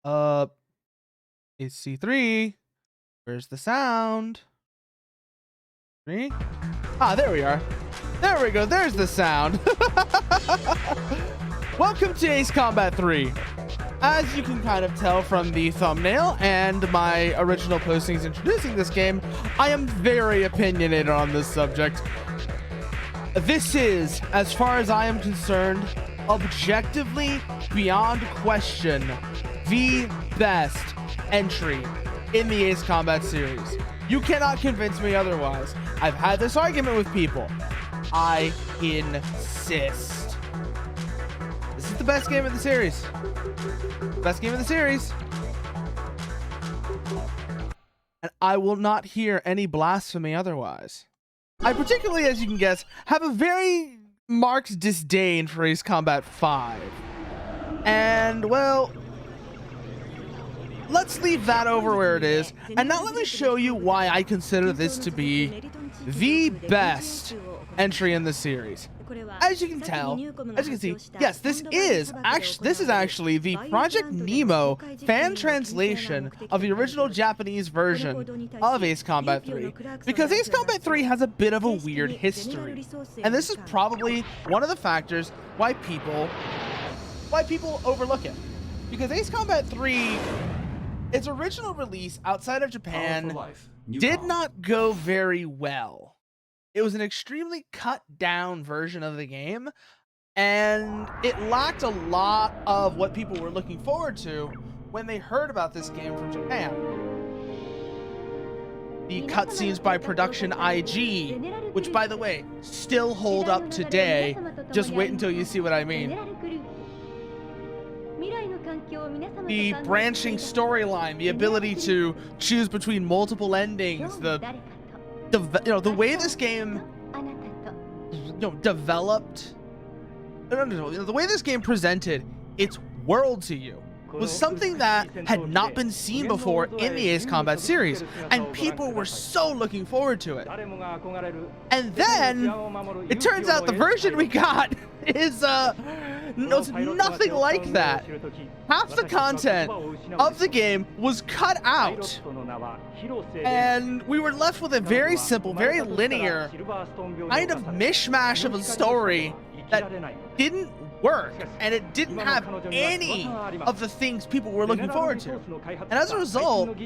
Uh, it's C3. Where's the sound? 3. Ah, there we are. There we go. There's the sound. Welcome to Ace Combat 3. As you can kind of tell from the thumbnail and my original postings introducing this game, I am very opinionated on this subject. This is, as far as I am concerned, objectively, beyond question, the best entry in the Ace Combat series. You cannot convince me otherwise. I've had this argument with people. I insist. This is the best game of the series. Best game of the series. And I will not hear any blasphemy otherwise. I particularly, as you can guess, have a very marked disdain for Ace Combat 5. And, well, let's leave that over where it is. And now let me show you why I consider this to be the best entry in the series. As you can tell, as you can see, yes, this is actually the Project Nemo fan translation of the original Japanese version of Ace Combat 3, because Ace Combat 3 has a bit of a weird history, and this is probably one of the factors why people overlook it, because Ace Combat 3, its original release outside of Japan, did not go very well. It was an extremely cut down version of the game, and it lacked a lot of what people were looking forward to when they heard about this game from Japan. The cutscenes by Production IG, which, by the way, still hold up today. Just wait until you see what I mean. The branching storyline, the ability to choose between multiple endings, the way this game developed, the way this game presented its world to you was something that had not been seen before in the Ace Combat series, and people were so looking forward to it. And then it turns out the version we got is nothing like that. Half the content of the game was cut out, and we were left with a very simple, very linear kind of mishmash of a story that didn't work, and it didn't have any of the things people were looking forward to. And as a result,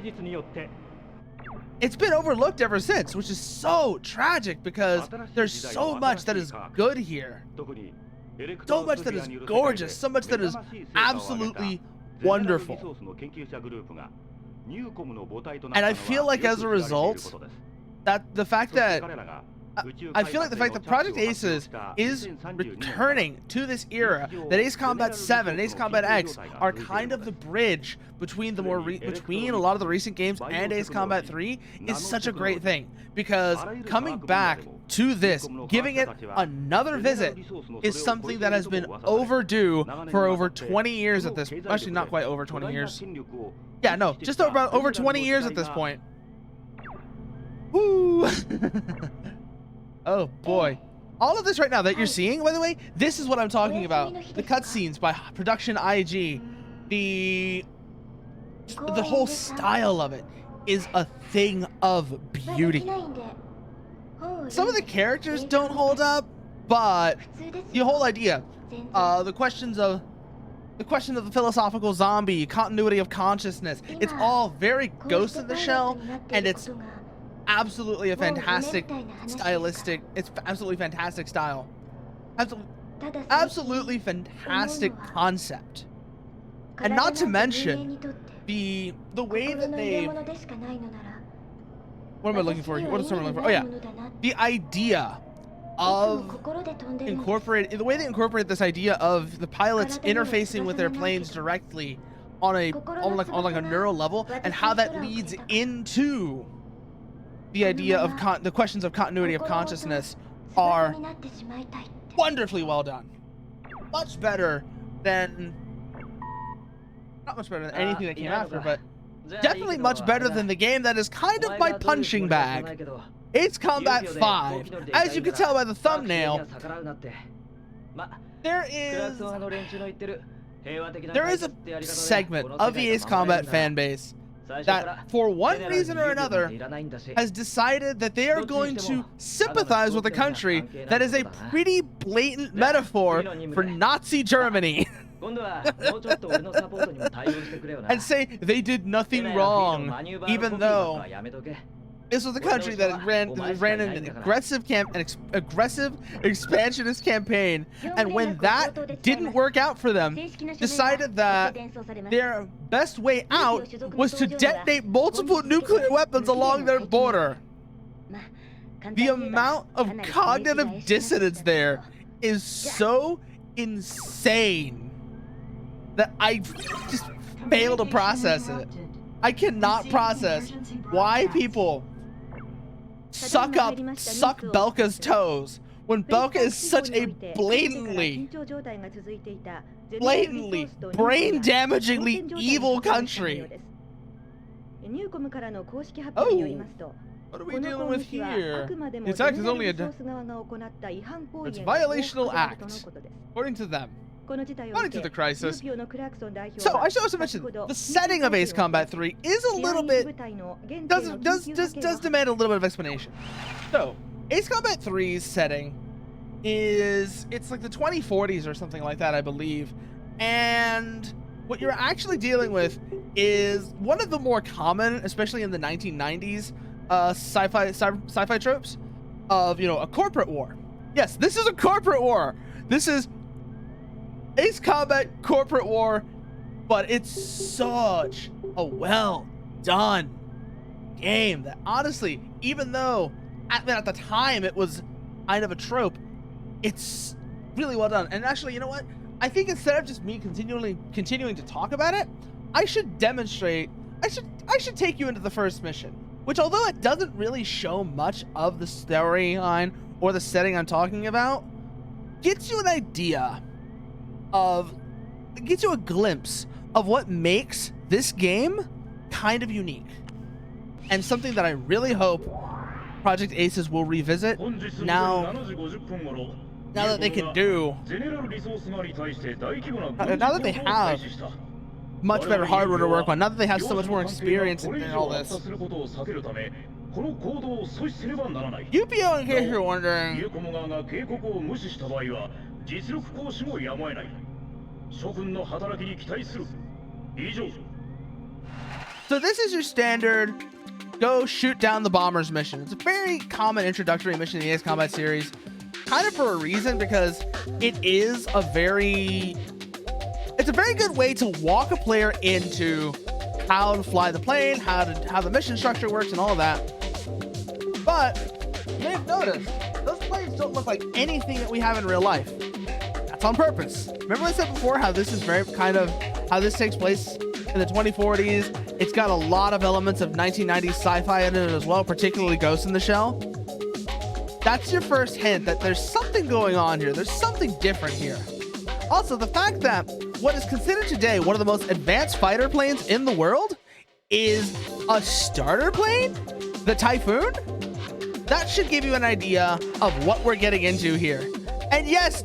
it's been overlooked ever since, which is so tragic, because there's so much that is good here. So much that is gorgeous, so much that is absolutely wonderful. And I feel like as a result, that the fact that Project Aces is returning to this era, that Ace Combat 7 and Ace Combat X are kind of the bridge between between a lot of the recent games and Ace Combat 3, is such a great thing, because coming back to this, giving it another visit, is something that has been overdue for over 20 years at this. Actually, not quite over 20 years. Yeah, no, just over 20 years at this point. Woo! Oh boy. All of this right now that you're seeing, by the way, this is what I'm talking about. The cutscenes by Production IG, the whole style of it is a thing of beauty. Some of the characters don't hold up, but the whole idea, the question of the philosophical zombie, continuity of consciousness, it's all very Ghost in the Shell, and it's absolutely a fantastic stylistic. It's absolutely fantastic style. Absolutely fantastic concept. And not to mention the way that they. What am I looking for here? What is someone looking for? Oh yeah, the idea of the way they incorporate this idea of the pilots interfacing with their planes directly on a neural level, and how that leads into the idea of the questions of continuity of consciousness are wonderfully well done. Much better than, not much better than anything that came after, but definitely much better than the game that is kind of my punching bag, Ace Combat 5. As you can tell by the thumbnail, there is there is a segment of the Ace Combat fan base that, for one reason or another, has decided that they are going to sympathize with a country that is a pretty blatant metaphor for Nazi Germany. And say they did nothing wrong, even though this was a country that ran an aggressive expansionist campaign, and when that didn't work out for them, decided that their best way out was to detonate multiple nuclear weapons along their border. The amount of cognitive dissonance there is so insane that I just fail to process it. I cannot process why people suck Belka's toes when Belka is such a blatantly brain-damagingly evil country. Oh, what are we dealing with here? This act is only it's a violational act, according to them. According to the crisis. So I should also mention the setting of Ace Combat 3 is a little bit does demand a little bit of explanation. So Ace Combat 3's setting is it's like the 2040s or something like that, I believe, and what you're actually dealing with is one of the more common, especially in the 1990s, sci-fi tropes of, you know, a corporate war. Yes, this is a corporate war. This is Ace Combat corporate war, but it's such a well done game that honestly, even though at the time it was kind of a trope, it's really well done. And actually, you know what? I think instead of just me continuing to talk about it, I should demonstrate. I should take you into the first mission, which, although it doesn't really show much of the storyline or the setting I'm talking about, gets you an idea of, gets you a glimpse of what makes this game kind of unique, and something that I really hope Project Aces will revisit now that they can do, now that they have much better hardware to work on, now that they have so much more experience in all this. UPO, in case you're wondering, so this is your standard go shoot down the bombers mission. It's a very common introductory mission in the Ace Combat series, kind of for a reason, because it is a very good way to walk a player into how to fly the plane, how the mission structure works, and all of that. But you may have noticed those planes don't look like anything that we have in real life. That's on purpose. Remember I said before how this is very kind of how this takes place in the 2040s. It's got a lot of elements of 1990s sci-fi in it as well, particularly Ghost in the Shell. That's your first hint that there's something going on here. There's something different here. Also, the fact that what is considered today one of the most advanced fighter planes in the world is a starter plane, the Typhoon, that should give you an idea of what we're getting into here. And yes,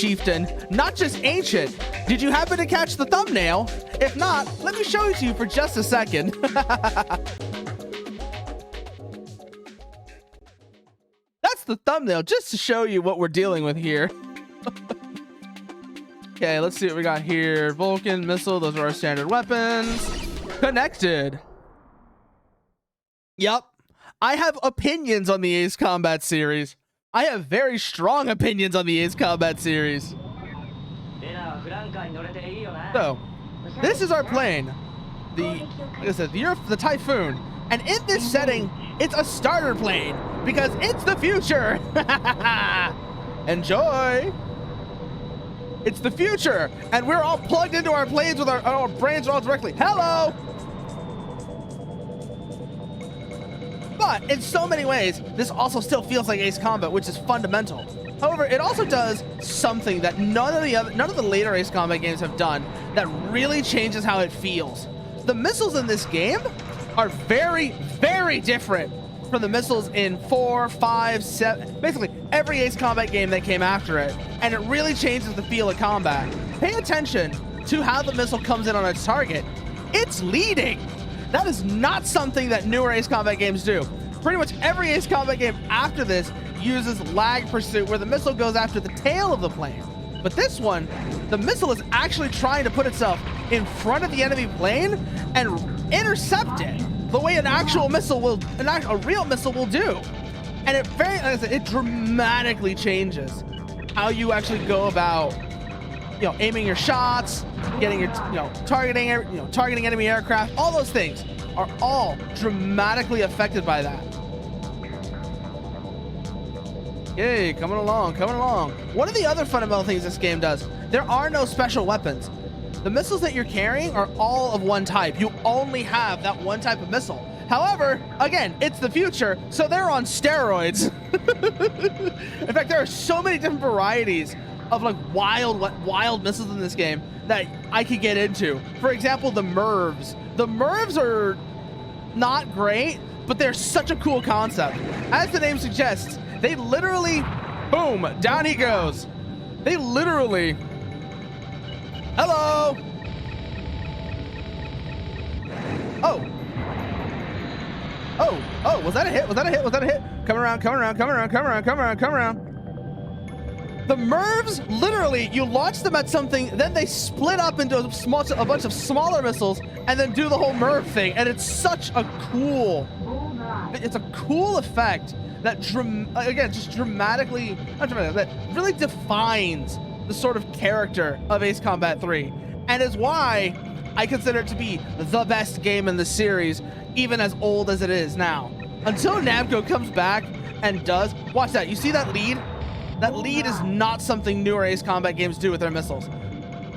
Chieftain, not just ancient. Did you happen to catch the thumbnail? If not, let me show it to you for just a second. That's the thumbnail, just to show you what we're dealing with here. Okay, let's see what we got here. Vulcan, missile, those are our standard weapons. Connected. Yep. I have opinions on the Ace Combat series. I have very strong opinions on the Ace Combat series. So, this is our plane. Like I said, the Typhoon. And in this setting, it's a starter plane because it's the future. Enjoy. It's the future, and we're all plugged into our planes with our brains all directly. Hello! But in so many ways, this also still feels like Ace Combat, which is fundamental. However, it also does something that none of the later Ace Combat games have done that really changes how it feels. The missiles in this game are very, very different from the missiles in 4, 5, 7, basically every Ace Combat game that came after it, and it really changes the feel of combat. Pay attention to how the missile comes in on its target, it's leading. That is not something that newer Ace Combat games do. Pretty much every Ace Combat game after this uses lag pursuit, where the missile goes after the tail of the plane. But this one, the missile is actually trying to put itself in front of the enemy plane and intercept it the way an actual missile will, a real missile will do. And it very, like I said, it dramatically changes how you actually go about, aiming your shots, getting your, targeting enemy aircraft. All those things are all dramatically affected by that. Yay, coming along. One of the other fundamental things this game does, there are no special weapons. The missiles that you're carrying are all of one type. You only have that one type of missile. However, again, it's the future, so they're on steroids. In fact, there are so many different varieties of like wild missiles in this game that I could get into. For example, the MIRVs. The MIRVs are not great, but they're such a cool concept. As the name suggests, they literally, boom, down he goes. They literally, hello. Oh, was that a hit? Was that a hit? Come around. The MIRVs, literally, you launch them at something, then they split up into a bunch of smaller missiles, and then do the whole MIRV thing. And it's such a cool, it's a cool effect that, that really defines the sort of character of Ace Combat 3, and is why I consider it to be the best game in the series, even as old as it is now. Until Namco comes back and does, watch that. You see that lead? That lead is not something newer Ace Combat games do with their missiles.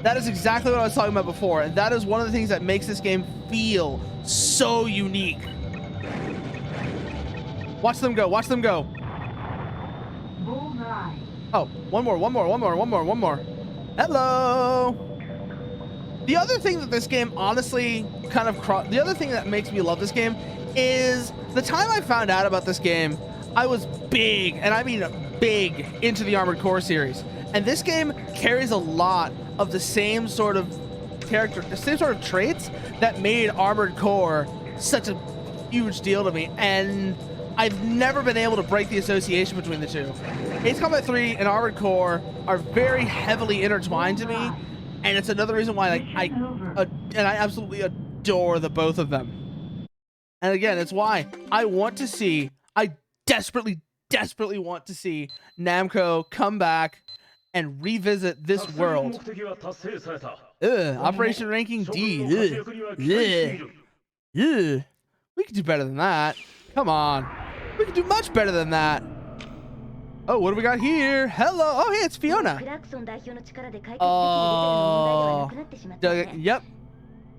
That is exactly what I was talking about before, and that is one of the things that makes this game feel so unique. Watch them go. Oh, one more. Hello. The other thing that this game honestly the other thing that makes me love this game is the time I found out about this game, I was big, and I mean big, into the Armored Core series. And this game carries a lot of the same sort of traits that made Armored Core such a huge deal to me. And I've never been able to break the association between the two. Ace Combat 3 and Armored Core are very heavily intertwined to me, and it's another reason why I absolutely adore the both of them. And again, it's why I desperately want to see Namco come back and revisit this world. Operation Ranking D. We could do better than that. Come on. We could do much better than that. Oh, what do we got here? Hello. Oh, hey, it's Fiona. Oh. Yep.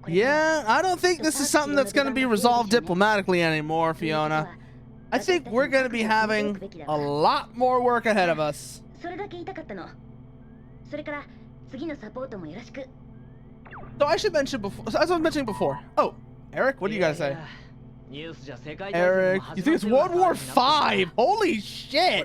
Yeah, I don't think this is something that's going to be resolved diplomatically anymore, Fiona. I think we're going to be having a lot more work ahead of us. So I should mention before, as I was mentioning before. Oh, Eric, what do you got to say? Eric, you think it's World War V? Holy shit!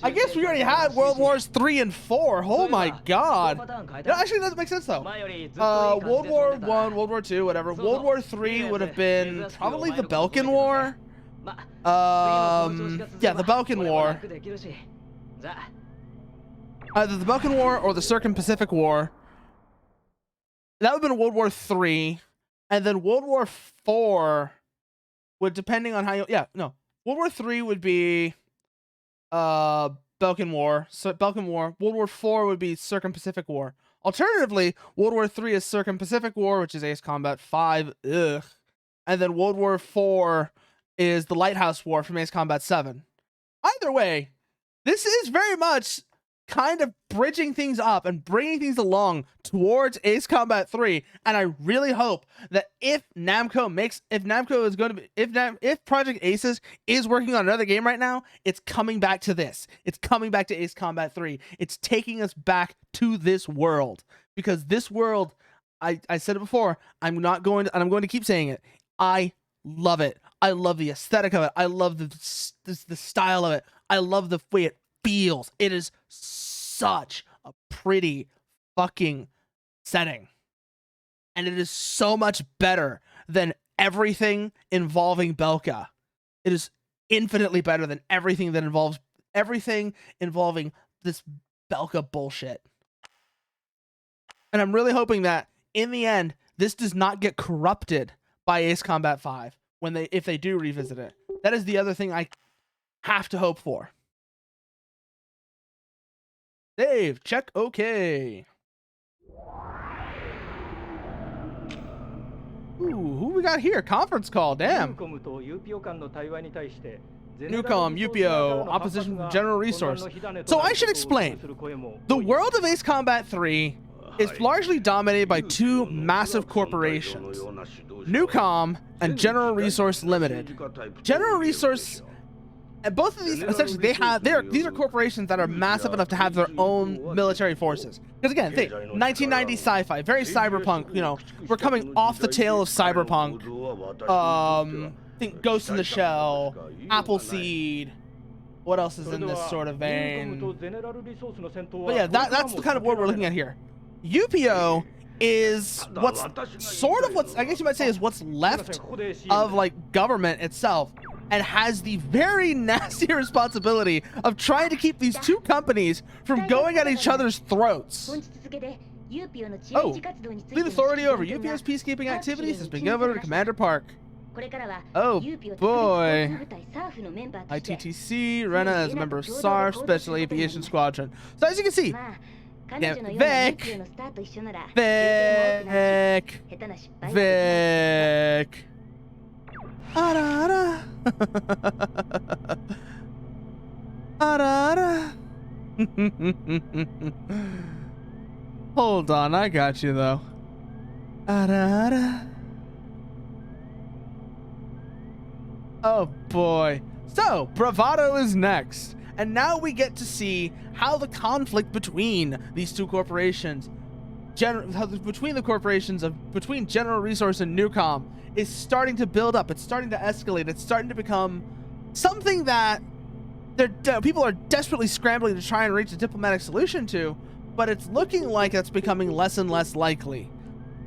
I guess we already had World Wars 3 and 4. Oh my god. Actually, that doesn't make sense though. World War I, World War II, whatever. World War 3 would have been probably the Balkan War. Yeah, the Balkan War. Either the Balkan War or the Circum-Pacific War. That would have been World War 3. And then World War 4 would, depending on how you, World War 3 would be Balkan War. So Balkan War. World War 4 would be Circum-Pacific War. Alternatively, World War 3 is Circum-Pacific War, which is Ace Combat 5. Ugh. And then World War 4 is the Lighthouse War from Ace Combat 7. Either way, this is very much kind of bridging things up and bringing things along towards Ace Combat 3, and I really hope that if Project Aces is working on another game right now, it's coming back to this. It's coming back to Ace Combat 3. It's taking us back to this world, because this world, I said it before, I'm going to keep saying it. I love it. I love the aesthetic of it. I love the style of it. I love the way it feels. It is such a pretty fucking setting. And it is so much better than everything involving Belka. It is infinitely better than everything involving this Belka bullshit. And I'm really hoping that in the end, this does not get corrupted by Ace Combat 5 if they do revisit it. That is the other thing I have to hope for. Save, check, okay. Ooh, who we got here? Conference call, damn. Newcom, UPO, opposition to General Resource. So I should explain. The world of Ace Combat 3 is largely dominated by two massive corporations, Newcom and General Resource Limited. General Resource, and both of these, essentially, these are corporations that are massive enough to have their own military forces. Because again, think 1990 sci-fi, very cyberpunk. You know, we're coming off the tail of cyberpunk. Think Ghost in the Shell, Appleseed. What else is in this sort of vein? But yeah, that's the kind of world we're looking at here. UPO is I guess you might say is what's left of like government itself, and has the very nasty responsibility of trying to keep these two companies from going at each other's throats. Oh, lead authority over UPO's peacekeeping activities has been given over to Commander Park. Oh boy. ITTC, Rena as a member of SAR, Special Aviation Squadron. So as you can see, yeah, Vic. Arara. Arara. Hold on, I got you though. Arara. Oh boy. So, Bravado is next. And now we get to see how the conflict between these two corporations, between General Resource and Newcom, is starting to build up. It's starting to escalate. It's starting to become something that people are desperately scrambling to try and reach a diplomatic solution to, but it's looking like it's becoming less and less likely.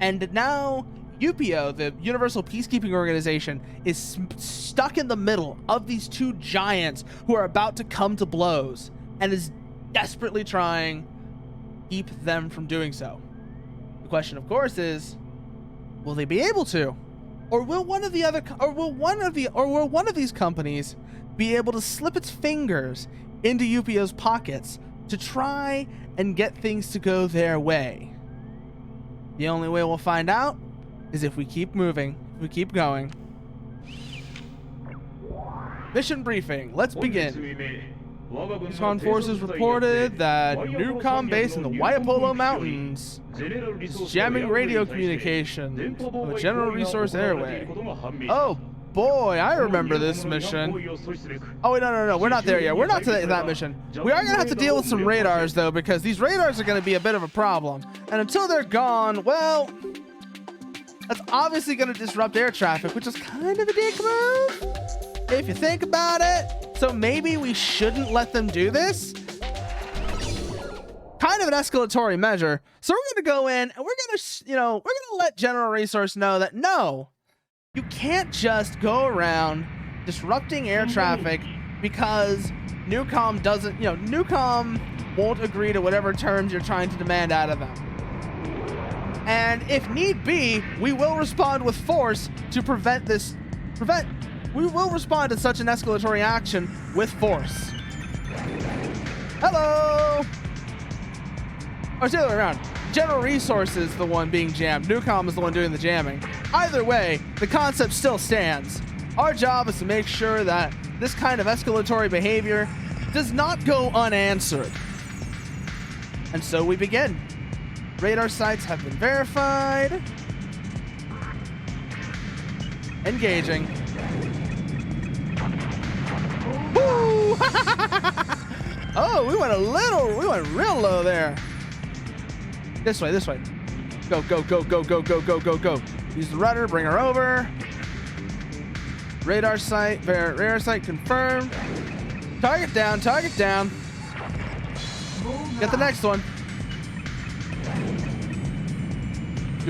And now UPO, the Universal Peacekeeping Organization, is stuck in the middle of these two giants who are about to come to blows, and is desperately trying to keep them from doing so. The question, of course, is, will they be able to? Or will one of these companies be able to slip its fingers into UPO's pockets to try and get things to go their way? The only way we'll find out is if we keep moving, if we keep going. Mission briefing. Let's begin. Eastern forces reported that Newcom base in the Waiapolo Mountains is jamming radio communication with General Resource Airway. Oh boy, I remember this mission. Oh wait, no, we're not there yet. We're not to that mission. We are gonna have to deal with some radars though, because these radars are gonna be a bit of a problem. And until they're gone, well, that's obviously gonna disrupt air traffic, which is kind of a dick move, if you think about it. So maybe we shouldn't let them do this. Kind of an escalatory measure. So we're gonna go in and we're gonna let General Resource know that no, you can't just go around disrupting air traffic because Newcom won't agree to whatever terms you're trying to demand out of them. And if need be, we will respond with force to we will respond to such an escalatory action with force. Hello! Or it's the other way around. General Resource is the one being jammed. Newcom is the one doing the jamming. Either way, the concept still stands. Our job is to make sure that this kind of escalatory behavior does not go unanswered. And so we begin. Radar sites have been verified. Engaging. Woo! Oh, we went real low there. This way. Go. Use the rudder, bring her over. Radar site confirmed. Target down. Get the next one.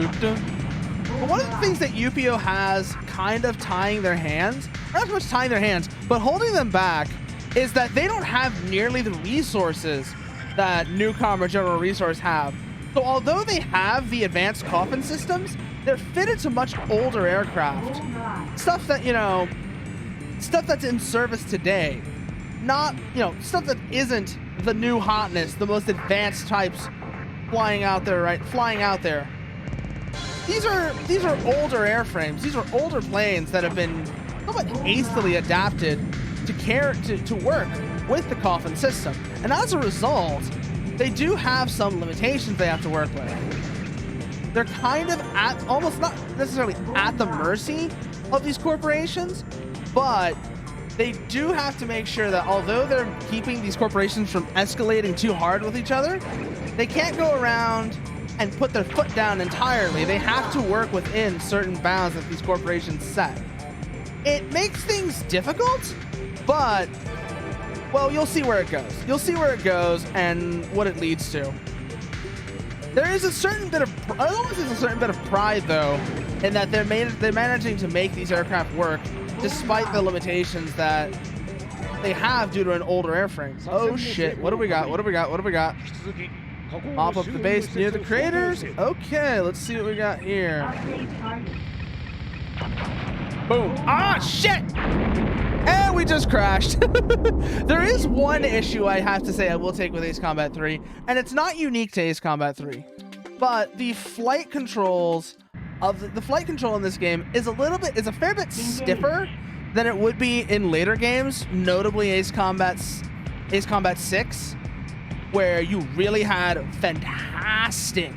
But one of the things that UPO has kind of tying their hands, not so much tying their hands, but holding them back, is that they don't have nearly the resources that Newcom or General Resource have. So although they have the advanced coffin systems, they're fitted to much older aircraft. Stuff that, you know, stuff that's in service today. Not, you know, stuff that isn't the new hotness, the most advanced types flying out there, right? Flying out there. These are older airframes. These are older planes that have been somewhat hastily adapted to work with the coffin system. And as a result, they do have some limitations they have to work with. They're kind of at, almost not necessarily at the mercy of these corporations, but they do have to make sure that although they're keeping these corporations from escalating too hard with each other, they can't go around and put their foot down entirely. They have to work within certain bounds that these corporations set. It makes things difficult, but, well, you'll see where it goes. You'll see where it goes and what it leads to. There is a certain bit of, almost a certain bit of pride, though, in that they're managing to make these aircraft work despite the limitations that they have due to an older airframe. Oh shit, what do we got? What do we got? What do we got? Mop up the base near the craters. Okay, let's see what we got here. Boom. Ah, shit! And we just crashed. There is one issue I have to say I will take with Ace Combat 3, and it's not unique to Ace Combat 3, but the flight controls of the flight control in this game is a fair bit stiffer than it would be in later games, notably Ace Combat 6, where you really had fantastic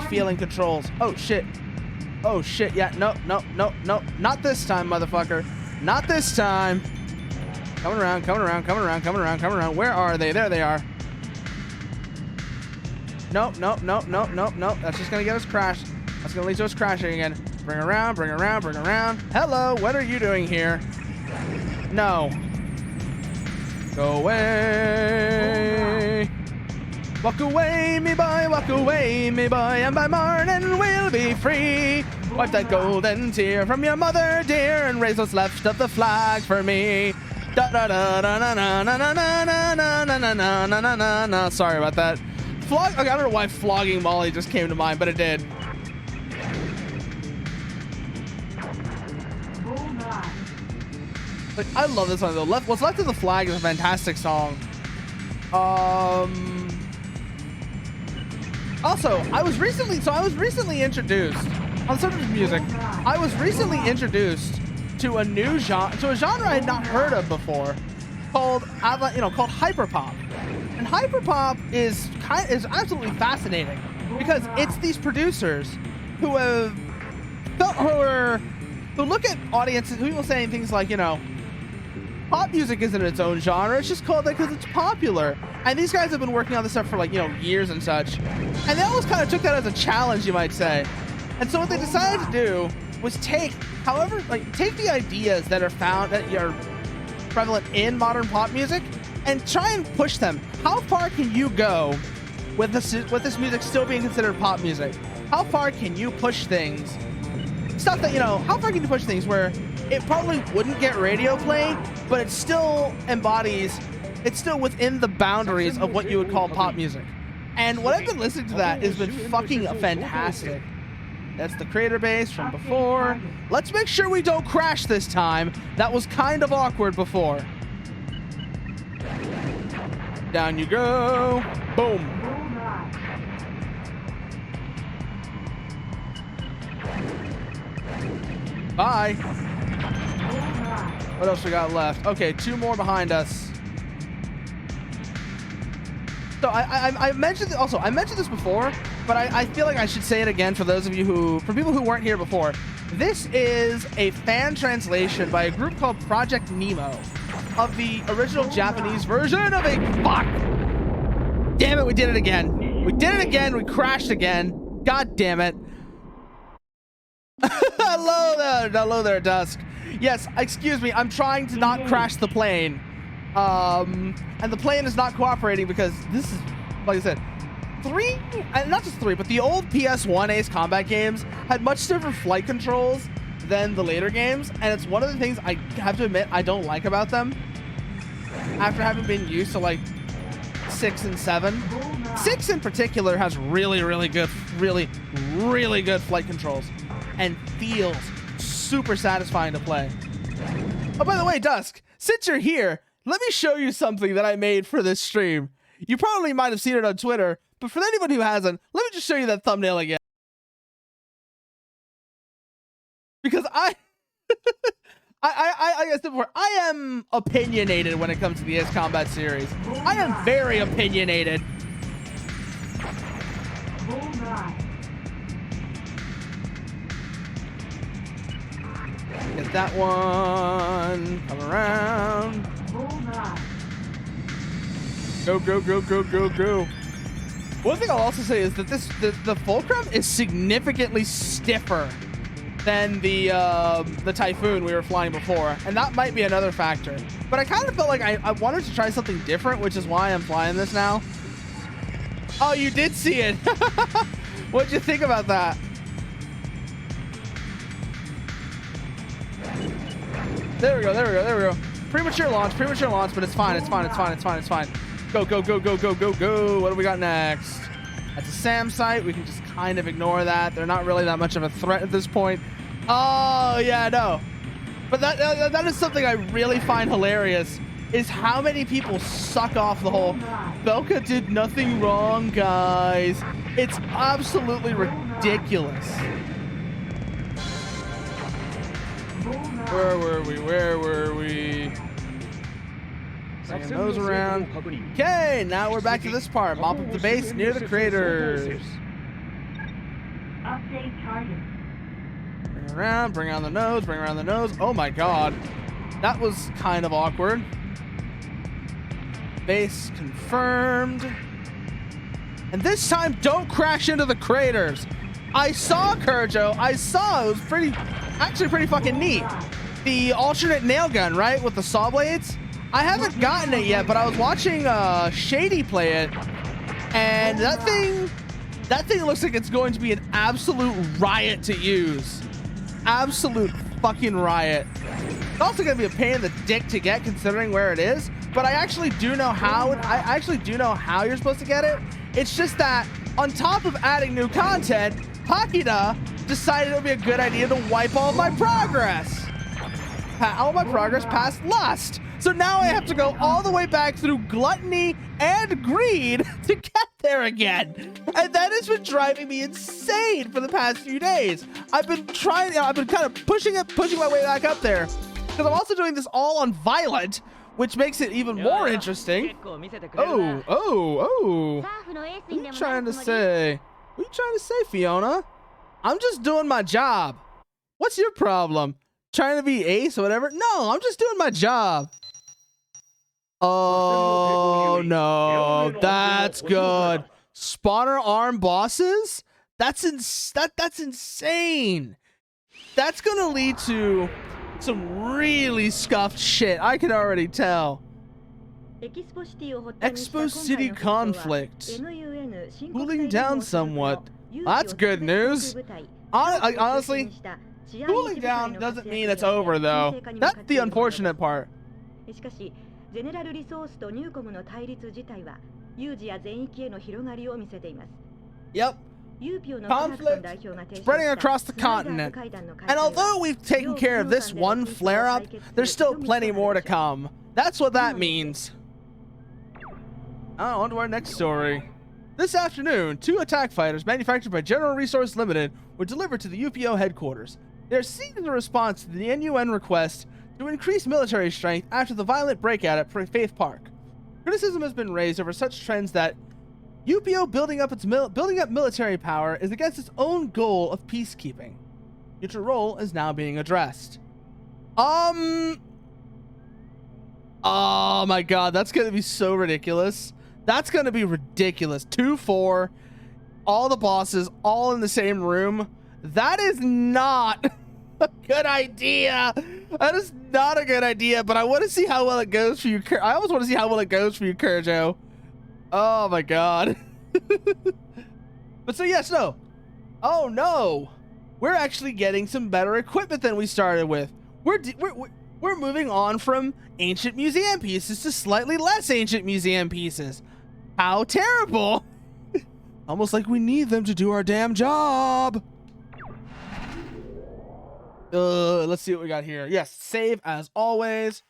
feeling controls. Oh shit. Oh shit. Yeah, no, not this time, motherfucker. Not this time. Coming around. Where are they? There they are. Nope. That's just gonna get us crashed. That's gonna lead to us crashing again. Bring around. Hello, what are you doing here? No. Go away. Walk away, me boy, and by morning we'll be free. Wipe that golden tear from your mother dear and raise what's left of the flag for me. Da da da da na na na na na na na na na na na na. Sorry about that. Okay, I don't know why flogging Molly just came to mind, but it did. Like, I love this song though. What's Left of the Flag is a fantastic song. Also, I was recently introduced on the subject of music. I was recently introduced to a new genre, I had not heard of before, called hyperpop. And hyperpop is absolutely fascinating because it's these producers who look at audiences who will say things like, you know, pop music isn't its own genre, it's just called that because it's popular. And these guys have been working on this stuff for, like, you know, years and such. And they always kind of took that as a challenge, you might say. And so what they decided to do was take the ideas that are prevalent in modern pop music and try and push them. How far can you go with this music still being considered pop music? How far can you push things? Stuff that, you know, how far can you push things where it probably wouldn't get radio play, but it still embodies, it's still within the boundaries of what you would call pop music. And what I've been listening to that has been fucking fantastic. That's the crater base from before. Let's make sure we don't crash this time. That was kind of awkward before. Down you go. Boom. Bye. What else we got left? Okay, 2 more behind us. So I mentioned this before, but I feel like I should say it again for people who weren't here before. This is a fan translation by a group called Project Nemo of the original Japanese version of fuck. Damn it, we did it again. We did it again. We crashed again. God damn it. Hello there, Dusk. Yes, excuse me. I'm trying to not crash the plane. And the plane is not cooperating because this is, like I said, not just 3, but the old PS1 Ace Combat games had much different flight controls than the later games, and it's one of the things I have to admit I don't like about them after having been used to like 6 and 7. 6 in particular has really good flight controls and feels super satisfying to play. Oh, by the way, Dusk, since you're here, let me show you something that I made for this stream. You probably might have seen it on Twitter, but for anybody who hasn't, let me just show you that thumbnail again. Because I said before, I am opinionated when it comes to the Ace Combat series. I am very opinionated. Get that one. Come around. Go. One thing I'll also say is that the Fulcrum is significantly stiffer than the Typhoon we were flying before, and that might be another factor. But I kind of felt like I wanted to try something different, which is why I'm flying this now. Oh, you did see it. What'd you think about that? There we go. Premature launch, but it's fine. Go. What do we got next? That's a SAM site. We can just kind of ignore that. They're not really that much of a threat at this point. Oh, yeah, no. But that is something I really find hilarious, is how many people suck off the whole Belka did nothing wrong, guys. It's absolutely ridiculous. Where were we? Bringing those around. Okay, now we're back to this part. Mop up the base near the craters. Update target. Bring around the nose. Oh my god. That was kind of awkward. Base confirmed. And this time, don't crash into the craters. I saw Kurjo. It was actually pretty fucking neat. The alternate nail gun, right? With the saw blades. I haven't gotten it yet, but I was watching Shady play it. And that thing looks like it's going to be an absolute riot to use. Absolute fucking riot. It's also going to be a pain in the dick to get, considering where it is. But I actually do know how. You're supposed to get it. It's just that on top of adding new content, Hakida decided it would be a good idea to wipe all my progress. All my progress past Lust. So now I have to go all the way back through Gluttony and Greed to get there again. And that has been driving me insane for the past few days. I've been kind of pushing my way back up there. Because I'm also doing this all on Violent, which makes it even more interesting. Oh. What are you trying to say? What are you trying to say, Fiona? I'm just doing my job. What's your problem? Trying to be ace or whatever? No, I'm just doing my job. Oh no, that's good. Spawner arm bosses? That's insane. That's gonna lead to some really scuffed shit. I can already tell. Expo City conflict cooling down somewhat. That's good news. Honestly, cooling down doesn't mean it's over though. That's the unfortunate part. Yep. Conflict spreading across the continent. And although we've taken care of this one flare-up, there's still plenty more to come. That's what that means. On to our next story. This afternoon, 2 attack fighters manufactured by General Resource Limited were delivered to the UPO headquarters. They are seen in response to the NUN request to increase military strength after the violent breakout at Faith Park. Criticism has been raised over such trends that UPO building up military power is against its own goal of peacekeeping. Future role is now being addressed. Oh my god, that's gonna be so ridiculous. That's gonna be ridiculous. 2-4, all the bosses, all in the same room. That is not a good idea. That is not a good idea, but I want to see how well it goes for you. I always want to see how well it goes for you, Kurjo. Oh my god. But so yes, no. Oh no, we're actually getting some better equipment than we started with. We're moving on from ancient museum pieces to slightly less ancient museum pieces. How terrible! Almost like we need them to do our damn job. Let's see what we got here. Yes, save as always.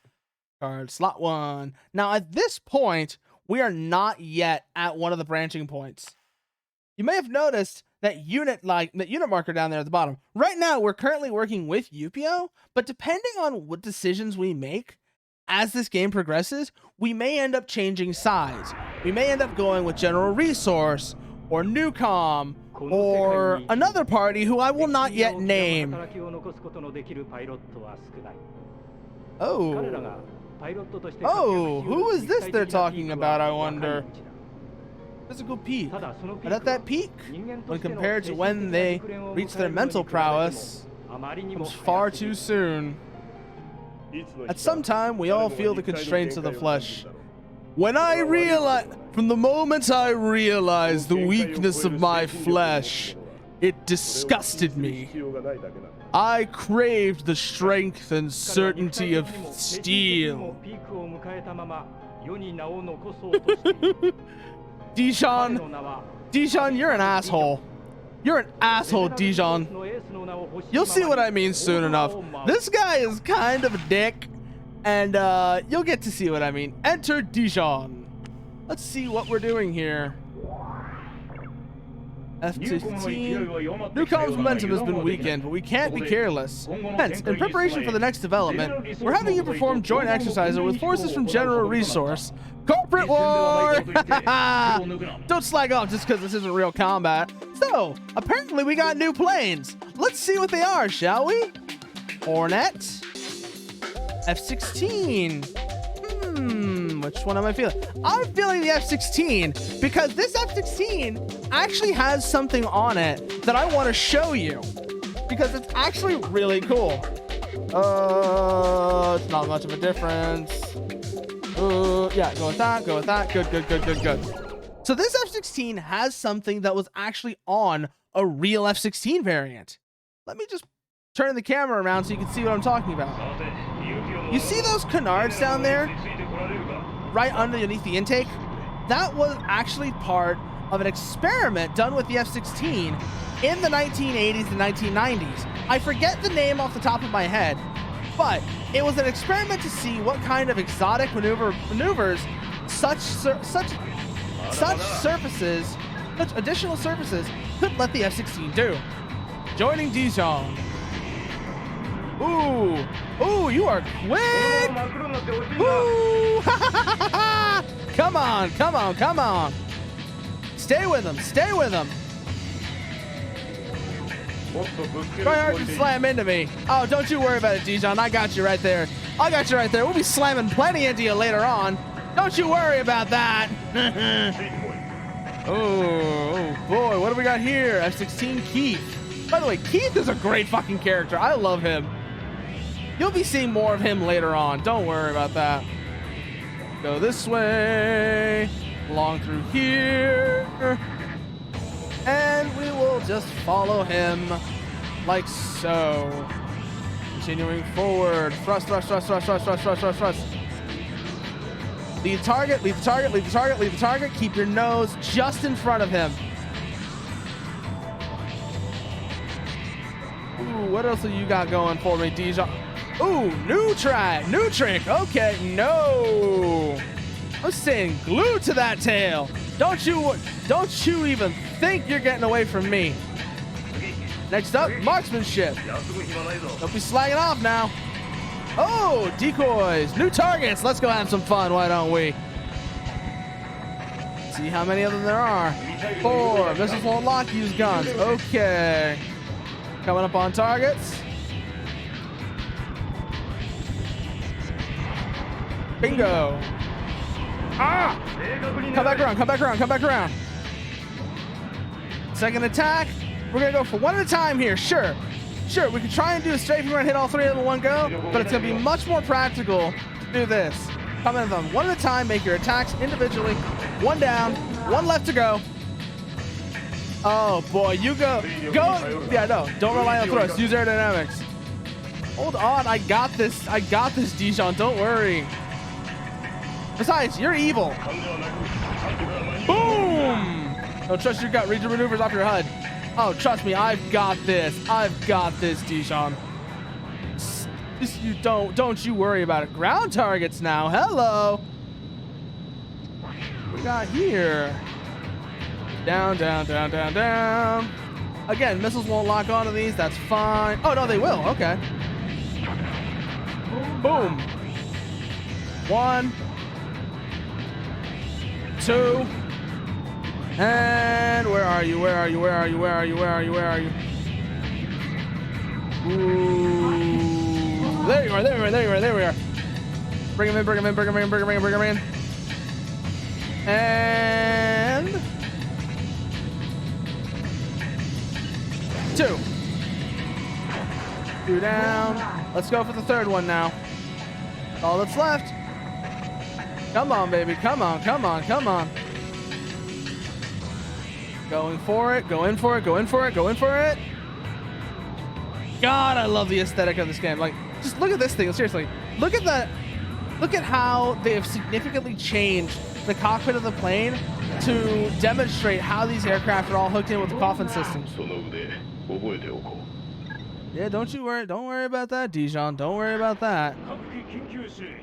Card slot 1. Now at this point, we are not yet at one of the branching points. You may have noticed that unit marker down there at the bottom. Right now, we're currently working with Yupio, but depending on what decisions we make as this game progresses, we may end up changing sides. We may end up going with General Resource or Newcom or another party who I will not yet name. Oh, who is this they're talking about, I wonder? Physical peak. But at that peak, when compared to when they reach their mental prowess, comes far too soon. At some time, we all feel the constraints of the flesh. From the moment I realized the weakness of my flesh, it disgusted me. I craved the strength and certainty of steel. Dijon, you're an asshole. You're an asshole, Dijon. You'll see what I mean soon enough. This guy is kind of a dick, and you'll get to see what I mean. Enter Dijon. Let's see what we're doing here. F-15. Newcom's momentum has been weakened, but we can't be careless. Hence, in preparation for the next development, we're having you perform joint exercises with forces from General Resource. Corporate War! Don't slag off just because this isn't real combat. So, apparently we got new planes. Let's see what they are, shall we? Hornet. F-16. Which one am I feeling? I'm feeling the F-16 because this F-16 actually has something on it that I want to show you because it's actually really cool. It's not much of a difference. Yeah, go with that, go with that. Good. So this F-16 has something that was actually on a real F-16 variant. Let me just turn the camera around so you can see what I'm talking about. You see those canards down there? Right underneath the intake? That was actually part of an experiment done with the F-16 in the 1980s and 1990s. I forget the name off the top of my head, but it was an experiment to see what kind of exotic maneuvers such additional surfaces could let the F-16 do. Joining Dijon. Ooh, you are quick! Ooh! Come on! Stay with him! Try hard to slam into me. Oh, don't you worry about it, Dijon. I got you right there. We'll be slamming plenty into you later on. Don't you worry about that. Oh boy, what do we got here? F-16 Keith. By the way, Keith is a great fucking character. I love him. You'll be seeing more of him later on. Don't worry about that. Go this way, along through here, and we will just follow him like so. Continuing forward. Thrust. Lead the target. Keep your nose just in front of him. Ooh, what else have you got going for me, Dijon? Ooh, new trick. Okay, no. I'm staying glued to that tail. Don't you even think you're getting away from me. Next up, Marksmanship. Don't be slagging off now. Oh, decoys, new targets. Let's go have some fun, why don't we? See how many of them there are. 4. Missiles won't lock, use guns. Okay. Coming up on targets. Bingo. Ah! Come back around. Second attack. We're gonna go for one at a time here. Sure, we can try and do a strafing run, hit all 3 of them in one go, but it's gonna be much more practical to do this. Come in them one at a time, make your attacks individually. 1 down, 1 left to go. Oh boy, you go. Yeah, no, don't rely on thrust. Use aerodynamics. Hold on, I got this. I got this, Dijon. Don't worry. Besides, you're evil. Boom! Don't trust your gut. Read your maneuvers off your HUD. Oh, trust me, I've got this. I've got this, Dijon. Just you don't you worry about it. Ground targets now. Hello. What we got here? Down, down, down, down, down. Again, missiles won't lock onto these. That's fine. Oh no, they will. Okay. Boom. 1, 2. And where are you? Where are you? Where are you? Where are you? Where are you? Where are you? Ooh. There you are. There you are. There you are. There we are. Bring him in. Bring him in. Bring him in. Bring him in. Bring him in. And 2. 2 down. Let's go for the third one now. That's all that's left. Come on, baby. Come on. Come on. Come on. Going for it. Go in for it. Go in for it. Go in for it. God, I love the aesthetic of this game. Like, just look at this thing. Seriously. Look at that. Look at how they have significantly changed the cockpit of the plane to demonstrate how these aircraft are all hooked in with the coffin systems. Yeah, don't you worry. Don't worry about that, Dijon. Don't worry about that.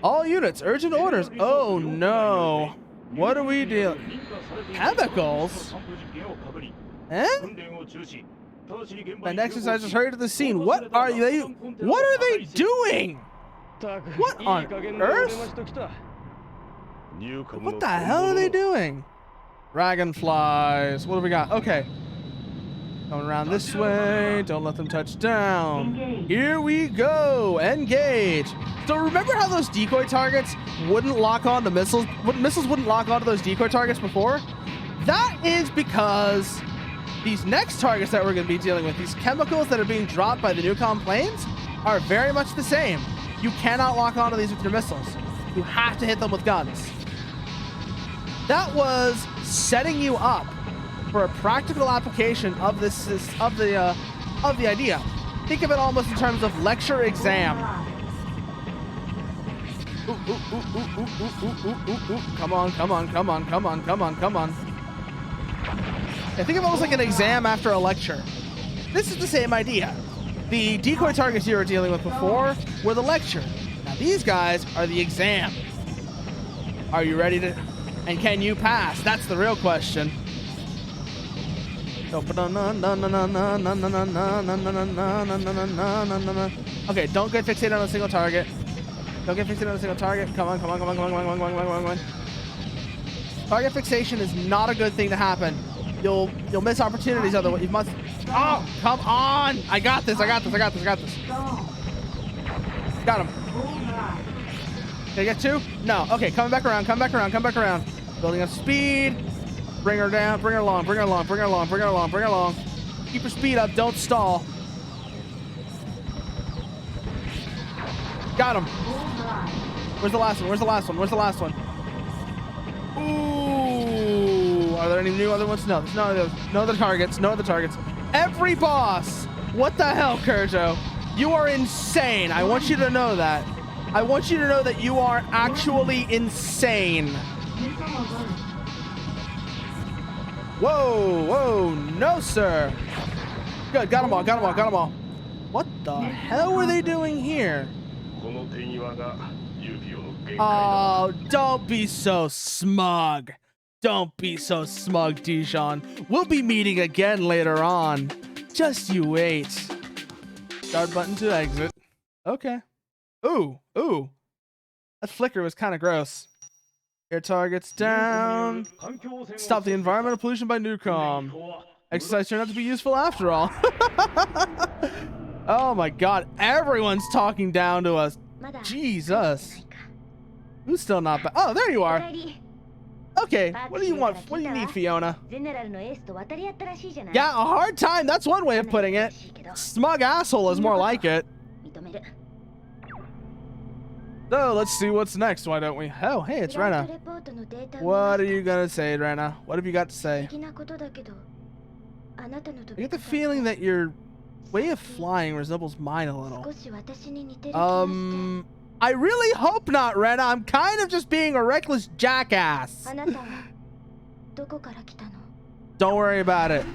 All units, urgent orders. Oh no. What are we doing? Chemicals? Eh? And exercises hurry to the scene. What are they? What are they doing? What on earth? What the hell are they doing? Dragonflies. What do we got? Okay. Coming around this way. Don't let them touch down. Here we go. Engage. So remember how those decoy targets wouldn't lock on to missiles? Missiles wouldn't lock onto those decoy targets before? That is because these next targets that we're going to be dealing with, these chemicals that are being dropped by the Newcom planes, are very much the same. You cannot lock onto these with your missiles. You have to hit them with guns. That was setting you up for a practical application of this of the idea. Think of it almost in terms of lecture exam. Ooh, ooh, ooh, ooh, ooh, ooh, ooh, ooh, ooh. Come on, come on, come on, come on, come on, come on. I think of it almost like an exam after a lecture. This is the same idea. The decoy targets you were dealing with before were the lecture. Now these guys are the exam. Are you ready to... And can you pass? That's the real question. Okay, don't get fixated on a single target. Don't get fixated on a single target. Come on, come on, come on, come on, come on, come on, come on, come on. Target fixation is not a good thing to happen. You'll miss opportunities otherwise. You must... Oh, come on! I got this, I got this, I got this, I got this. Got him. Did I get 2? No. Okay, coming back around, come back around, come back around. Building up speed. Bring her down, bring her along, bring her along, bring her along, bring her along, bring her along. Keep her speed up, don't stall. Got him. Where's the last one? Where's the last one? Where's the last one? Ooh. Are there any new other ones? No, there's no other targets. No other targets. Every boss. What the hell, Kurjo? You are insane. I want you to know that. I want you to know that you are actually insane. Whoa, whoa, no, sir. Good, got them all, got them all, got them all. What the hell were they doing here? Oh, don't be so smug. Don't be so smug, Dijon. We'll be meeting again later on. Just you wait. Start button to exit. Okay. Ooh, ooh. That flicker was kind of gross. Air targets down. Stop the environmental pollution by Newcom. Exercise turned out to be useful after all. Oh my god, everyone's talking down to us. Jesus. Who's still not back? Oh, there you are. Okay, what do you want? What do you need, Fiona? Yeah, a hard time. That's one way of putting it. Smug asshole is more like it. So, let's see what's next, why don't we? Oh, hey, it's Rena. What are you gonna say, Rena? What have you got to say? I get the feeling that your way of flying resembles mine a little. I really hope not, Rena. I'm kind of just being a reckless jackass. Don't worry about it.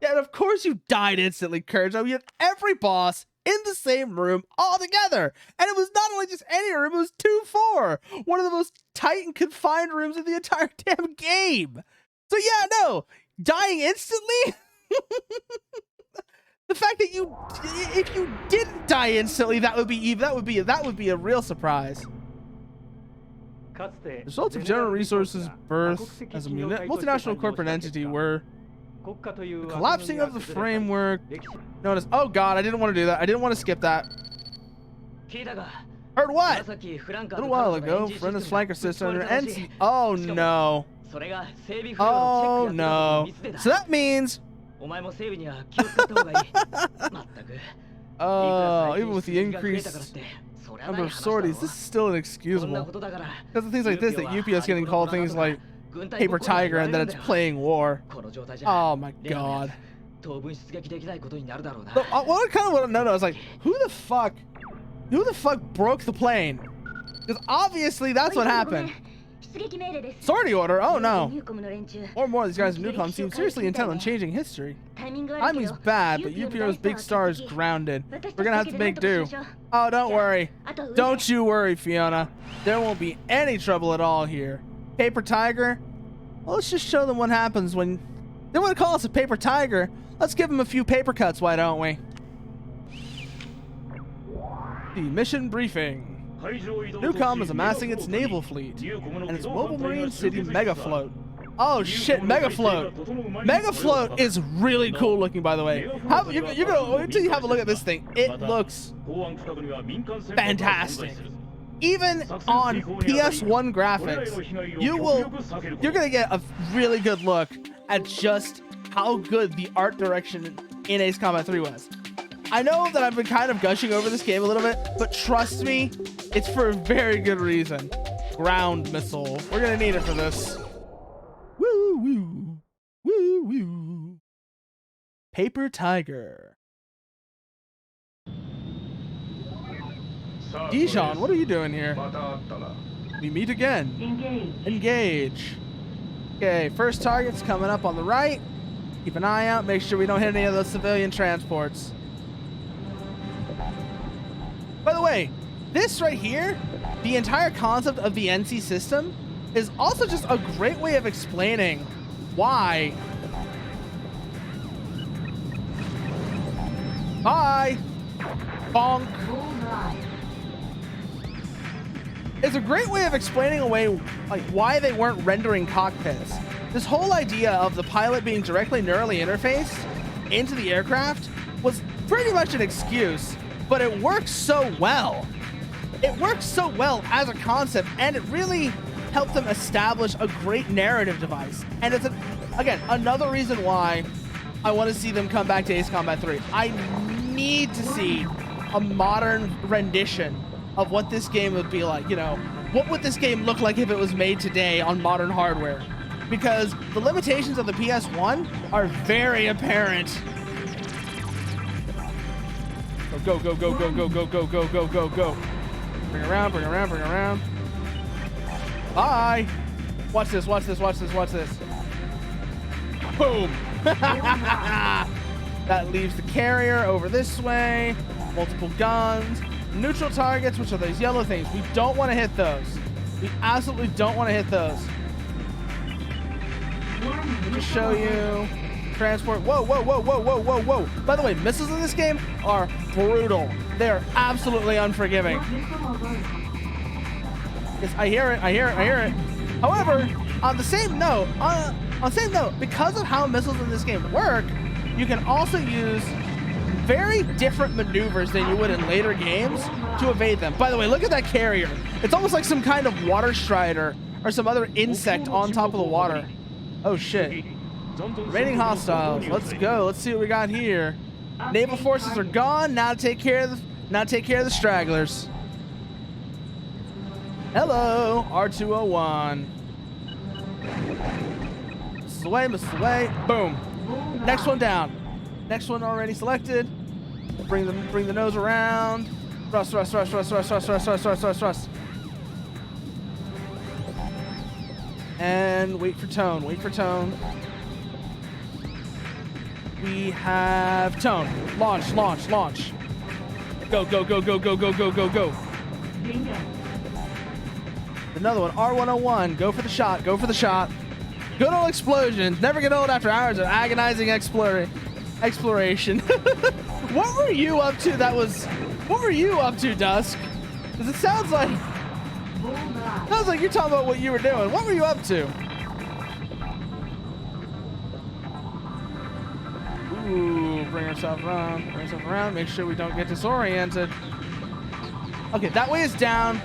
Yeah, and of course you died instantly, Courage. I mean, you had every boss in the same room all together. And it was not only just any room, it was 2-4. One of the most tight and confined rooms in the entire damn game. So yeah, no, dying instantly? The fact that if you didn't die instantly, that would be a real surprise. The results of General Resources' birth as a multinational corporate entity were the collapsing of the framework. Notice, oh god, I didn't want to do that. I didn't want to skip that. Heard what? A little while ago, Brenda's flanker sister under NC. Oh no. Oh no. So that means even with the increased number of sorties, this is still inexcusable. Because of things like this, that UPS getting called things like Paper Tiger and then it's playing war. Oh my god. So, what I kind of want to know is like, who the fuck broke the plane? Because obviously that's what happened. Sortie order? Oh no. More of these guys in Newcom seem seriously intent on changing history. Timing's bad, but UPR's big star is grounded. We're gonna have to make do. Oh, don't worry. Don't you worry, Fiona. There won't be any trouble at all here. Paper Tiger? Well, let's just show them what happens when they want to call us a Paper Tiger. Let's give them a few paper cuts, why don't we? The mission briefing. Newcom is amassing its naval fleet and its mobile marine city Megafloat. Oh shit, Megafloat! Megafloat is really cool looking, by the way. You're gonna wait till you have a look at this thing. It looks fantastic. Even on PS1 graphics, you're gonna get a really good look at just how good the art direction in Ace Combat 3 was. I know that I've been kind of gushing over this game a little bit, but trust me, it's for a very good reason. Ground missile. We're gonna need it for this. Woo woo. Woo woo. Paper Tiger. Dijon, what are you doing here? We meet again. Engage. Okay, first target's coming up on the right. Keep an eye out, make sure we don't hit any of those civilian transports. By the way, this right here, the entire concept of the NC system, is also just a great way of explaining why. Bye. Bonk. It's a great way of explaining away like why they weren't rendering cockpits. This whole idea of the pilot being directly neurally interfaced into the aircraft was pretty much an excuse, but it works so well. It works so well as a concept, and it really helped them establish a great narrative device. And it's, again, another reason why I want to see them come back to Ace Combat 3. I need to see a modern rendition of what this game would be like. You know, what would this game look like if it was made today on modern hardware? Because the limitations of the PS1 are very apparent. Go, go, go, go, go, go, go, go, go, go, go. Bring around, bring around, bring around. Bye. Watch this, watch this, watch this, watch this. Boom. That leaves the carrier over this way. Multiple guns. Neutral targets, which are those yellow things. We don't want to hit those. We absolutely don't want to hit those. Let me show you. Transport. Whoa, whoa, whoa, whoa, whoa, whoa, whoa. By the way, missiles in this game are brutal. They are absolutely unforgiving. Yes, I hear it, I hear it, I hear it. However, on the same note, because of how missiles in this game work, you can also use very different maneuvers than you would in later games to evade them. By the way, look at that carrier. It's almost like some kind of water strider or some other insect on top of the water. Oh shit. Remaining hostiles. Let's go. Let's see what we got here. Naval forces are gone. Now take care of the stragglers. Hello, R201. Missiles away, missiles away. Boom. Next one down. Next one already selected. Bring the nose around. Thrust. And wait for tone. We have tone. Launch. Go. Another one. R101. Go for the shot. Good old explosions. Never get old after hours of agonizing exploration. What were you up to? What were you up to, Dusk? Because it sounds like you're talking about what you were doing. What were you up to? Ooh, bring ourselves around. Make sure we don't get disoriented. Okay, that way is down.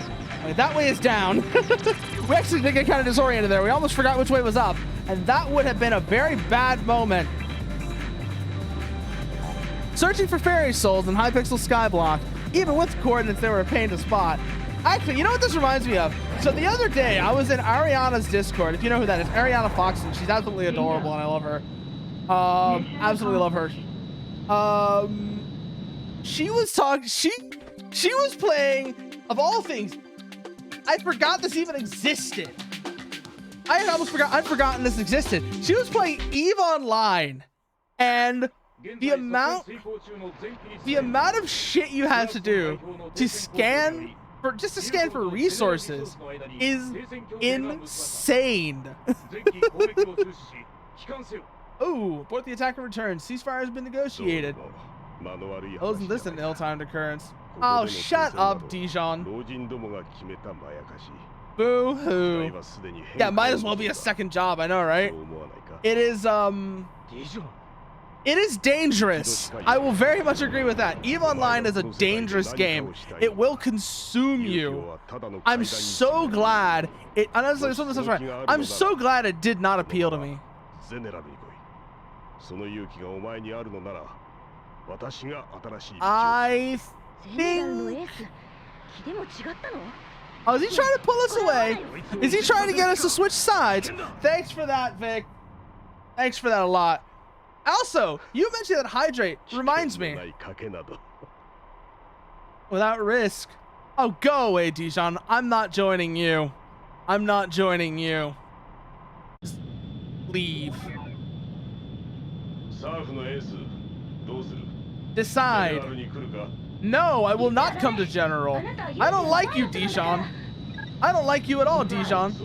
We actually did get kind of disoriented there. We almost forgot which way was up. And that would have been a very bad moment. Searching for fairy souls in Hypixel Skyblock. Even with coordinates, they were a pain to spot. Actually, you know what this reminds me of? So the other day, I was in Ariana's Discord. If you know who that is, Ariana Foxton. She's absolutely adorable, and I love her. Absolutely love her. She was playing, of all things, I forgot this even existed. I'd forgotten this existed. She was playing EVE Online, and the amount of shit you have to do to scan for resources is insane. Oh, abort the attack and return. Ceasefire has been negotiated. Oh, isn't this an ill-timed occurrence? Oh, shut up, Dijon. Boo-hoo. Yeah, might as well be a second job, I know, right? It is dangerous. I will very much agree with that. EVE Online is a dangerous game. It will consume you. I'm so glad it, I'm so glad it did not appeal to me. I think... Oh, is he trying to pull us away? Is he trying to get us to switch sides? Thanks for that, Vic. Thanks for that a lot. Also, you mentioned that hydrate. Reminds me. Without risk. Oh, go away, Dijon. I'm not joining you. Just leave. Decide. No, I will not come to General. I don't like you, Dijon. I don't like you at all, Dijon.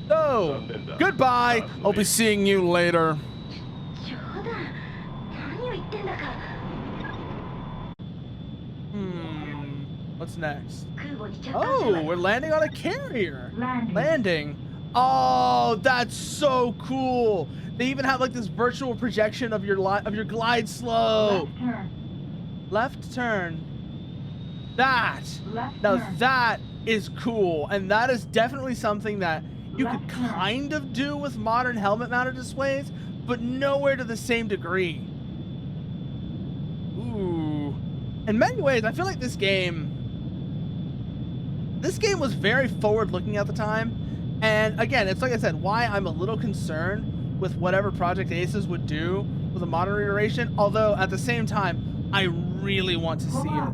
No. Goodbye. I'll be seeing you later. What's next? Oh, we're landing on a carrier. Landing. Oh, that's so cool. They even have like this virtual projection of your glide slope. Left turn. That is cool, and that is definitely something that you could kind of do with modern helmet mounted displays, but nowhere to the same degree. Ooh. In many ways, I feel like this game was very forward looking at the time. And again, it's like I said, why I'm a little concerned with whatever Project Aces would do with a modern iteration, although at the same time, I really want to see it.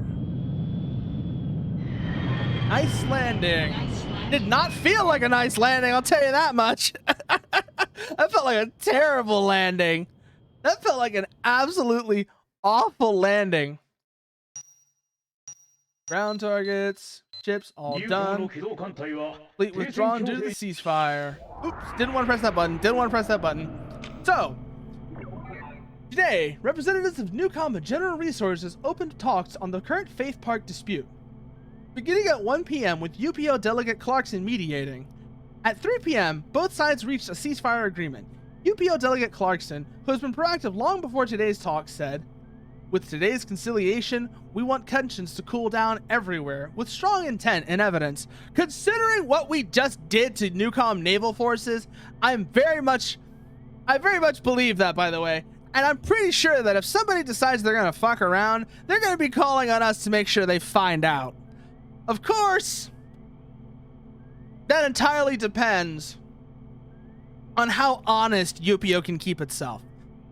Nice landing. Did not feel like a nice landing, I'll tell you that much. That felt like a terrible landing. That felt like an absolutely awful landing. Ground targets, ships all done. Fleet withdrawn due to the ceasefire. Oops, didn't want to press that button. So, today, representatives of Newcom and General Resources opened talks on the current Faith Park dispute. Beginning at 1 p.m. with UPO Delegate Clarkson mediating. At 3 p.m., both sides reached a ceasefire agreement. UPO Delegate Clarkson, who has been proactive long before today's talk, said, "With today's conciliation, we want tensions to cool down everywhere with strong intent and evidence. Considering what we just did to Newcom naval forces, I very much believe that, by the way. And I'm pretty sure that if somebody decides they're going to fuck around, they're going to be calling on us to make sure they find out. Of course, that entirely depends on how honest Yupio can keep itself.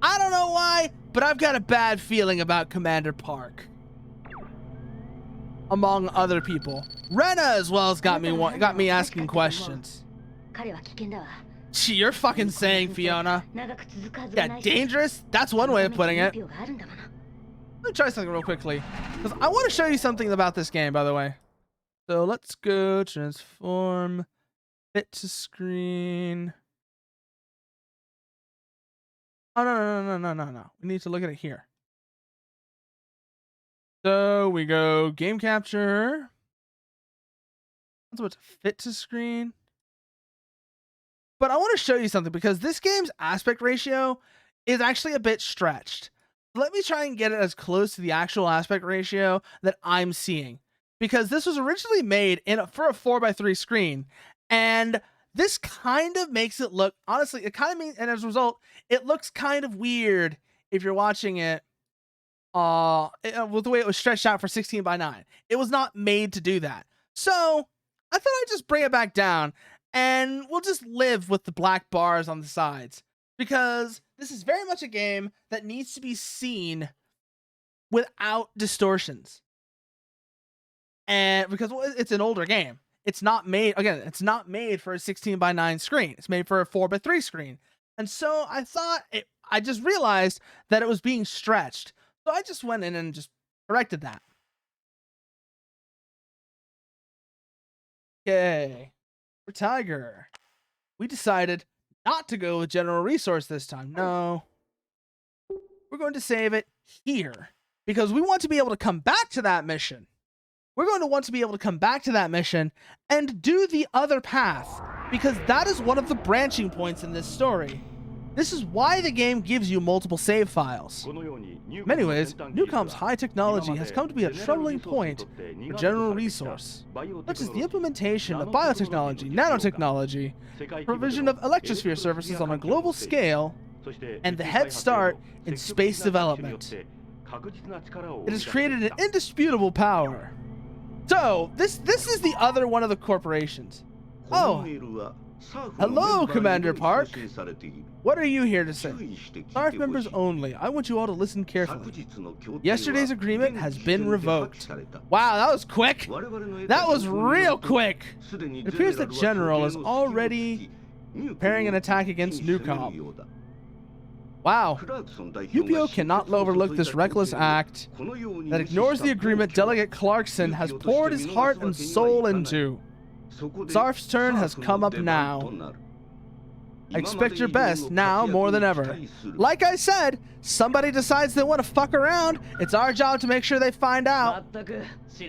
I don't know why, but I've got a bad feeling about Commander Park. Among other people. Rena as well has got me asking questions. Gee, you're fucking saying, Fiona. Yeah, dangerous? That's one way of putting it. Let me try something real quickly, because I want to show you something about this game, by the way. So let's go transform, fit to screen. Oh, no. We need to look at it here. So we go game capture. That's what's fit to screen. But I want to show you something, because this game's aspect ratio is actually a bit stretched. Let me try and get it as close to the actual aspect ratio that I'm seeing, because this was originally made for a 4:3 screen, and this kind of makes it look, honestly, it kind of means, and as a result, it looks kind of weird if you're watching it with the way it was stretched out for 16:9. It was not made to do that. So I thought I'd just bring it back down, and we'll just live with the black bars on the sides, because this is very much a game that needs to be seen without distortions. And because it's an older game, it's not made, again, it's not made for a 16:9 screen. It's made for a 4:3 screen. And so I just realized that it was being stretched. So I just went in and just corrected that. Okay. For Tiger, we decided not to go with general resource this time. No. We're going to save it here, because we want to be able to come back to that mission. We're going to want to be able to come back to that mission and do the other path, because that is one of the branching points in this story. This is why the game gives you multiple save files. In many ways, Newcom's high technology has come to be a troubling point for general resource, such as the implementation of biotechnology, nanotechnology, provision of electrosphere services on a global scale, and the head start in space development. It has created an indisputable power. So, this is the other one of the corporations. Oh, hello, Commander Park. What are you here to say? SARF members only. I want you all to listen carefully. Yesterday's agreement has been revoked. Wow, that was quick. That was real quick. It appears that General is already preparing an attack against Newcom. Wow. Yupio cannot overlook this reckless act that ignores the agreement Delegate Clarkson has poured his heart and soul into. SARF's turn has come up now. I expect your best now more than ever. Like I said, somebody decides they want to fuck around. It's our job to make sure they find out.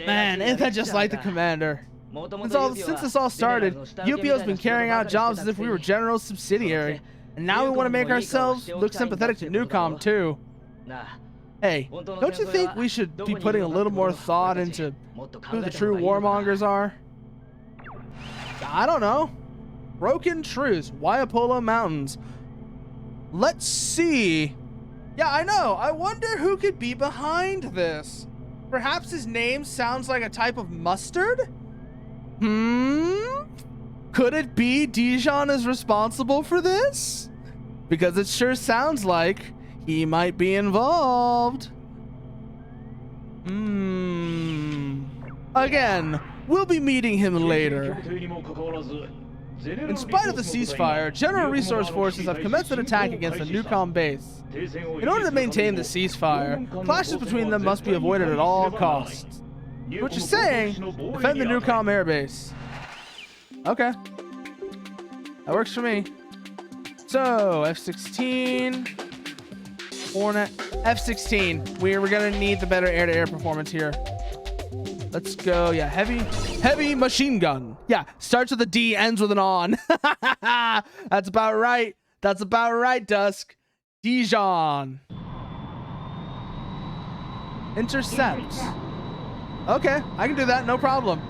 Man, ain't that just like the commander? Since this all started, Yupio's been carrying out jobs as if we were General's subsidiary. And now we want to make ourselves look sympathetic to Newcom, too. Hey, don't you think we should be putting a little more thought into who the true warmongers are? I don't know. Broken Truce, Waiapolo Mountains. Let's see. Yeah, I know. I wonder who could be behind this. Perhaps his name sounds like a type of mustard? Could it be Dijon is responsible for this? Because it sure sounds like he might be involved. Again, we'll be meeting him later. In spite of the ceasefire, General Resource Forces have commenced an attack against the Newcom base. In order to maintain the ceasefire, clashes between them must be avoided at all costs. What you're saying, defend the Newcom airbase. Okay. That works for me. So, F-16. Hornet. F-16. We're gonna need the better air-to-air performance here. Let's go. Yeah, heavy machine gun. Yeah, starts with a D, ends with an on. That's about right. That's about right, Dusk. Dijon. Intercept. Okay, I can do that, no problem.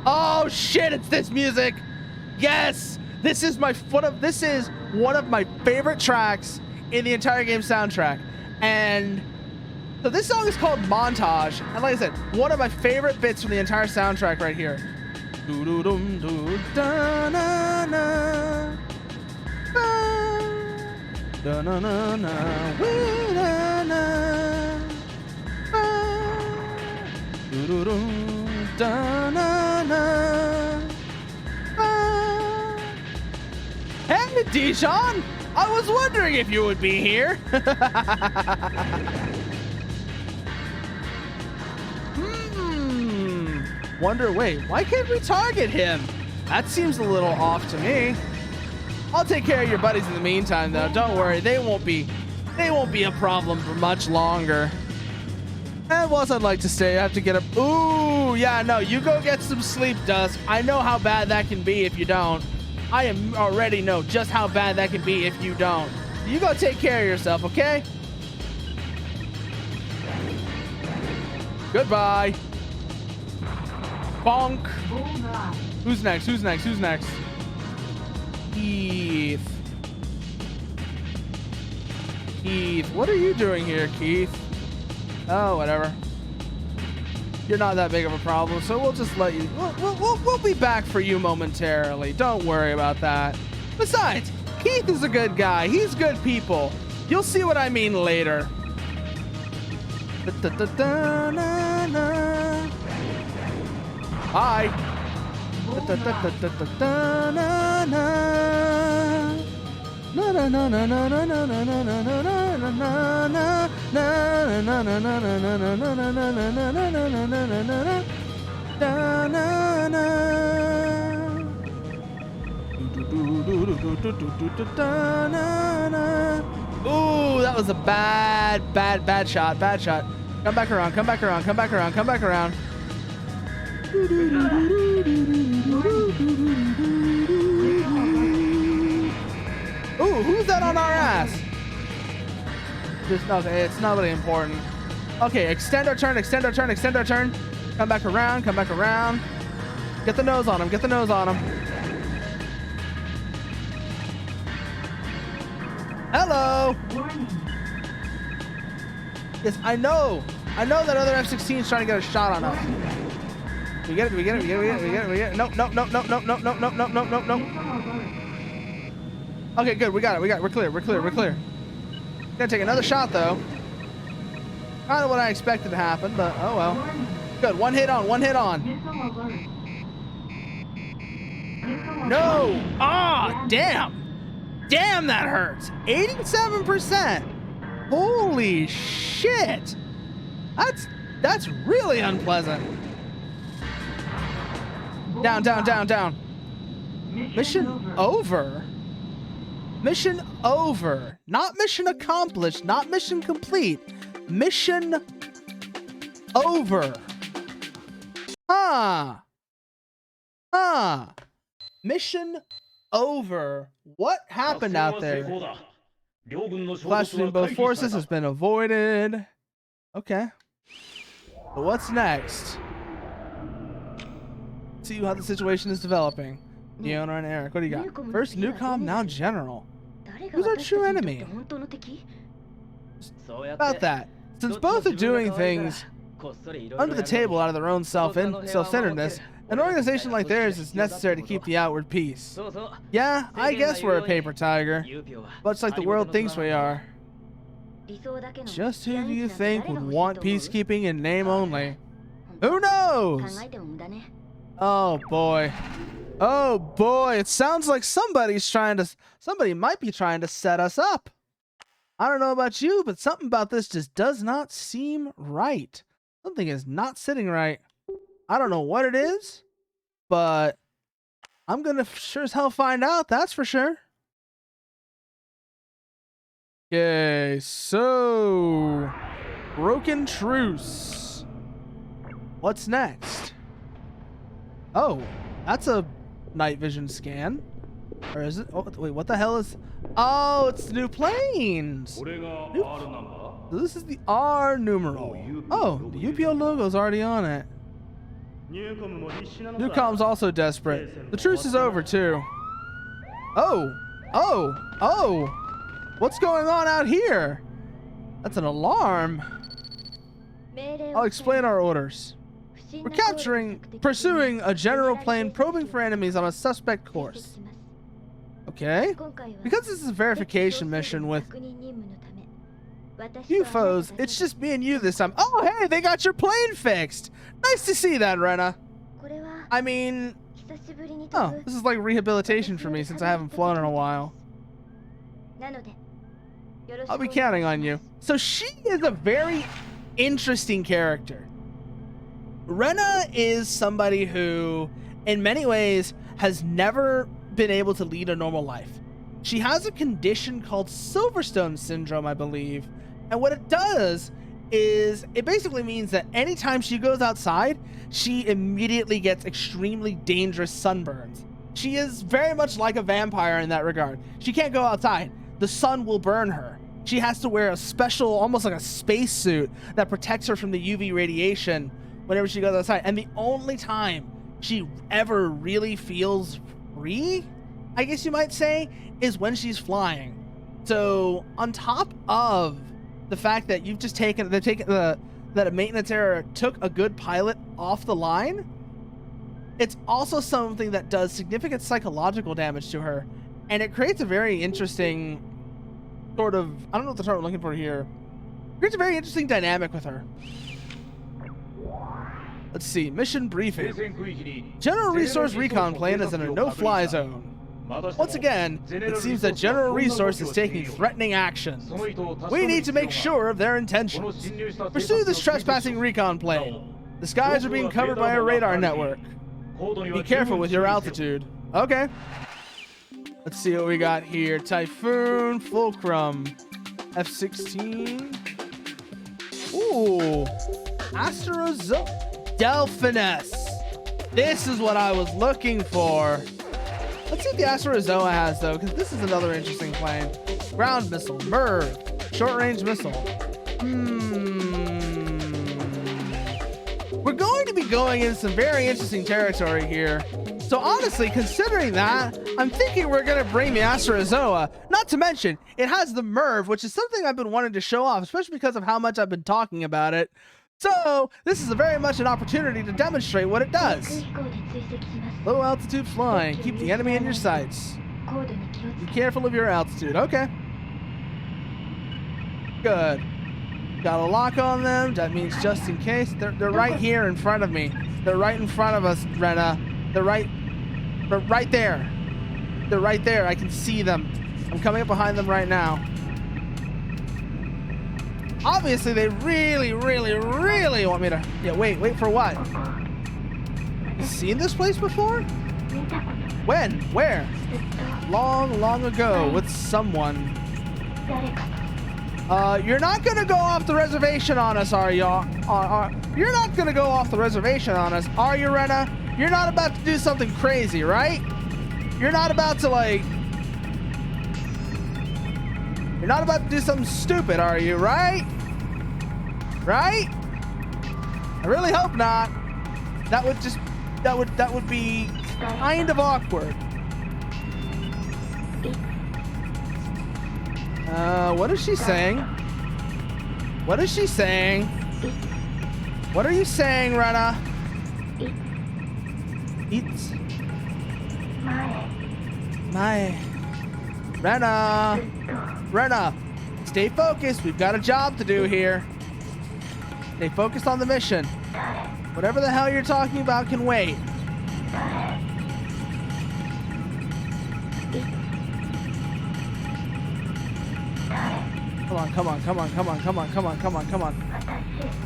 Oh shit, it's this music. Yes, this is one of my favorite tracks in the entire game soundtrack. And so this song is called Montage, and like I said, one of my favorite bits from the entire soundtrack right here. na na na. Wee na na. Da na na. Hey, Dijon! I was wondering if you would be here. Wait, why can't we target him? That seems a little off to me. I'll take care of your buddies in the meantime, though. Don't worry, they won't be a problem for much longer. And whilst I'd like to stay, I have to get up. Ooh, yeah, no, you go get some sleep, Dusk. I know how bad that can be if you don't. I already know just how bad that can be if you don't. You go take care of yourself, okay? Goodbye. Bonk. Who's next? Who's next? Who's next? Keith. Keith. What are you doing here, Keith? Oh, whatever. You're not that big of a problem, so we'll just let you. We'll be back for you momentarily. Don't worry about that. Besides, Keith is a good guy. He's good people. You'll see what I mean later. Hi. Ooh, that was a bad shot. Bad shot. Come back around. Come back around. Come back around. Come back around. Ooh, who's that on our ass? Okay, it's not really important. Okay, extend our turn, extend our turn, extend our turn. Come back around, come back around. Get the nose on him, get the nose on him. Hello. Yes, I know that other F-16 is trying to get a shot on us. We get it, we get it, we get it, we get it, we get it, we get it. No. Okay, good, we got it, we're clear. Gonna take another shot though. Kind of what I expected to happen, but oh well. Good, one hit on. No! Ah, damn! Damn, that hurts! 87%! Holy shit! That's really unpleasant. Down. Mission over? Mission over. Not mission accomplished, not mission complete. Mission over. Mission over. What happened out there? Clash between both forces has been avoided. Okay. So what's next? See how the situation is developing. Fiona and Eric, what do you got? First Newcom, now General. Who's our true enemy? About that. Since both are doing things under the table out of their own self-centeredness, an organization like theirs is necessary to keep the outward peace. Yeah, I guess we're a paper tiger, much like the world thinks we are. Just who do you think would want peacekeeping in name only? Who knows? Oh boy. Oh boy, it sounds like somebody might be trying to set us up. I don't know about you, but something about this just does not seem right. Something is not sitting right. I don't know what it is, but I'm gonna sure as hell find out, that's for sure. Okay, so broken truce. What's next? Oh, that's a night vision scan. Or is it? Oh, wait, what the hell is... Oh, it's new planes. So this is the R numeral. Oh, the UPO logo's already on it. Newcom's also desperate. The truce is over, too. Oh. What's going on out here? That's an alarm. I'll explain our orders. We're pursuing a general plane, probing for enemies on a suspect course. Okay. Because this is a verification mission with few foes, it's just me and you this time. Oh, hey, they got your plane fixed. Nice to see that, Rena. I mean, oh, this is like rehabilitation for me since I haven't flown in a while. I'll be counting on you. So she is a very interesting character. Rena is somebody who, in many ways, has never been able to lead a normal life. She has a condition called Silverstone syndrome, I believe. And what it does is it basically means that anytime she goes outside, she immediately gets extremely dangerous sunburns. She is very much like a vampire in that regard. She can't go outside. The sun will burn her. She has to wear a special, almost like a spacesuit that protects her from the UV radiation whenever she goes outside. And the only time she ever really feels free, I guess you might say, is when she's flying. So on top of the fact that you've just taken, that a maintenance error took a good pilot off the line, it's also something that does significant psychological damage to her, and it creates a very interesting sort of, I don't know what the term I'm looking for here, creates a very interesting dynamic with her. Let's see, mission briefing. General Resource Recon Plane is in a no-fly zone. Once again, it seems that General Resource is taking threatening actions. We need to make sure of their intentions. Pursue this trespassing recon plane. The skies are being covered by a radar network. Be careful with your altitude. Okay. Let's see what we got here. Typhoon, Fulcrum, F-16. Ooh. Delphinus. This is what I was looking for. Let's see what the Astorozoa has, though, because this is another interesting plane. Ground missile, MIRV, short-range missile. We're going to be going in some very interesting territory here. So honestly, considering that, I'm thinking we're going to bring the Astorozoa. Not to mention, it has the MIRV, which is something I've been wanting to show off, especially because of how much I've been talking about it. So this is very much an opportunity to demonstrate what it does. Low altitude flying. Keep the enemy in your sights. Be careful of your altitude. Okay. Good. Got a lock on them. That means just in case. They're right here in front of me. They're right in front of us, Rena. They're right there. They're right there. I can see them. I'm coming up behind them right now. Obviously, they really, really, really want me to... Yeah, wait for what? You seen this place before? When? Where? Long, long ago with someone. You're not gonna go off the reservation on us, are y'all? You're not gonna go off the reservation on us, are you, Rena? You're not about to do something crazy, right? You're not about to, like... You're not about to do something stupid, are you, right? Right? I really hope not. That would be kind of awkward. What is she saying? What is she saying? What are you saying, Rena? It's my Rena, stay focused. We've got a job to do here. Stay focused on the mission. Whatever the hell you're talking about can wait. Come on.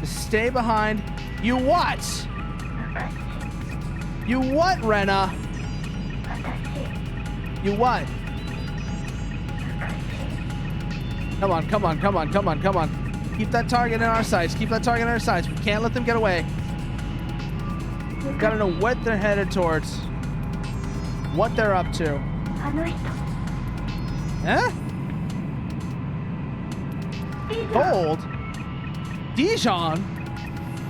Just stay behind. You what? You what, Rena? You what? Come on. Keep that target in our sights. We can't let them get away. We've got to know what they're headed towards. What they're up to. Huh? Hold? Dijon?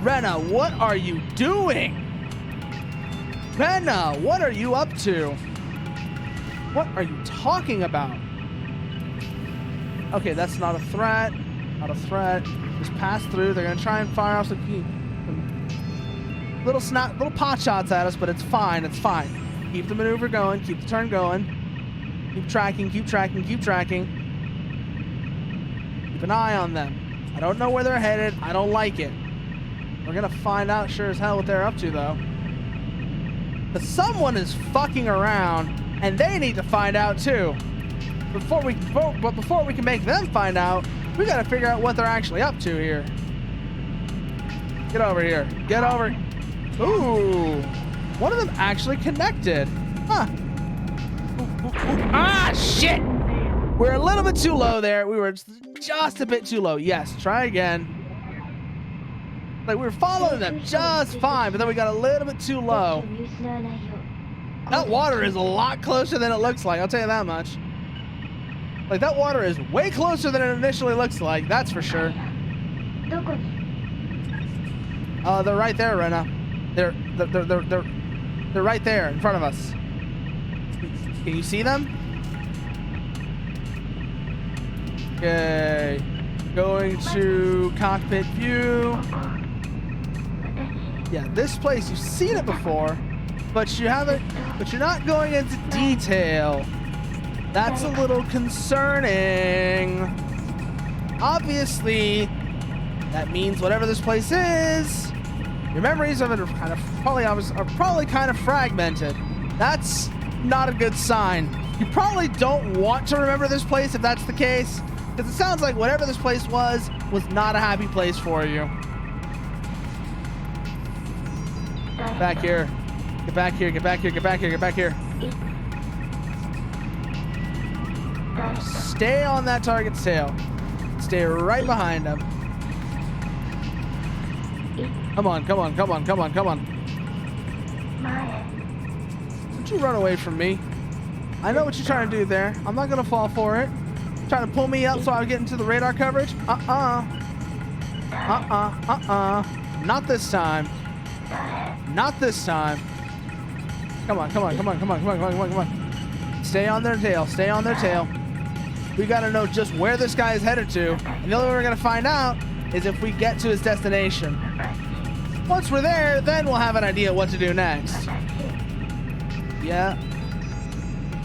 Rena, what are you doing? Rena, what are you up to? What are you talking about? Okay, that's not a threat. Not a threat. Just pass through. They're gonna try and fire off some little pot shots at us, but it's fine. Keep the maneuver going. Keep the turn going. Keep tracking, keep tracking, keep tracking. Keep an eye on them. I don't know where they're headed. I don't like it. We're gonna find out sure as hell what they're up to, though. But someone is fucking around, and they need to find out too. Before we can make them find out, we gotta figure out what they're actually up to here. Get over here. Get over. Ooh. One of them actually connected. Huh. Ah, shit! We're a little bit too low there. We were just a bit too low. Yes, try again. Like, we were following them just fine, but then we got a little bit too low. That water is a lot closer than it looks like, I'll tell you that much. Like, that water is way closer than it initially looks like, that's for sure. They're right there, Rena. They're right there in front of us. Can you see them? Okay. Going to cockpit view. Yeah, this place, you've seen it before, but you haven't, but you're not going into detail. That's a little concerning. Obviously, that means whatever this place is, your memories of it are probably kind of fragmented. That's not a good sign. You probably don't want to remember this place if that's the case, because it sounds like whatever this place was not a happy place for you. Back here. Get back here, get back here, get back here, get back here. Stay on that target's tail. Stay right behind him. Come on, come on, come on, come on, come on. Don't you run away from me. I know what you're trying to do there. I'm not going to fall for it. Trying to pull me up so I get into the radar coverage? Not this time. Not this time. Come on, come on, come on, come on, come on, come on, come on, come on. Stay on their tail. Stay on their tail. We got to know just where this guy is headed to. And the only way we're going to find out is if we get to his destination. Once we're there, then we'll have an idea what to do next. Yeah.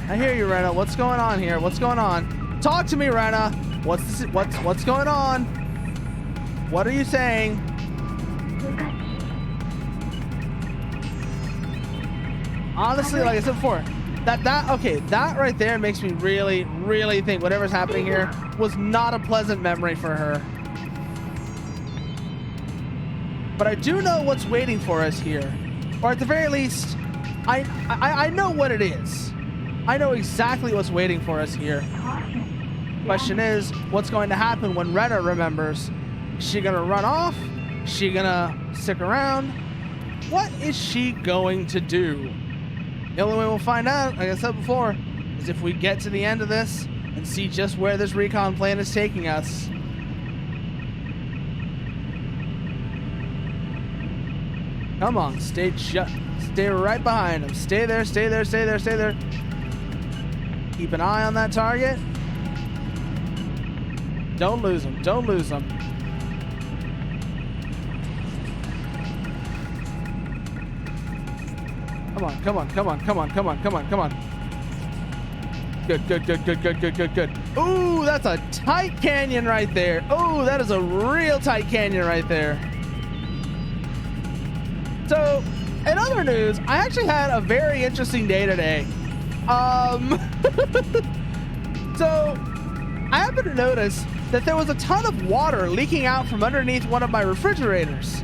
I hear you, Rena. What's going on here? What's going on? Talk to me, Rena. What's going on? What are you saying? Honestly, like I said before, that right there makes me really, really think whatever's happening here was not a pleasant memory for her. But I do know what's waiting for us here. Or at the very least, I know what it is. I know exactly what's waiting for us here. Question is, what's going to happen when Rena remembers? Is she gonna run off? Is she gonna stick around? What is she going to do? The only way we'll find out, like I said before, is if we get to the end of this and see just where this recon plane is taking us. Come on, stay right behind him. Stay there, stay there, stay there, stay there. Keep an eye on that target. Don't lose him. Don't lose him. Come on, come on, come on, come on, come on, come on, come on. Good, good, good, good, good, good, good, good. Ooh, that's a tight canyon right there. Ooh, that is a real tight canyon right there. So, in other news, I actually had a very interesting day today. So, I happened to notice that there was a ton of water leaking out from underneath one of my refrigerators.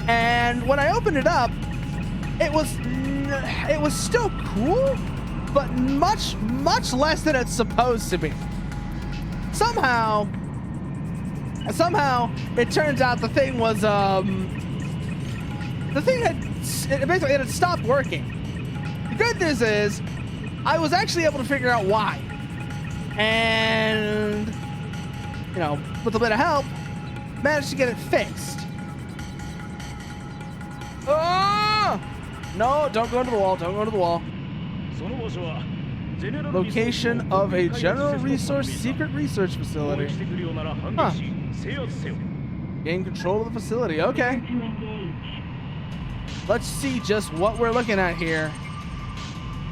And when I opened it up, it was still cool, but much, much less than it's supposed to be. Somehow, it turns out the thing was, the thing had stopped working. The good news is, I was actually able to figure out why. And, you know, with a bit of help, managed to get it fixed. Oh! No, don't go into the wall. Don't go into the wall. Location of a general resource secret research facility. Huh. Gain control of the facility. Okay. Let's see just what we're looking at here.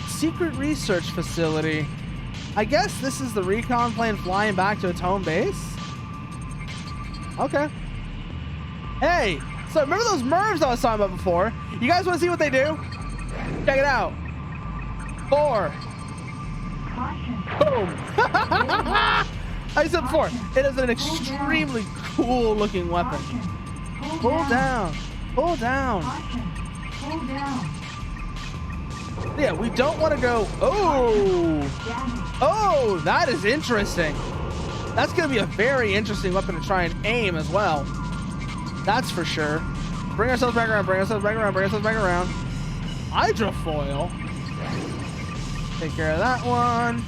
Secret research facility. I guess this is the recon plane flying back to its home base. Okay. Hey, so remember those MIRVs I was talking about before? You guys want to see what they do? Check it out. 4. Boom. I said before, it is an extremely cool looking weapon. Pull down. Pull down. Yeah, we don't want to go. Oh, that is interesting. That's going to be a very interesting weapon to try and aim as well. That's for sure. Bring ourselves back around. Bring ourselves back around. Bring ourselves back around. Hydrofoil. Take care of that one.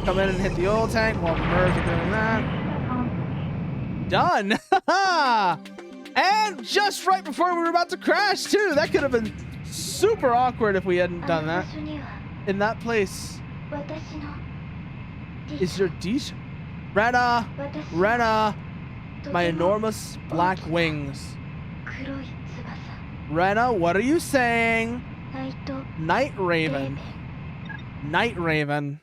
Come in and hit the oil tank while the MIRVs are doing that. Done. And just right before we were about to crash too. That could have been super awkward if we hadn't done that. In that place is your dish. Rena, my enormous black wings. Rena, what are you saying? Night Raven. Night Raven.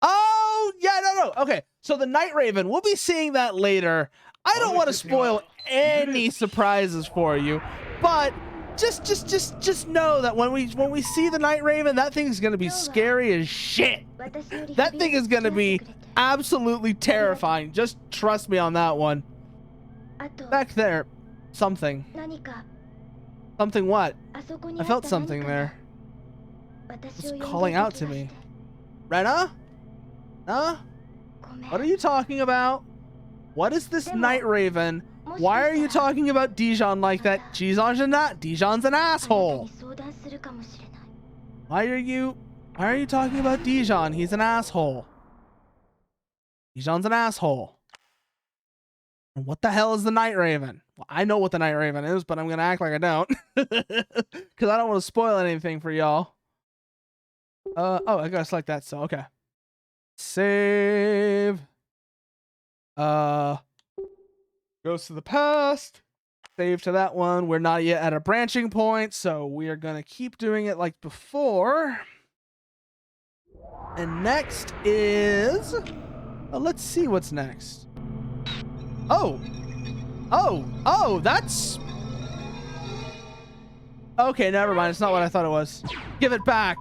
Oh, yeah, no. Okay, so the Night Raven, we'll be seeing that later. I don't want to spoil any surprises for you, but just know that when we see the Night Raven, that thing's gonna be scary as shit. That thing is gonna be absolutely terrifying. Just trust me on that one. Back there, something. Something what? I felt something there. It's calling out to me. Rena? Huh? What are you talking about? What is this Night Raven? Why are you talking about Dijon like that? Dijon's an asshole. Why are you talking about Dijon? He's an asshole. Dijon's an asshole. And what the hell is the Night Raven? Well, I know what the Night Raven is, but I'm gonna act like I don't. Because I don't want to spoil anything for y'all. Oh, I gotta select that, so okay. Save. Goes to the past. Save to that one. We're not yet at a branching point, so we are gonna keep doing it like before. And next is... let's see what's next. Oh, that's... Okay, never mind. It's not what I thought it was. Give it back.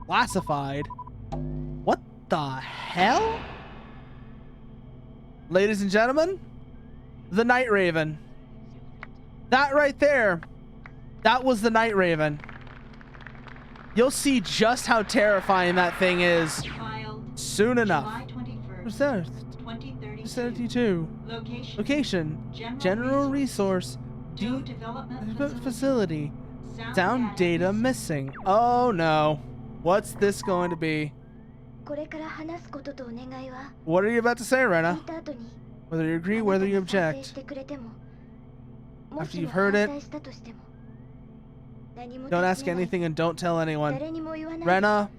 Classified. What the hell? Ladies and gentlemen, the Night Raven. That right there, that was the Night Raven. You'll see just how terrifying that thing is soon enough. 32. Location. General resource. Facility. Sound data missing. Oh no. What's this going to be? What are you about to say, Rena? Whether you agree, whether you object. After you've heard it, don't ask anything and don't tell anyone. Rena,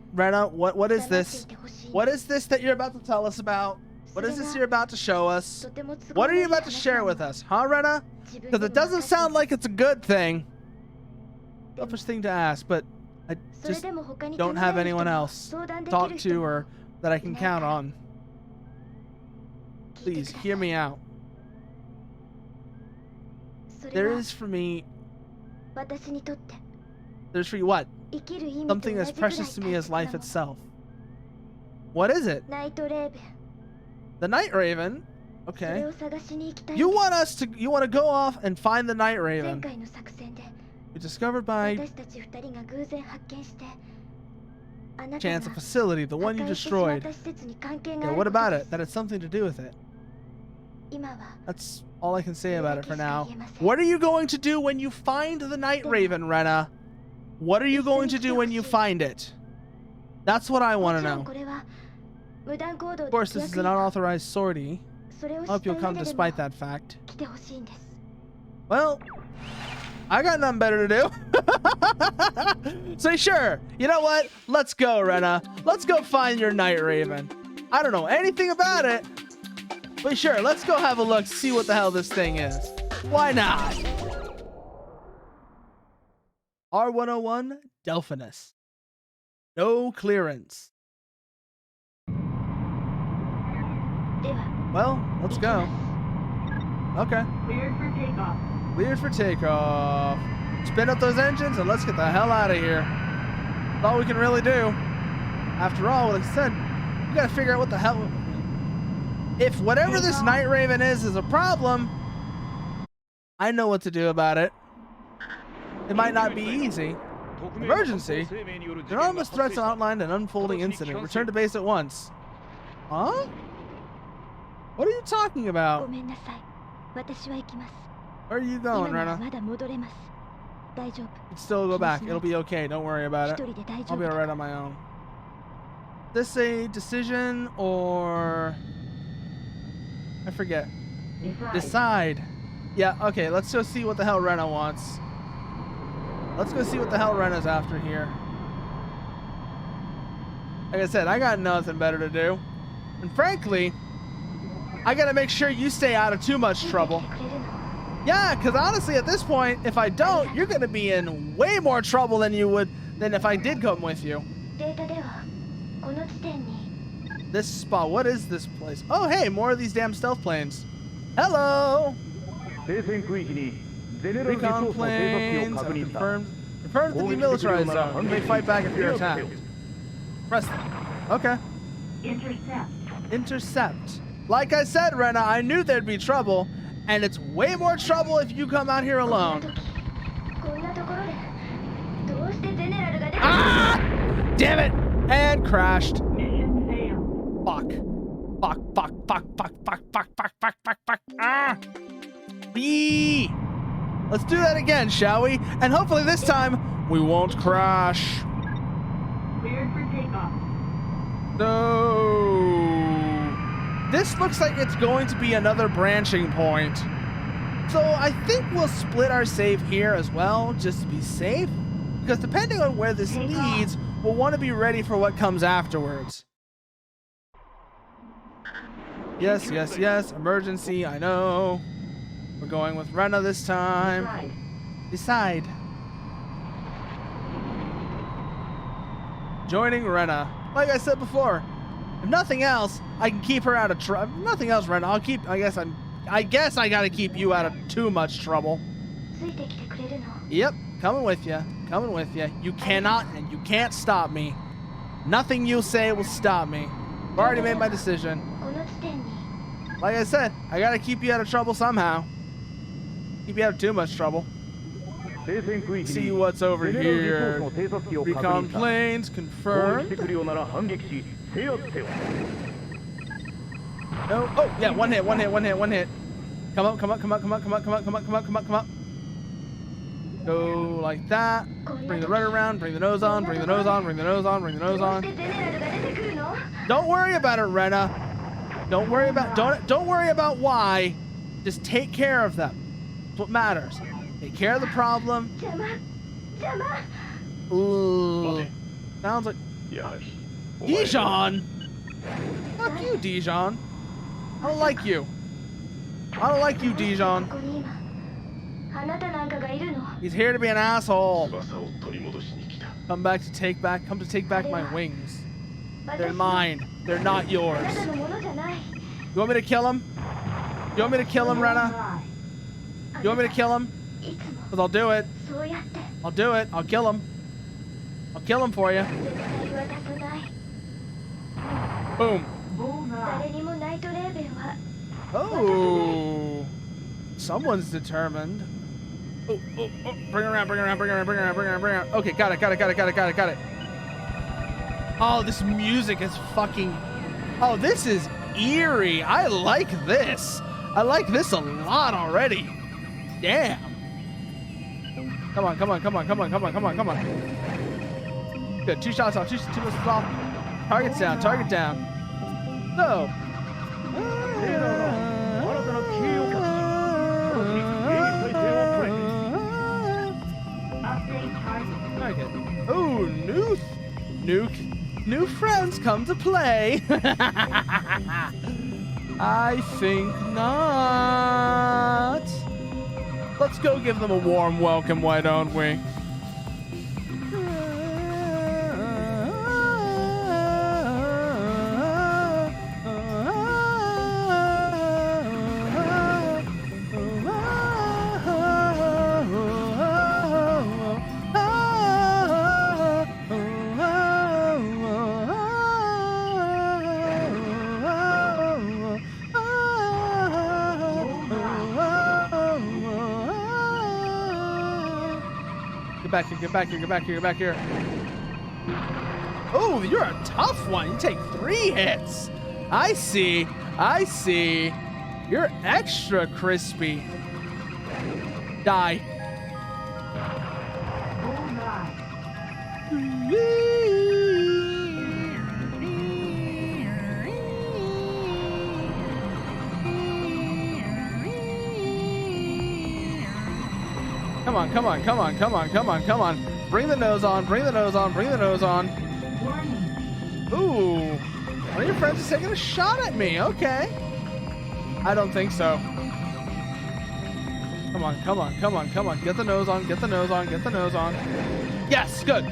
what is this? What is this that you're about to tell us about? What is this you're about to show us? What are you about to share with us, huh, Rena? Because it doesn't sound like it's a good thing. Selfish thing to ask, but I just don't have anyone else to talk to or that I can count on. Please, hear me out. There is for me... There's for you what? Something as precious to me as life itself. What is it? The Night Raven? Okay. You want to go off and find the Night Raven. We discovered by chance a facility, the one you destroyed. Yeah, what about it? That had something to do with it. That's all I can say about it for now. What are you going to do when you find the Night Raven, Rena? What are you going to do when you find it? That's what I want to know. Of course, this is an unauthorized sortie. I hope you'll come despite that fact. Well, I got nothing better to do. So sure, you know what? Let's go, Rena. Let's go find your Night Raven. I don't know anything about it, but sure, let's go have a look, see what the hell this thing is. Why not? R101 Delphinus. No clearance. Well, let's go. Okay. Cleared for takeoff. Cleared for takeoff. Spin up those engines and let's get the hell out of here. That's all we can really do. After all, like I said, we gotta figure out what the hell. If whatever this Night Raven is a problem, I know what to do about it. It might not be easy. Emergency? Enormous threats outlined an unfolding incident. Return to base at once. Huh? What are you talking about? Where are you going, Rena? You can still go back. It'll be okay. Don't worry about it. I'll be alright on my own. Is this a decision or... I forget. Decide. Yeah, okay. Let's go see what the hell Rena wants. Let's go see what the hell Rena's after here. Like I said, I got nothing better to do. And frankly, I gotta make sure you stay out of too much trouble. Yeah, because honestly, at this point, if I don't, you're gonna be in way more trouble than you would than if I did come with you. This spot, what is this place? Oh, hey, more of these damn stealth planes. Hello! Recon planes are confirmed. Confirmed the demilitarized zone. You may fight back if you're attacked. Press them. Okay. Intercept. Intercept. Like I said, Rena, I knew there'd be trouble, and it's way more trouble if you come out here alone. Ah! Damn it! And crashed. Mission failed. Fuck. Fuck, fuck, fuck, fuck, fuck, fuck, fuck, fuck, fuck, fuck. Ah! Whee! Let's do that again, shall we? And hopefully this time, we won't crash. Cleared for takeoff. So... this looks like it's going to be another branching point. So I think we'll split our save here as well, just to be safe. Because depending on where this leads, we'll want to be ready for what comes afterwards. Yes, yes, yes. Emergency, I know. We're going with Rena this time. Decide. Joining Rena. Like I said before, if nothing else, I can keep her out of trouble. Nothing else, Rena. I'll keep. I guess I gotta keep you out of too much trouble. Yep, coming with you. Coming with you. You cannot and you can't stop me. Nothing you say will stop me. I've already made my decision. Like I said, I gotta keep you out of trouble somehow. Keep you out of too much trouble. See what's over here. Recon planes confirmed. No. Oh, yeah, one hit. Come up, come up, come up, come up, come up, come up, come up, come up, come up, come up. Go like that. Bring the rudder around, bring the nose on, bring the nose on, bring the nose on, bring the nose on. Don't worry about it, Rena. Don't worry about why. Just take care of them. That's what matters. Take care of the problem. Ooh. Sounds like Dijon. Fuck you, Dijon. I don't like you. I don't like you, Dijon. He's here to be an asshole. Come to take back my wings. They're mine. They're not yours. You want me to kill him? You want me to kill him, Rena? You want me to kill him? Because I'll do it. I'll do it. I'll kill him. I'll kill him for you. Boom. Oh. Someone's determined. Oh. Bring her around. Okay, got it. Oh, this music is fucking... oh, this is eerie. I like this. I like this a lot already. Damn. Come on. Good. Two shots off. Two missiles off. Target down. So. Target. Oh, new friends come to play. I think not. Let's go give them a warm welcome, why don't we? back here, get back here, get back here, get back here. Oh, you're a tough one. You take 3 hits. I see. I see. You're extra crispy. Die. Come on, come on, come on, come on, come on, come on. Bring the nose on, bring the nose on, bring the nose on. Ooh. One of your friends is taking a shot at me. Okay. I don't think so. Come on, come on, come on, come on. Get the nose on, get the nose on, get the nose on. Yes, good.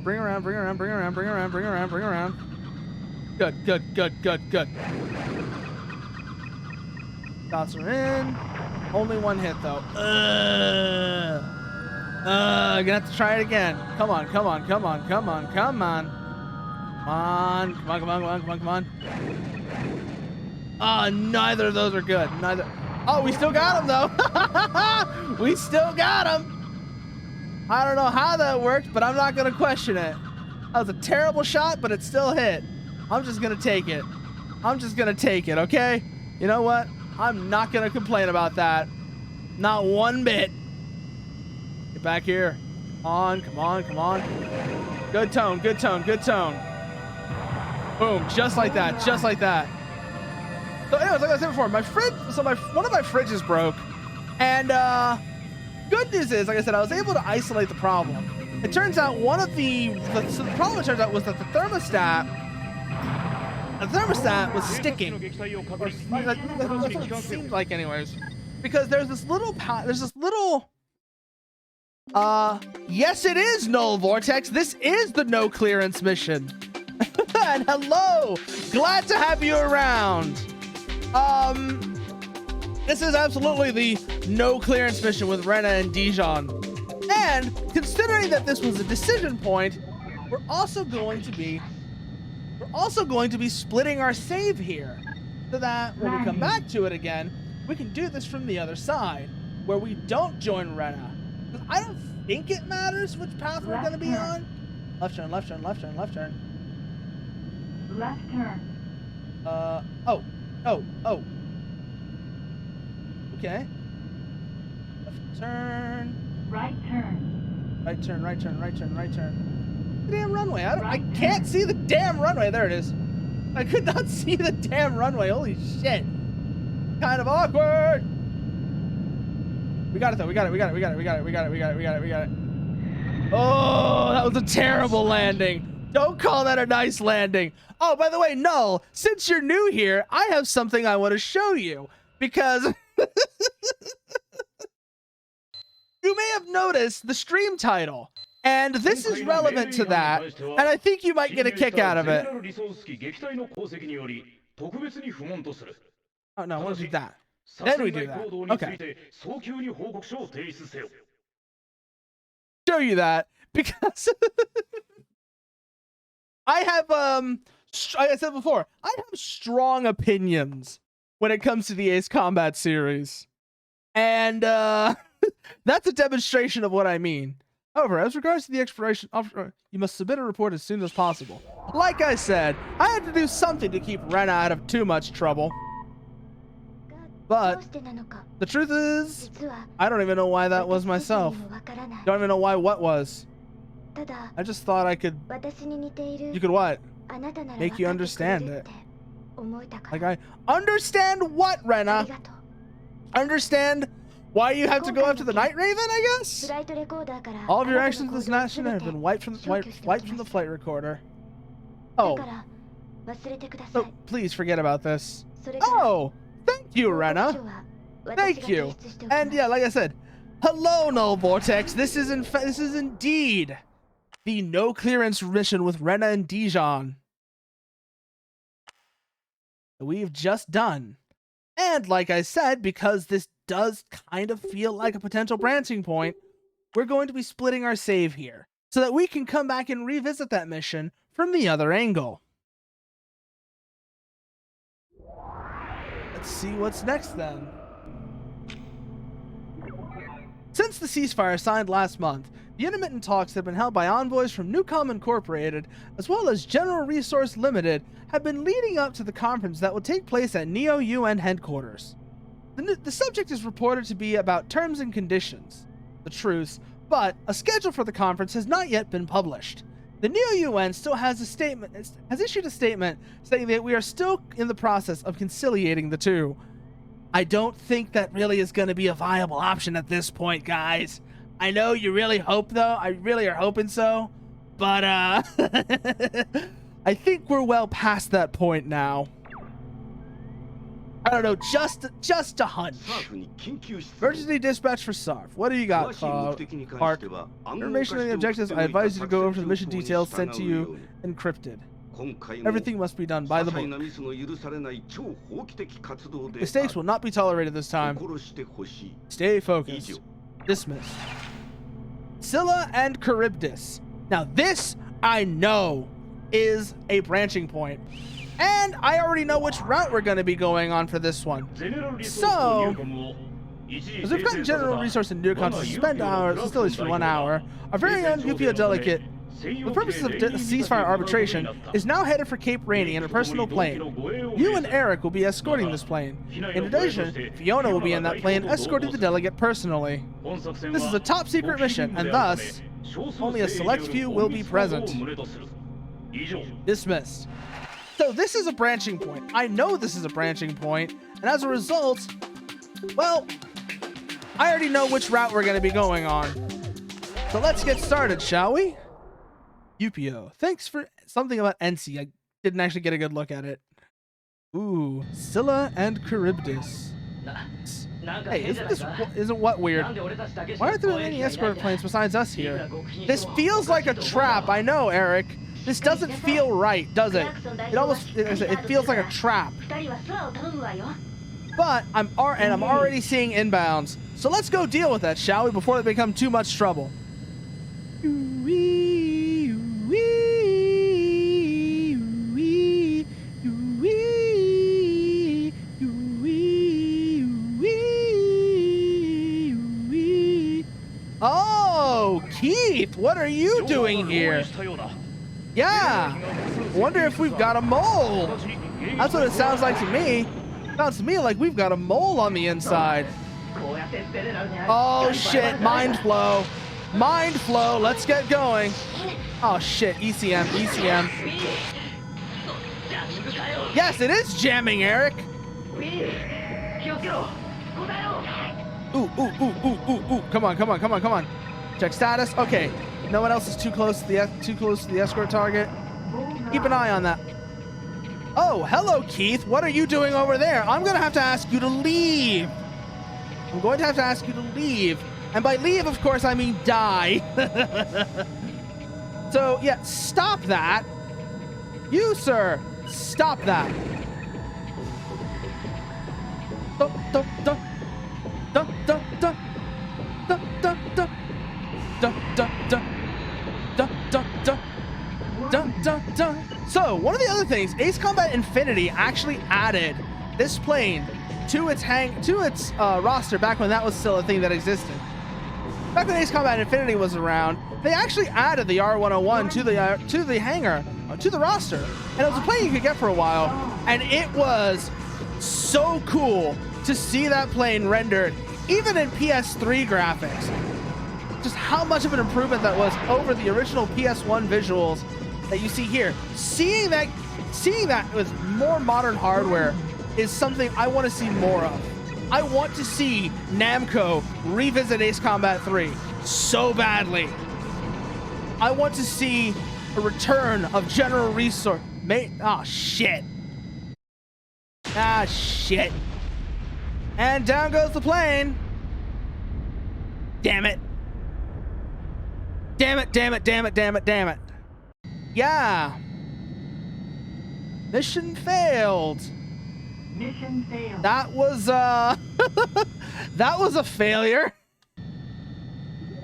Bring around, bring around, bring around, bring around, bring around, bring around. Good, good, good, good, good. Shots are in. Only 1 hit though. Gonna have to try it again. Come on, come on, come on, come on, come on. Come on, come on, come on, come on, come on, come on. Neither of those are good. Neither. Oh, we still got him though. We still got him. I don't know how that worked, but I'm not gonna question it. That was a terrible shot, but it still hit. I'm just gonna take it. I'm just gonna take it, okay? You know what? I'm not gonna complain about that. Not one bit. Get back here. Come on, come on, come on. Good tone, good tone, good tone. Boom, just like that, just like that. So anyways, like I said before, my fridge, one of my fridges broke. And good news is, like I said, I was able to isolate the problem. It turns out so the problem it turns out was that the thermostat was sticking. That's what it seemed like anyways. Because there's this little, yes it is, Null Vortex. This is the no clearance mission. And hello, glad to have you around. This is absolutely the no clearance mission with Rena and Dijon. And considering that this was a decision point, we're also going to be splitting our save here, so that when we come back to it again, we can do this from the other side, where we don't join Rena. I don't think it matters which path we're going to be on. Left turn, left turn, left turn, left turn. Left turn. Oh. Okay. Left turn. Right turn. Right turn, right turn, right turn, right turn. The damn runway. I can't see the damn runway. There it is. I could not see the damn runway. Holy shit. Kind of awkward. We got it though. We got it. We got it. We got it. We got it. We got it. We got it. We got it. We got it. Oh, that was a terrible landing. Don't call that a nice landing. Oh, by the way, Null, since you're new here, I have something I want to show you. Because you may have noticed the stream title. And this is relevant to that. And I think you might get a kick out of it. Oh, no, we'll do that. Then we do that. Okay. Show you that because I have, like I said before, I have strong opinions when it comes to the Ace Combat series. And that's a demonstration of what I mean. However, as regards to the exploration, you must submit a report as soon as possible. Like I said, I had to do something to keep Rena out of too much trouble. But the truth is, I don't even know why that was myself. Don't even know why what was. I just thought you could what? Make you understand it. Like I understand what, Rena? Understand why you have to go after the Night Raven, I guess? All of your actions this mission have been wiped from the flight recorder. Oh. So please forget about this. Oh! Thank you, Rena. Thank you. And yeah, like I said, hello, Null Vortex. This is indeed the no clearance mission with Rena and Dijon. We've just done. And like I said, because this does kind of feel like a potential branching point, we're going to be splitting our save here. so that we can come back and revisit that mission from the other angle. Let's see what's next then. Since the ceasefire signed last month, the intermittent talks have been held by envoys from Newcom Incorporated, as well as General Resource Limited, have been leading up to the conference that will take place at Neo-UN headquarters. The subject is reported to be about terms and conditions, the truce, but a schedule for the conference has not yet been published. The Neo-UN still has issued a statement saying that we are still in the process of conciliating the two. I don't think that really is going to be a viable option at this point, guys. I know you really hope, though. I really are hoping so. But, I think we're well past that point now. I don't know, just a hunch. Emergency dispatch for SARF. What do you got, Clark? Information on the objectives. I advise you to go over to the mission details sent to you encrypted. Everything must be done by the book. Mistakes will not be tolerated this time. Stay focused. Dismissed. Scylla and Charybdis. Now this, I know, is a branching point. And I already know which route we're going to be going on for this one. So, as we've gotten General Resource and Newcom to suspend our facilities for 1 hour, our very own UPO delegate, for the purposes of ceasefire arbitration, is now headed for Cape Rainy in a personal plane. You and Eric will be escorting this plane. In addition, Fiona will be in that plane escorting the delegate personally. This is a top secret mission, and thus, only a select few will be present. Dismissed. So this is a branching point. I know this is a branching point, and as a result, well, I already know which route we're going to be going on. So let's get started, shall we? UPO. Thanks for something about NC. I didn't actually get a good look at it. Ooh, Scylla and Charybdis. Hey, isn't what weird? Why aren't there any escort planes besides us here? This feels like a trap. I know, Eric. This doesn't feel right, does it? It feels like a trap. But I'm already seeing inbounds. So let's go deal with that, shall we, before they become too much trouble. Oh, Keith, what are you doing here? Yeah, wonder if we've got a mole. That's what it sounds like to me. Sounds to me like we've got a mole on the inside. Oh shit, mind flow. Mind flow, let's get going. Oh shit, ECM. Yes, it is jamming, Eric. Ooh. Come on. Check status. Okay. No one else is too close to the escort target. Keep an eye on that. Oh, hello, Keith. What are you doing over there? I'm going to have to ask you to leave. And by leave, of course, I mean die. So, yeah, stop that. You, sir, stop that. So, one of the other things, Ace Combat Infinity actually added this plane to its roster back when that was still a thing that existed. Back when Ace Combat Infinity was around, they actually added the R101 to the hangar, to the roster, and it was a plane you could get for a while, and it was so cool to see that plane rendered, even in PS3 graphics. Just how much of an improvement that was over the original PS1 visuals that you see here. Seeing that with more modern hardware is something I want to see more of. I want to see Namco revisit Ace Combat 3 so badly. I want to see a return of General Resource. Shit. Shit. And down goes the plane. Damn it. Damn it. Yeah. Mission failed. That was that was a failure.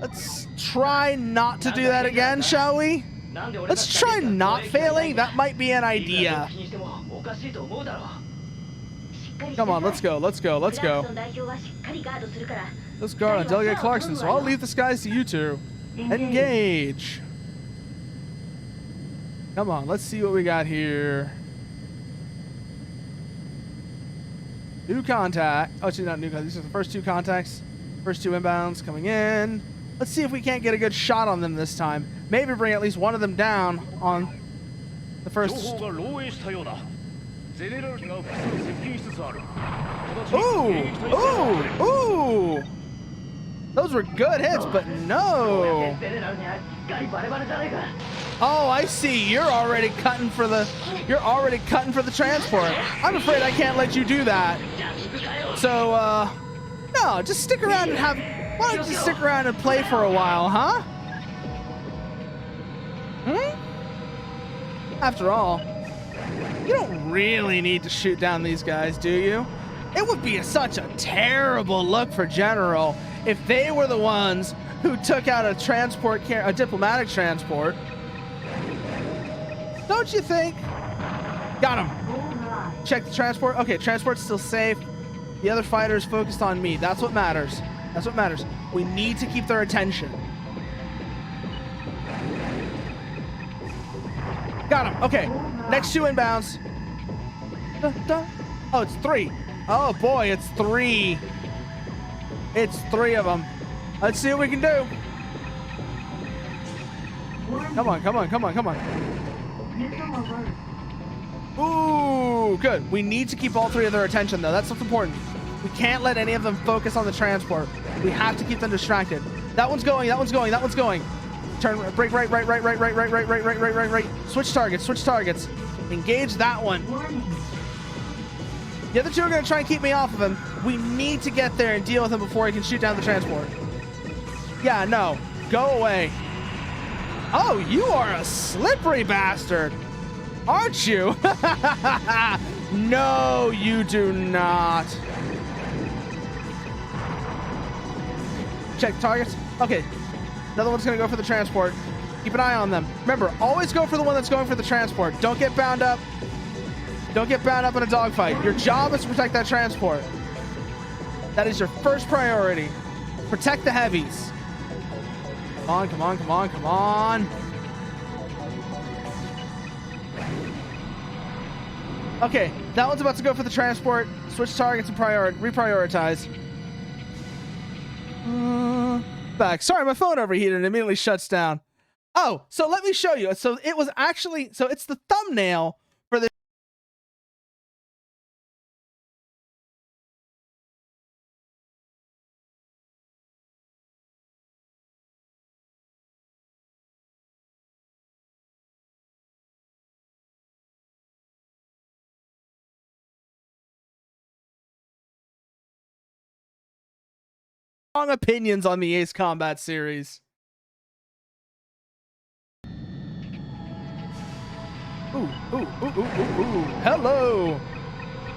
Let's try not to do that again, shall we? Let's try not failing. That might be an idea. Come on, let's go, let's go, let's go. Let's guard on Delegate Clarkson, so I'll leave the skies to you two. Engage. Come on, let's see what we got here. New contact. Oh, actually, not new contact. These are the first two contacts. First two inbounds coming in. Let's see if we can't get a good shot on them this time. Maybe bring at least one of them down on the first. Ooh! Ooh! Ooh! Those were good hits, but no. Oh, I see. You're already cutting for the transport. I'm afraid I can't let you do that. So, no, just stick around and have. Why don't you stick around and play for a while, huh? After all, you don't really need to shoot down these guys, do you? It would be such a terrible look for General if they were the ones who took out a diplomatic transport. Don't you think? Got him. Check the transport. Okay, transport's still safe. The other fighter's focused on me. That's what matters. That's what matters. We need to keep their attention. Got him. Okay. Next two inbounds. Oh, it's three. Oh boy, it's three. It's three of them. Let's see what we can do. Come on, come on, come on, come on. Ooh, good. We need to keep all three of their attention, though. That's what's important. We can't let any of them focus on the transport. We have to keep them distracted. That one's going. That one's going. That one's going. Turn. Break. Right. Right. Right. Right. Right. Right. Right. Right. Right. Right. Right. Right. Switch targets. Switch targets. Engage that one. The other two are going to try and keep me off of him. We need to get there and deal with him before he can shoot down the transport. Yeah. No. Go away. Oh, you are a slippery bastard, aren't you? No, you do not. Check targets. Okay. Another one's going to go for the transport. Keep an eye on them. Remember, always go for the one that's going for the transport. Don't get bound up. Don't get bound up in a dogfight. Your job is to protect that transport. That is your first priority. Protect the heavies. Come on, come on, come on, come on. Okay, that one's about to go for the transport. Switch targets and reprioritize. Back. Sorry, my phone overheated and immediately shuts down. Oh, so let me show you. So it was actually, so it's the thumbnail for the strong opinions on the Ace Combat series. Ooh, ooh, ooh, ooh, ooh, ooh. Hello,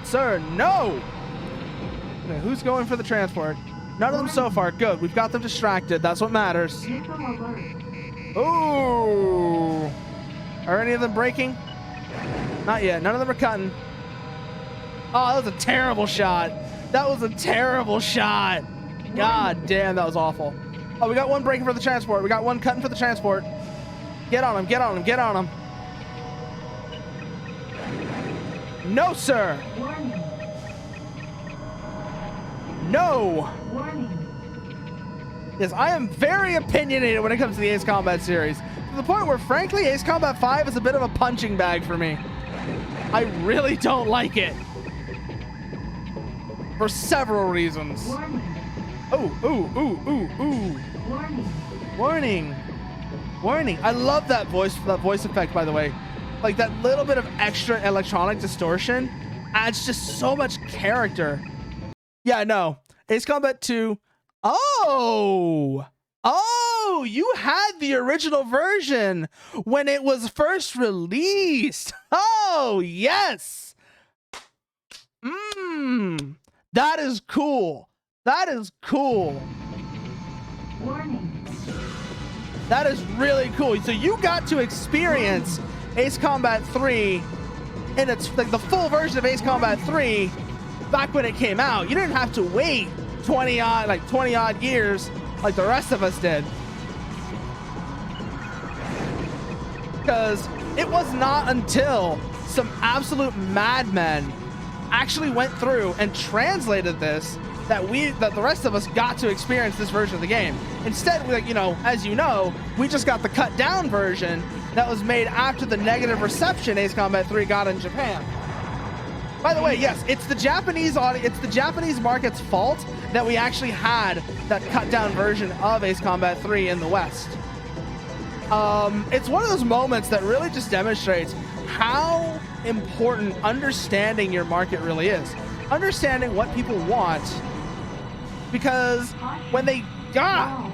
sir. No. Okay, who's going for the transport? None of them so far. Good. We've got them distracted. That's what matters. Ooh. Are any of them breaking? Not yet. None of them are cutting. Oh, that was a terrible shot. That was a terrible shot. God damn, that was awful. Oh, we got one breaking for the transport. We got one cutting for the transport. Get on him. Get on him. Get on him. No, sir. Warning. No. Warning. Yes, I am very opinionated when it comes to the Ace Combat series. To the point where, frankly, Ace Combat 5 is a bit of a punching bag for me. I really don't like it. For several reasons. Warning. Oh, ooh, ooh, ooh, ooh. Warning. Warning. Warning. I love that voice effect, by the way. Like, that little bit of extra electronic distortion adds just so much character. Yeah, no. Ace Combat 2. Oh! Oh, you had the original version when it was first released. Oh, yes. That is cool. That is cool. Warning. That is really cool. So you got to experience Ace Combat 3 in its like the full version of Ace Combat 3 back when it came out. You didn't have to wait 20 odd years like the rest of us did. Because it was not until some absolute madmen actually went through and translated this that the rest of us got to experience this version of the game. Instead, as you know, we just got the cut down version that was made after the negative reception Ace Combat 3 got in Japan. By the way, yes, it's the Japanese market's fault that we actually had that cut down version of Ace Combat 3 in the West. It's one of those moments that really just demonstrates how important understanding your market really is. Understanding what people want. Because when they stall.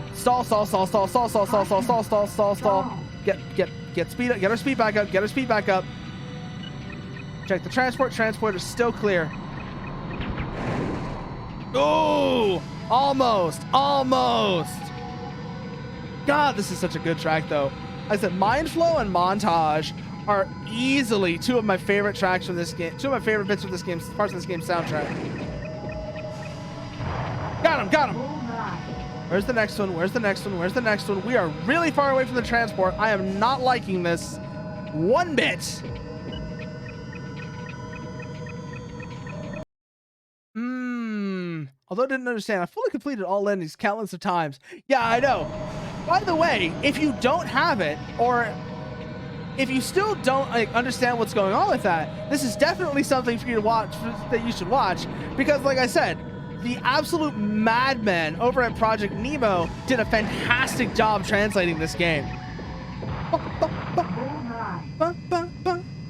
Get speed up, get our speed back up. Check the transport. Transport is still clear. Oh, almost. God, this is such a good track though. Like I said, Mind Flow and Montage are easily two of my favorite tracks from this game. Two of my favorite bits of this game, parts of this game's soundtrack. Got him. Where's the next one? We are really far away from the transport. I am not liking this one bit. Although I didn't understand, I fully completed all endings countless of times. Yeah, I know. By the way, if you don't have it, or if you still don't understand what's going on with that, this is definitely something for you to watch, that you should watch, because like I said, the absolute madmen over at Project Nemo did a fantastic job translating this game.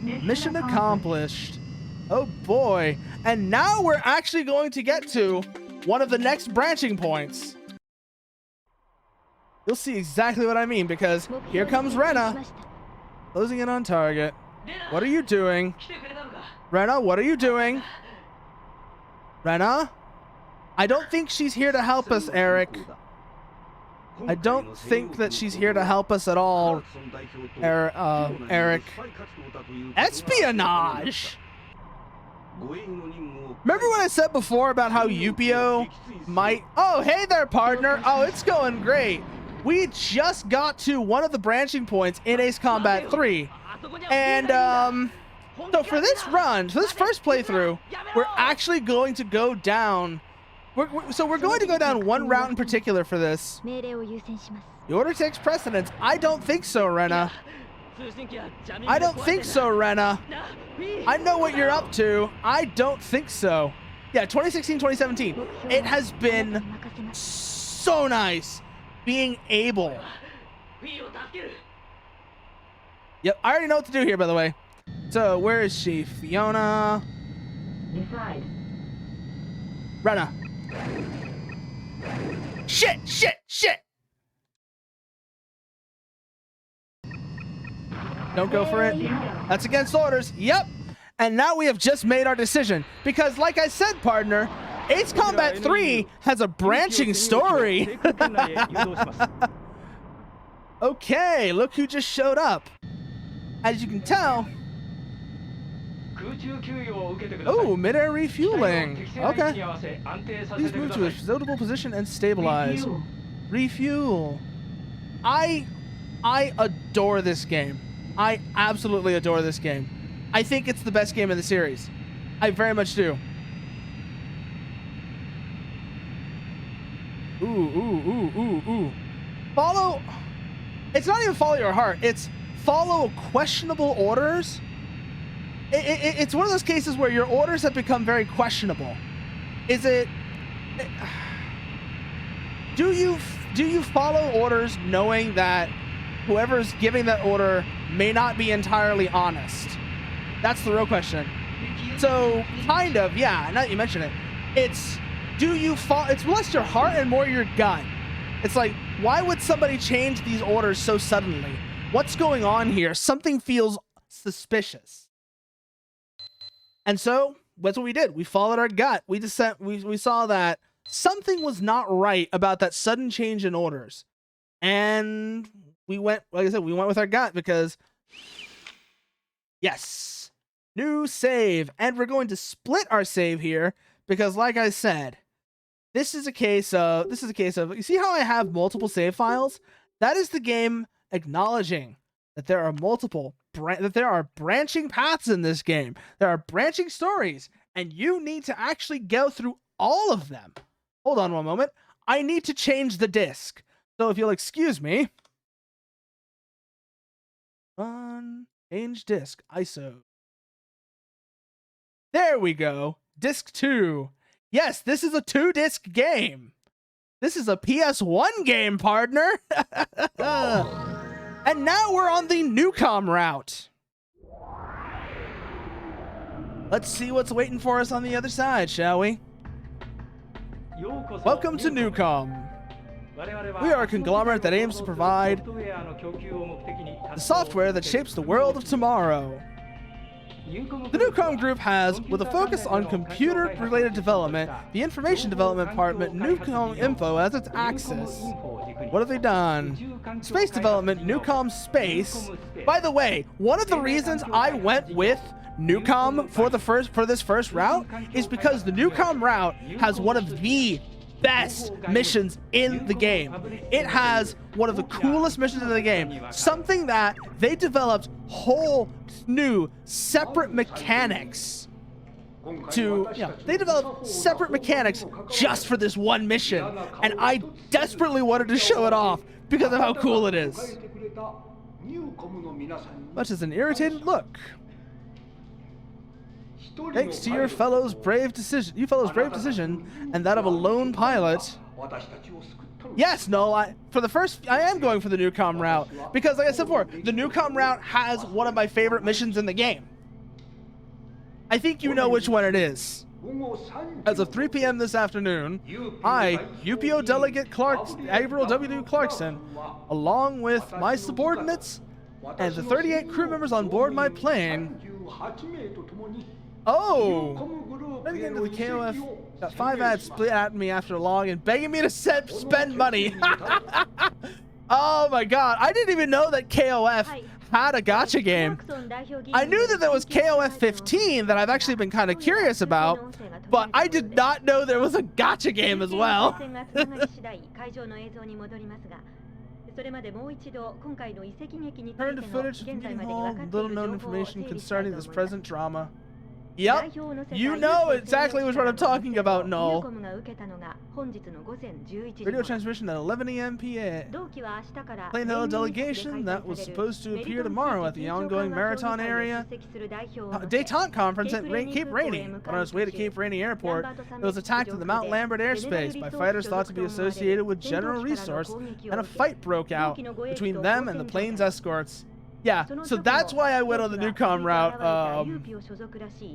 Mission accomplished. Oh boy. And now we're actually going to get to one of the next branching points. You'll see exactly what I mean, because here comes Rena. Closing in on target. What are you doing? Rena, what are you doing? Rena? I don't think she's here to help us, Eric. I don't think that she's here to help us at all, Eric. Espionage! Remember what I said before about how Yupio might... Oh, hey there, partner. Oh, it's going great. We just got to one of the branching points in Ace Combat 3. And, so for this run, for this first playthrough, we're actually going to go down... So we're going to go down one route in particular for this. The order takes precedence. I don't think so, Rena. I don't think so, Rena. I know what you're up to. I don't think so. Yeah, 2016, 2017. It has been so nice being able. Yep, I already know what to do here, by the way. So, where is she? Fiona. Inside. Rena. Shit! Don't go for it. That's against orders. Yep. And now we have just made our decision. Because like I said, partner, Ace Combat 3 has a branching story. Okay, look who just showed up. As you can tell... Oh, mid-air refueling. Okay. Please move to a suitable position and stabilize. Refuel. I adore this game. I absolutely adore this game. I think it's the best game in the series. I very much do. Ooh. Follow... It's not even follow your heart. It's follow questionable orders. It's one of those cases where your orders have become very questionable. Is it... Do you follow orders knowing that whoever's giving that order may not be entirely honest? That's the real question. So, kind of, yeah, now that you mention it. It's, it's less your heart and more your gut. It's like, why would somebody change these orders so suddenly? What's going on here? Something feels suspicious. And so, that's what we did. We followed our gut. We saw that something was not right about that sudden change in orders. And we went, like I said, we went with our gut because, yes, new save. And we're going to split our save here because, like I said, this is a case of, you see how I have multiple save files? That is the game acknowledging that there are branching paths in this game. There are branching stories, and you need to actually go through all of them. Hold on one moment. I need to change the disc. So if you'll excuse me. Change disc, ISO. There we go. Disc 2. Yes, this is a 2-disc game. This is a PS1 game, partner. And now we're on the Newcom route. Let's see what's waiting for us on the other side, shall we? Welcome to Newcom. We are a conglomerate that aims to provide the software that shapes the world of tomorrow. The Newcom Group has, with a focus on computer-related development, the Information Development Department, Newcom Info, as its axis. What have they done? Space Development, Newcom Space. By the way, one of the reasons I went with Newcom for this first route is because the Newcom route has one of the best missions in the game. It has one of the coolest missions in the game. Something that they developed whole new separate mechanics they developed separate mechanics just for this one mission, and I desperately wanted to show it off because of how cool it is. Much as an irritated look. Thanks to your fellows' brave decision, and that of a lone pilot. Yes, no, I am going for the Newcom route because, like I said before, the Newcom route has one of my favorite missions in the game. I think you know which one it is. As of 3 p.m. this afternoon, I, UPO Delegate Averill W. Clarkson, along with my subordinates and the 38 crew members on board my plane. Oh! Let me get into the KOF. Got 5 ads split at me after a log and begging me to spend money. Oh my god, I didn't even know that KOF had a gacha game. I knew that there was KOF 15 that I've actually been kind of curious about, but I did not know there was a gacha game as well. Turn to footage from meeting hall, little known information concerning this present drama. Yep, you know exactly what I'm talking about, Null. Radio transmission at 11 a.m. PA. Plain Hill delegation that was supposed to appear tomorrow at the ongoing Marathon area detente conference at Cape Rainy. On its way to Cape Rainy Airport, it was attacked in the Mount Lambert airspace by fighters thought to be associated with General Resource, and a fight broke out between them and the plane's escorts. Yeah, so that's why I went on the Newcom route.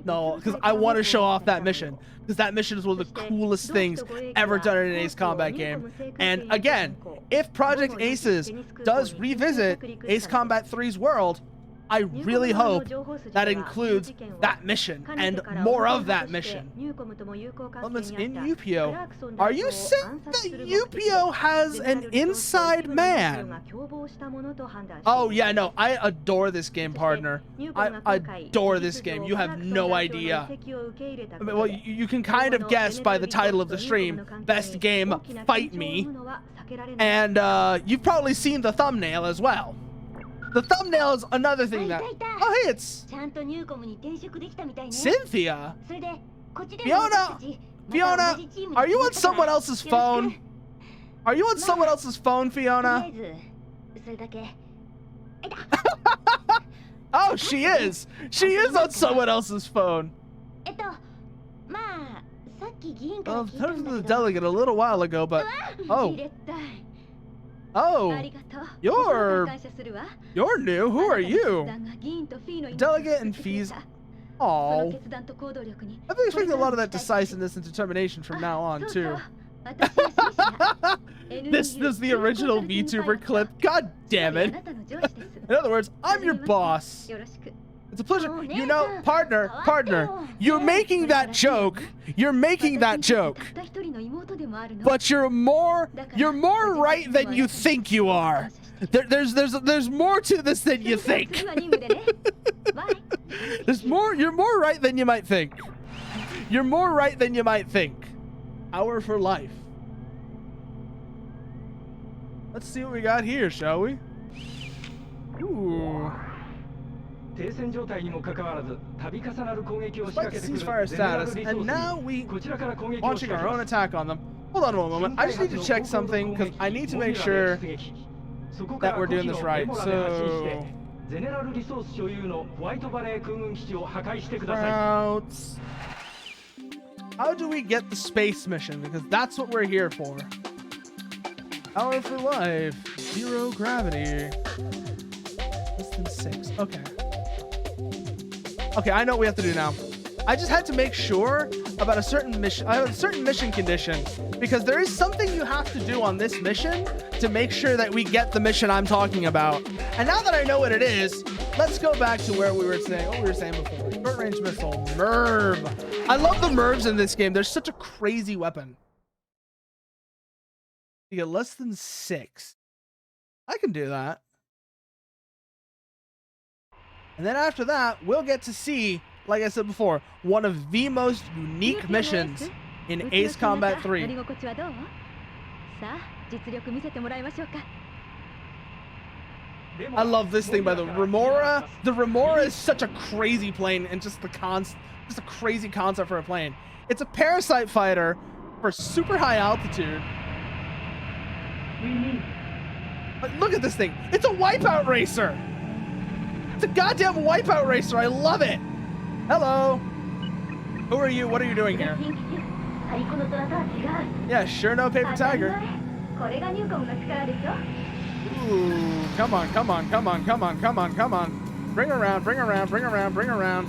No, because I want to show off that mission. Because that mission is one of the coolest things ever done in an Ace Combat game. And again, if Project Aces does revisit Ace Combat 3's world, I really hope that includes that mission and more of that mission. Elements in UPO. Are you saying that UPO has an inside man? Oh yeah, no, I adore this game, partner. I adore this game. You have no idea. I mean, well, you can kind of guess by the title of the stream, Best Game, Fight Me. And you've probably seen the thumbnail as well. The thumbnail is another thing that... Oh, hey, it's... Cynthia? Fiona, are you on someone else's phone? Are you on someone else's phone, Fiona? Oh, she is. She is on someone else's phone. Well, I talked to the delegate a little while ago, but... Oh. Oh, you're new. Who are you? Delegate and fees. Oh, I've been expecting a lot of that decisiveness and determination from now on too. This is the original VTuber clip. God damn it! In other words, I'm your boss. It's a pleasure. You know, partner, you're making that joke. You're making that joke. But you're more right than you think you are. There's more to this than you think. There's more. You're more right than you might think. You're more right than you might think. Hour for life. Let's see what we got here, shall we? Ooh. Despite ceasefire status, and now we launching our own attack on them. Hold on one moment. I just need to check something because I need to make sure that we're doing this right. So, routes. How do we get the space mission? Because that's what we're here for. Hour for life. 0 gravity. Less than 6. Okay. Okay, I know what we have to do now. I just had to make sure about a certain mission condition, because there is something you have to do on this mission to make sure that we get the mission I'm talking about. And now that I know what it is, let's go back to where we were saying, what we were saying before. Short range missile, MERV. I love the MERVs in this game. They're such a crazy weapon. You get less than 6. I can do that. And then after that, we'll get to see, like I said before, one of the most unique missions in Ace Combat 3. I love this thing by the Remora. The Remora is such a crazy plane, and just a crazy concept for a plane. It's a parasite fighter for super high altitude. But look at this thing. It's a wipeout racer. It's a goddamn wipeout racer. I love it. Hello. Who are you? What are you doing here? Yeah, sure, no paper tiger. Ooh, come on, come on, come on, come on, come on, come on. Bring around, bring around, bring around, bring around.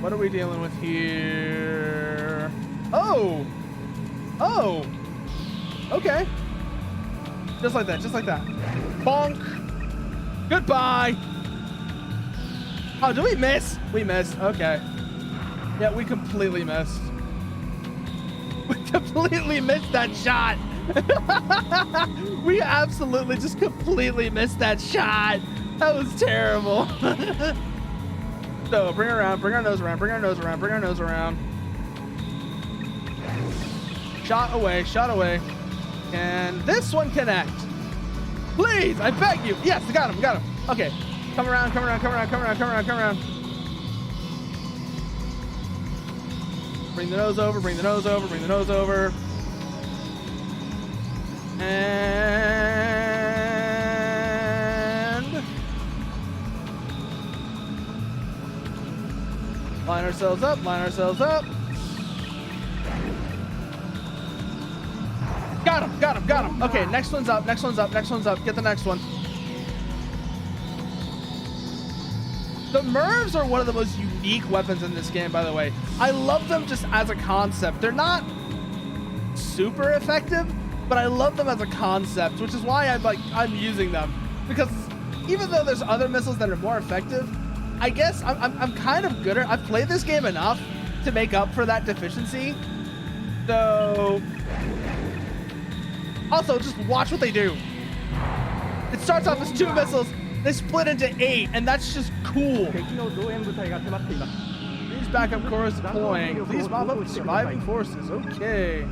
What are we dealing with here? Oh. Oh. Okay. Just like that, just like that. Bonk. Goodbye. Oh, did we miss? We missed. Okay. Yeah, we completely missed. We completely missed that shot. We absolutely just completely missed that shot. That was terrible. So, bring her around, bring our nose around, bring our nose around, bring our nose around. Shot away, shot away. And this one connect. Please, I beg you. Yes, I got him, got him. Okay. Come around, come around, come around, come around, come around, come around. Bring the nose over, bring the nose over, bring the nose over. And line ourselves up, line ourselves up. Got him, got him, got him. Okay, next one's up, next one's up, next one's up. Get the next one. The MERVs are one of the most unique weapons in this game, by the way. I love them just as a concept. They're not super effective, but I love them as a concept, which is why I'm using them. Because even though there's other missiles that are more effective, I guess I'm kind of good at. I've played this game enough to make up for that deficiency. So also just watch what they do. It starts off as 2 missiles. They split into 8, and that's just cool. These backup corps deploying. Please mop up surviving forces. Okay.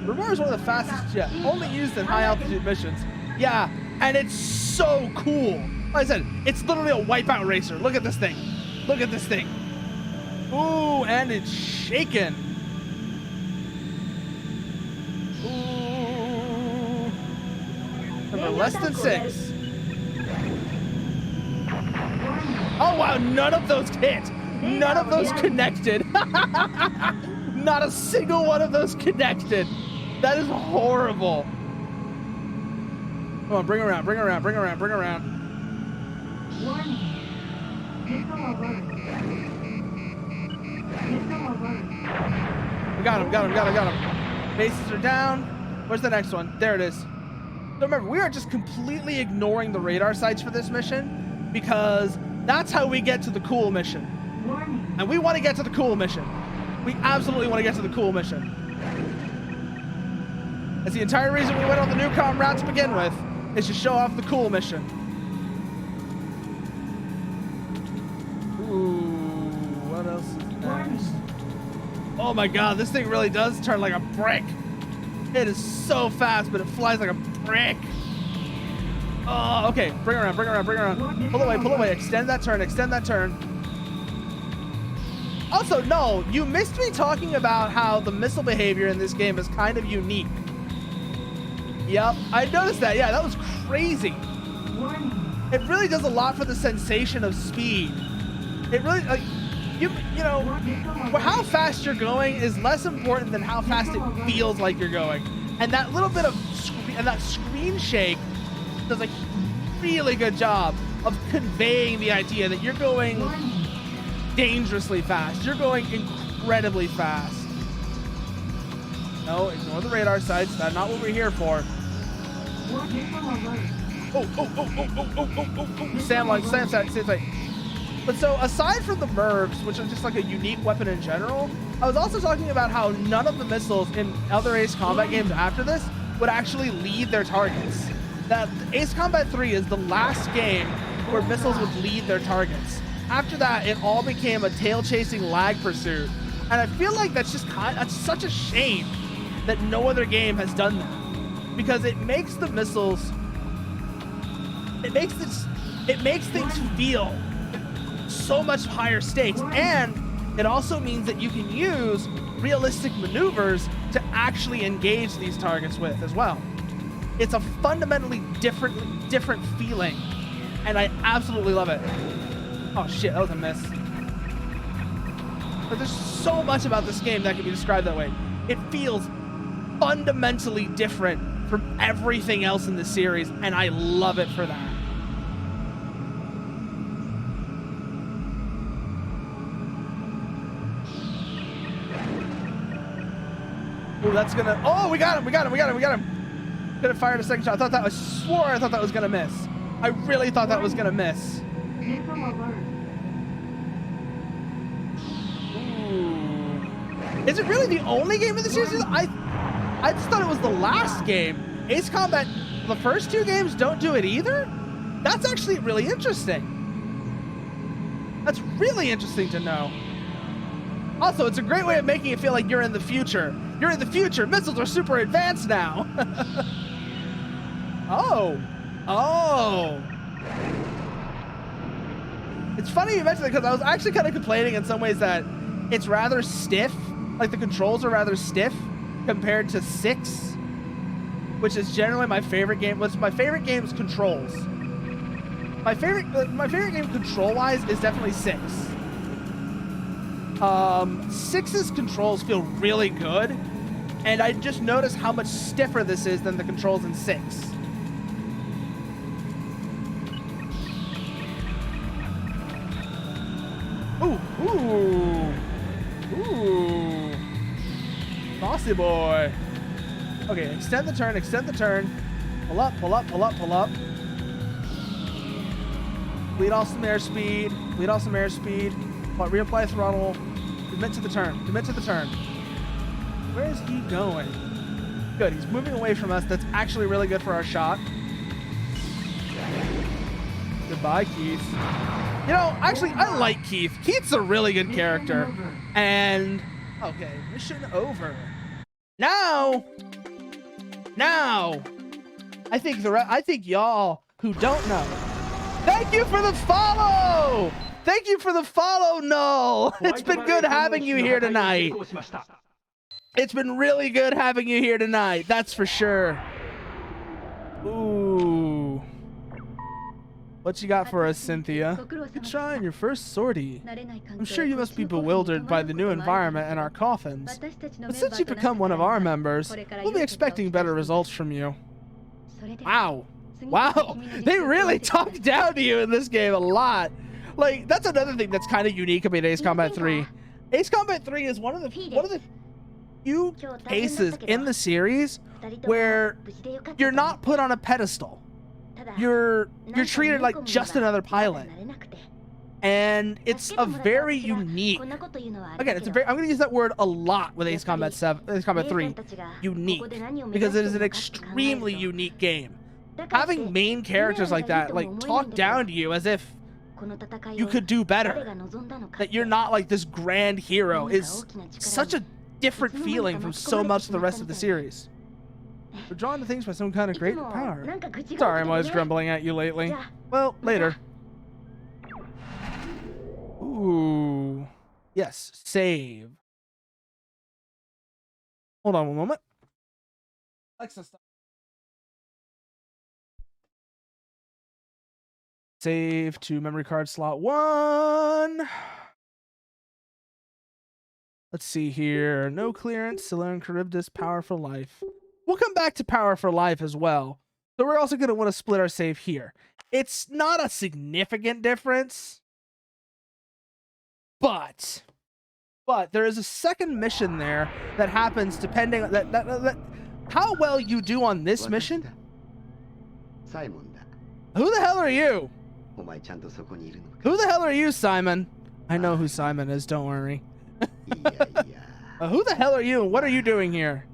Remora is one of the fastest jet, only used in high altitude missions. Yeah, and it's so cool. Like I said, it's literally a wipeout racer. Look at this thing. Look at this thing. Ooh, and it's shaking. Ooh. Number less than 6. Oh wow, none of those hit. None of those connected. Not a single one of those connected. That is horrible. Come on, bring around, bring around, bring around, bring around. We got him, got him, got him, got him. Bases are down. Where's the next one? There it is. So remember, we are just completely ignoring the radar sites for this mission because that's how we get to the cool mission. And we want to get to the cool mission. We absolutely want to get to the cool mission. That's the entire reason we went on the Newcom route to begin with, is to show off the cool mission. Ooh, what else is next? Oh my god, this thing really does turn like a brick. It is so fast, but it flies like a brick. Oh, okay. Bring it around, bring it around, bring it around. Pull away, extend that turn, extend that turn. Also, no, you missed me talking about how the missile behavior in this game is kind of unique. Yep, I noticed that. Yeah, that was crazy. It really does a lot for the sensation of speed. It really, like, you know, how fast you're going is less important than how fast it feels like you're going. And that little bit of screen shake does a really good job of conveying the idea that you're going dangerously fast. You're going incredibly fast. No, ignore the radar sights. That's not what we're here for. Sam like. But so aside from the MIRVs, which are just like a unique weapon in general, I was also talking about how none of the missiles in other Ace Combat games after this would actually lead their targets. That Ace Combat 3 is the last game where missiles would lead their targets. After that, it all became a tail-chasing lag pursuit. And I feel like that's just that's such a shame that no other game has done that. Because it makes the missiles, it makes things feel so much higher stakes, and it also means that you can use realistic maneuvers to actually engage these targets with as well. It's a fundamentally different feeling, and I absolutely love it. Oh shit, that was a miss. But there's so much about this game that can be described that way. It feels fundamentally different from everything else in the series, and I love it for that. Ooh, that's gonna, oh, we got him. Could have fired a second shot. I swore I thought that was gonna miss. I really thought that was gonna miss. Ooh. Is it really the only game in the series? I just thought it was the last game. Ace Combat, the first two games don't do it either? That's actually really interesting. That's really interesting to know. Also, it's a great way of making it feel like you're in the future. You're in the future. Missiles are super advanced now. Oh. It's funny you mentioned that because I was actually kind of complaining in some ways that it's rather stiff. Like the controls are rather stiff compared to 6, which is generally my favorite game. My favorite game is controls. My favorite game control-wise is definitely 6. 6's controls feel really good, and I just noticed how much stiffer this is than the controls in 6. Ooh. Bossy boy. Okay, extend the turn. Pull up. Bleed off some airspeed. Reapply throttle. Commit to the turn. Where is he going? Good, he's moving away from us. That's actually really good for our shot. Goodbye, Keith. You know, actually, I like Keith. Keith's a really good character. And, okay, mission over. Now, I think y'all who don't know, thank you for the follow! Thank you for the follow, Null! It's been good having you here tonight. It's been really good having you here tonight, that's for sure. Ooh. What you got for us, Cynthia? Good try on your first sortie. I'm sure you must be bewildered by the new environment and our coffins. But since you've become one of our members, we'll be expecting better results from you. Wow. They really talk down to you in this game a lot. Like, that's another thing that's kind of unique about Ace Combat 3. Ace Combat 3 is one of the few cases in the series where you're not put on a pedestal. You're treated like just another pilot. and it's a very unique. Again, it's a very. I'm going to use that word a lot with Ace Combat 3, unique, because it is an extremely unique game. Having main characters like that, like, talk down to you as if you could do better, that you're not like this grand hero, is such a different feeling from so much of the rest of the series. We're drawn to things by some kind of great power. Sorry, I'm always grumbling at you lately. Well, later. Ooh. Yes, save. Hold on one moment. Alexa, stop. Save to memory card slot 1. Let's see here. No clearance, Scylla and Charybdis, Power for Life. We'll come back to Power for Life as well. So we're also going to want to split our save here. It's not a significant difference, but there is a second mission there that happens depending on that how well you do on this mission. Who the hell are you? Who the hell are you, Simon? I know who Simon is, don't worry. Who the hell are you, and what are you doing here?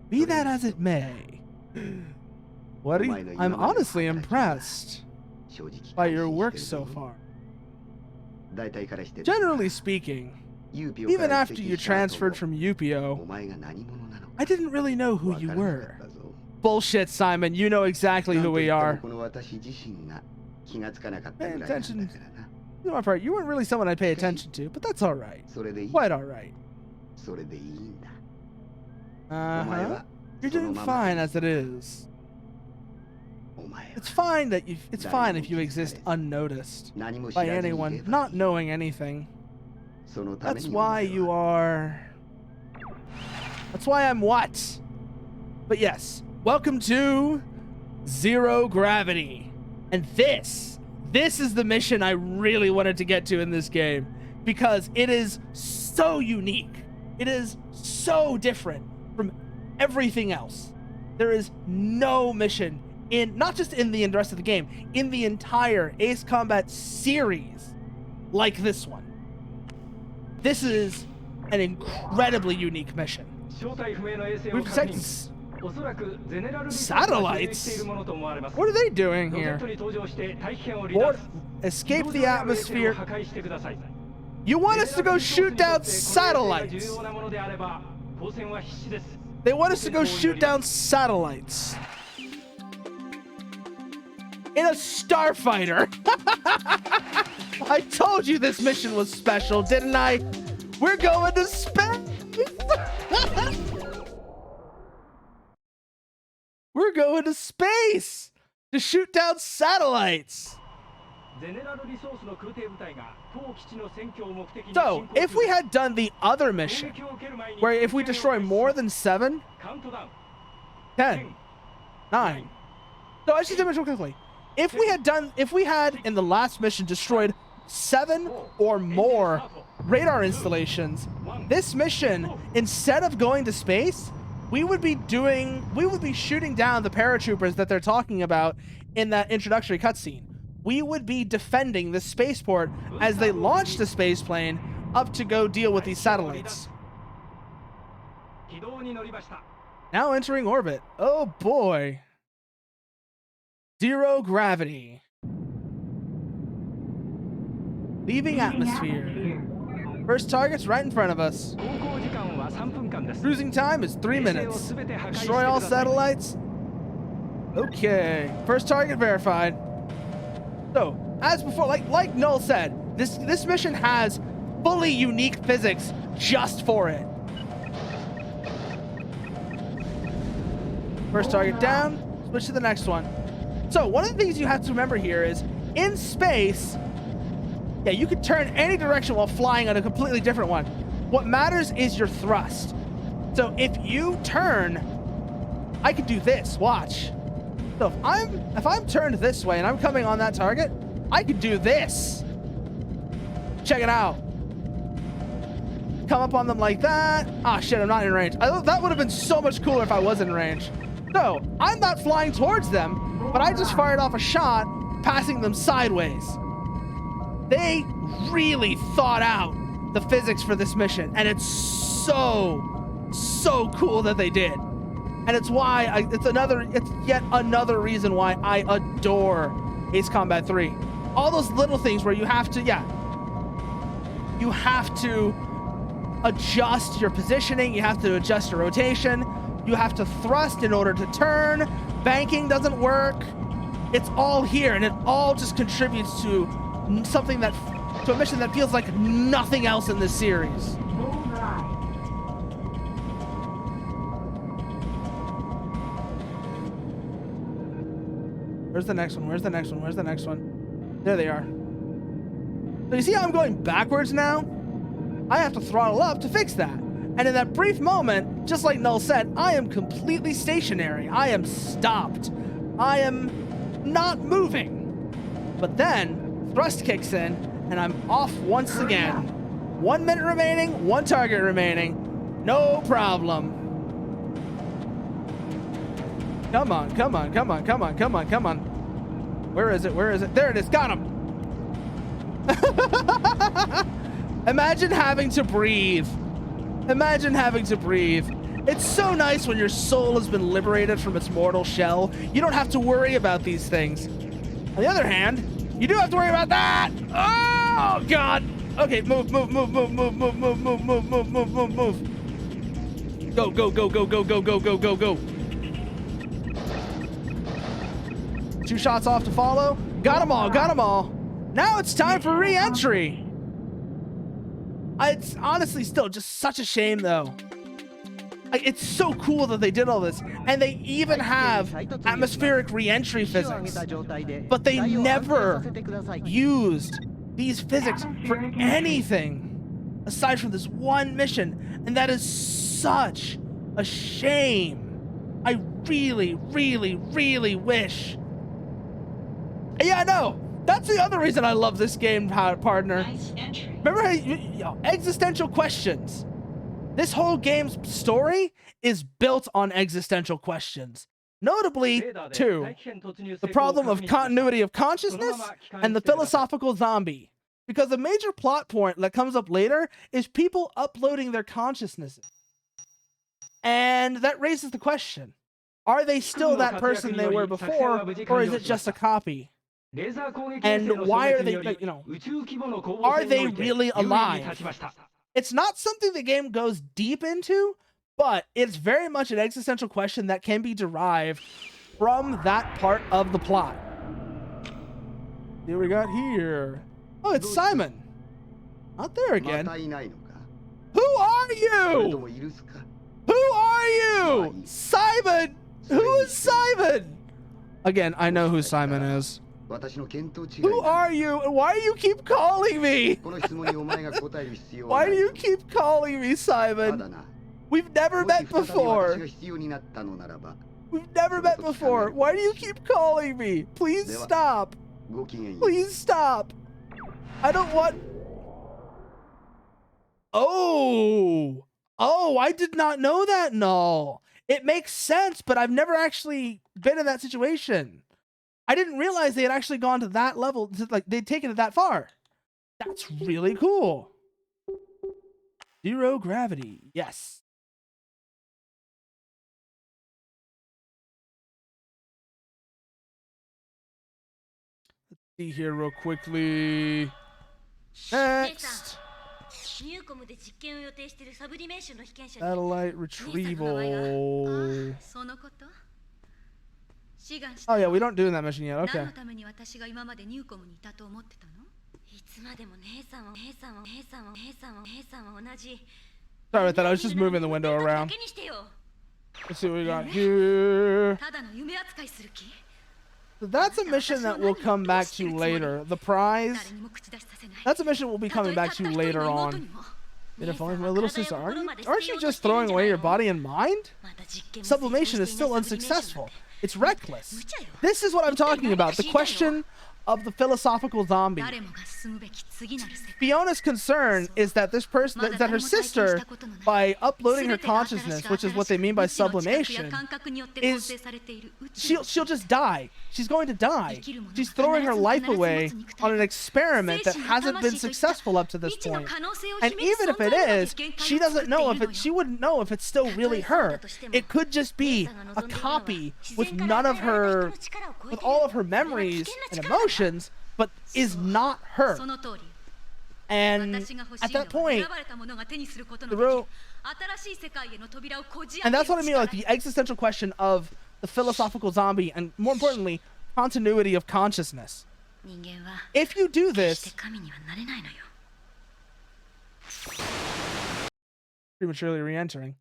Be that as it may. What are you? I'm honestly impressed by your work so far. Generally speaking, even after you transferred from Upio, I didn't really know who you were. Bullshit, Simon. You know exactly who we are. Pay attention. For the most part, you weren't really someone I'd pay attention to, but that's alright. Quite alright. You're doing fine as it is. It's fine that it's fine if you exist unnoticed by anyone not knowing anything. That's why you are. That's why I'm what? But yes, welcome to Zero Gravity. And this is the mission I really wanted to get to in this game, because it is so unique. It is so different from everything else. There is no mission not just in the rest of the game, in the entire Ace Combat series like this one. This is an incredibly unique mission. We've detected satellites? What are they doing here? Escape the atmosphere. You want us to go shoot down satellites? They want us to go shoot down satellites in a starfighter. I told you this mission was special, didn't I? We're going to space. We're going to space to shoot down satellites. So, if we had done the other mission, where if we destroy more than 7, 10, 9. So I should demonstrate quickly. If we had in the last mission destroyed 7 or more radar installations, this mission, instead of going to space, we would be shooting down the paratroopers that they're talking about in that introductory cutscene. We would be defending the spaceport as they launch the space plane up to go deal with these satellites. Now entering orbit. Oh boy. Zero gravity. Leaving atmosphere. First target's right in front of us. Cruising time is 3 minutes. Destroy all satellites. Okay. First target verified. So, as before, like Null said, this mission has fully unique physics just for it. First target down. Switch to the next one. So, one of the things you have to remember here is, in space, yeah, you can turn any direction while flying on a completely different one. What matters is your thrust. So if you turn, I could do this, watch. So if I'm turned this way and I'm coming on that target, I could do this. Check it out. Come up on them like that. Ah, shit, I'm not in range. That would have been so much cooler if I was in range. So I'm not flying towards them, but I just fired off a shot, passing them sideways. They really thought out the physics for this mission, and it's so cool that they did. And it's why it's yet another reason why I adore Ace Combat 3. All those little things where you have to adjust your positioning, you have to adjust your rotation, you have to thrust in order to turn, banking doesn't work. It's all here, and it all just contributes to something to a mission that feels like nothing else in this series. Where's the next one? Where's the next one? Where's the next one? There they are. So you see how I'm going backwards now? I have to throttle up to fix that. And in that brief moment, just like Null said, I am completely stationary. I am stopped. I am not moving. But then thrust kicks in and I'm off once again. 1 minute remaining, 1 target remaining. No problem. Come on, come on, come on, come on, come on, come on. Where is it? Where is it? There it is. Got him. Imagine having to breathe. Imagine having to breathe. It's so nice when your soul has been liberated from its mortal shell. You don't have to worry about these things. On the other hand, you do have to worry about that. Oh, God. Okay, move, move, move, move, move, move, move, move, move, move, move, move, move. Go, go, go, go, go, go, go, go, go, go. 2 shots off to follow. Got them all, got them all. Now it's time for re-entry. It's honestly still just such a shame, though. It's so cool that they did all this, and they even have atmospheric re-entry physics, but they never used these physics for anything aside from this one mission, and that is such a shame. I really, really, really wish. Yeah, no. That's the other reason I love this game, partner. Remember how existential questions. This whole game's story is built on existential questions. Notably, 2, the problem of continuity of consciousness and the philosophical zombie. Because the major plot point that comes up later is people uploading their consciousnesses. And that raises the question, are they still that person they were before, or is it just a copy? And why are they, are they really alive? It's not something the game goes deep into, but it's very much an existential question that can be derived from that part of the plot. Here we got here. Oh, it's Simon. Not there again. Who are you? Who are you? Simon! Who is Simon? Again, I know who Simon is. Who are you? And why do you keep calling me? Why do you keep calling me, Simon? We've never met before. We've never met before. Why do you keep calling me? Please stop. Please stop. I don't want... Oh, I did not know that, Null. It makes sense, but I've never actually been in that situation. I didn't realize they had actually gone to that level, like they'd taken it that far. That's really cool. 0 gravity, yes. Let's see here real quickly. Next. Satellite retrieval. Oh yeah, we don't do that mission yet. Okay. Sorry about that. I was just moving the window around. Let's see what we got here. So that's a mission that we'll come back to later. The prize. That's a mission we'll be coming back to later on. If only my little sister, aren't you just throwing away your body and mind? Sublimation is still unsuccessful. It's reckless. This is what I'm talking about. The question of the philosophical zombie. Fiona's concern is that this person, that her sister, by uploading her consciousness, which is what they mean by sublimation, is she'll just die. She's going to die. She's throwing her life away on an experiment that hasn't been successful up to this point. And even if it is, she doesn't know if it. She wouldn't know if it's still really her. It could just be a copy with none of her, with all of her memories and emotions, but is not her. And at that point, and that's what I mean, like the existential question of the philosophical zombie, and more importantly, continuity of consciousness. If you do this, prematurely re-entering.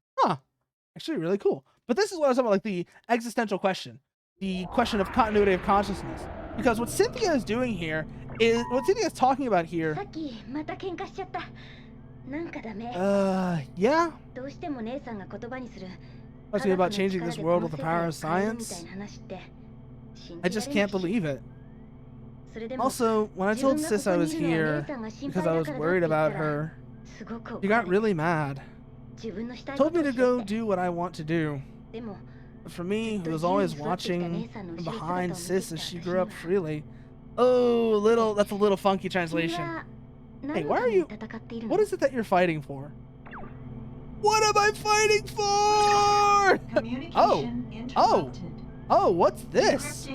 Actually really cool. But this is what I was talking about, like the existential question. The question of continuity of consciousness. Because what Cynthia is doing here is, what Cynthia is talking about here... yeah? Talking about changing this world with the power of science. I just can't believe it. Also, when I told Sis I was here because I was worried about her, she got really mad. Told me to go do what I want to do. But for me, who was always watching from behind Sis as she grew up freely. Oh, that's a little funky translation. Hey, why are you... What is it that you're fighting for? What am I fighting for? Oh, what's this?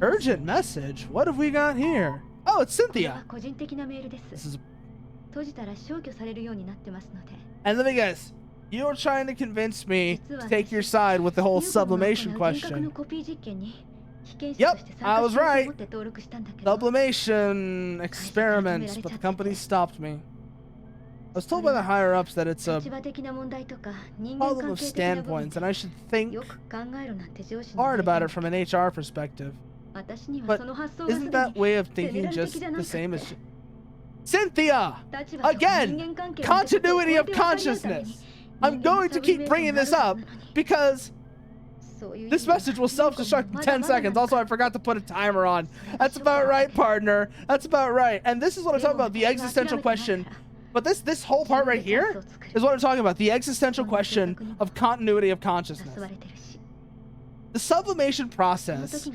Urgent message? What have we got here? Oh, it's Cynthia. This is... And let me guess, you're trying to convince me to take your side with the whole sublimation question. Yep, I was right. Sublimation experiments, but the company stopped me. I was told by the higher-ups that it's a problem of standpoints, and I should think hard about it from an HR perspective. But isn't that way of thinking just the same as... Cynthia! Again! Continuity of consciousness! I'm going to keep bringing this up because this message will self-destruct in 10 seconds. Also, I forgot to put a timer on. That's about right, partner. That's about right. And this is what I'm talking about, the existential question. But this whole part right here is what I'm talking about, the existential question of continuity of consciousness. The sublimation process,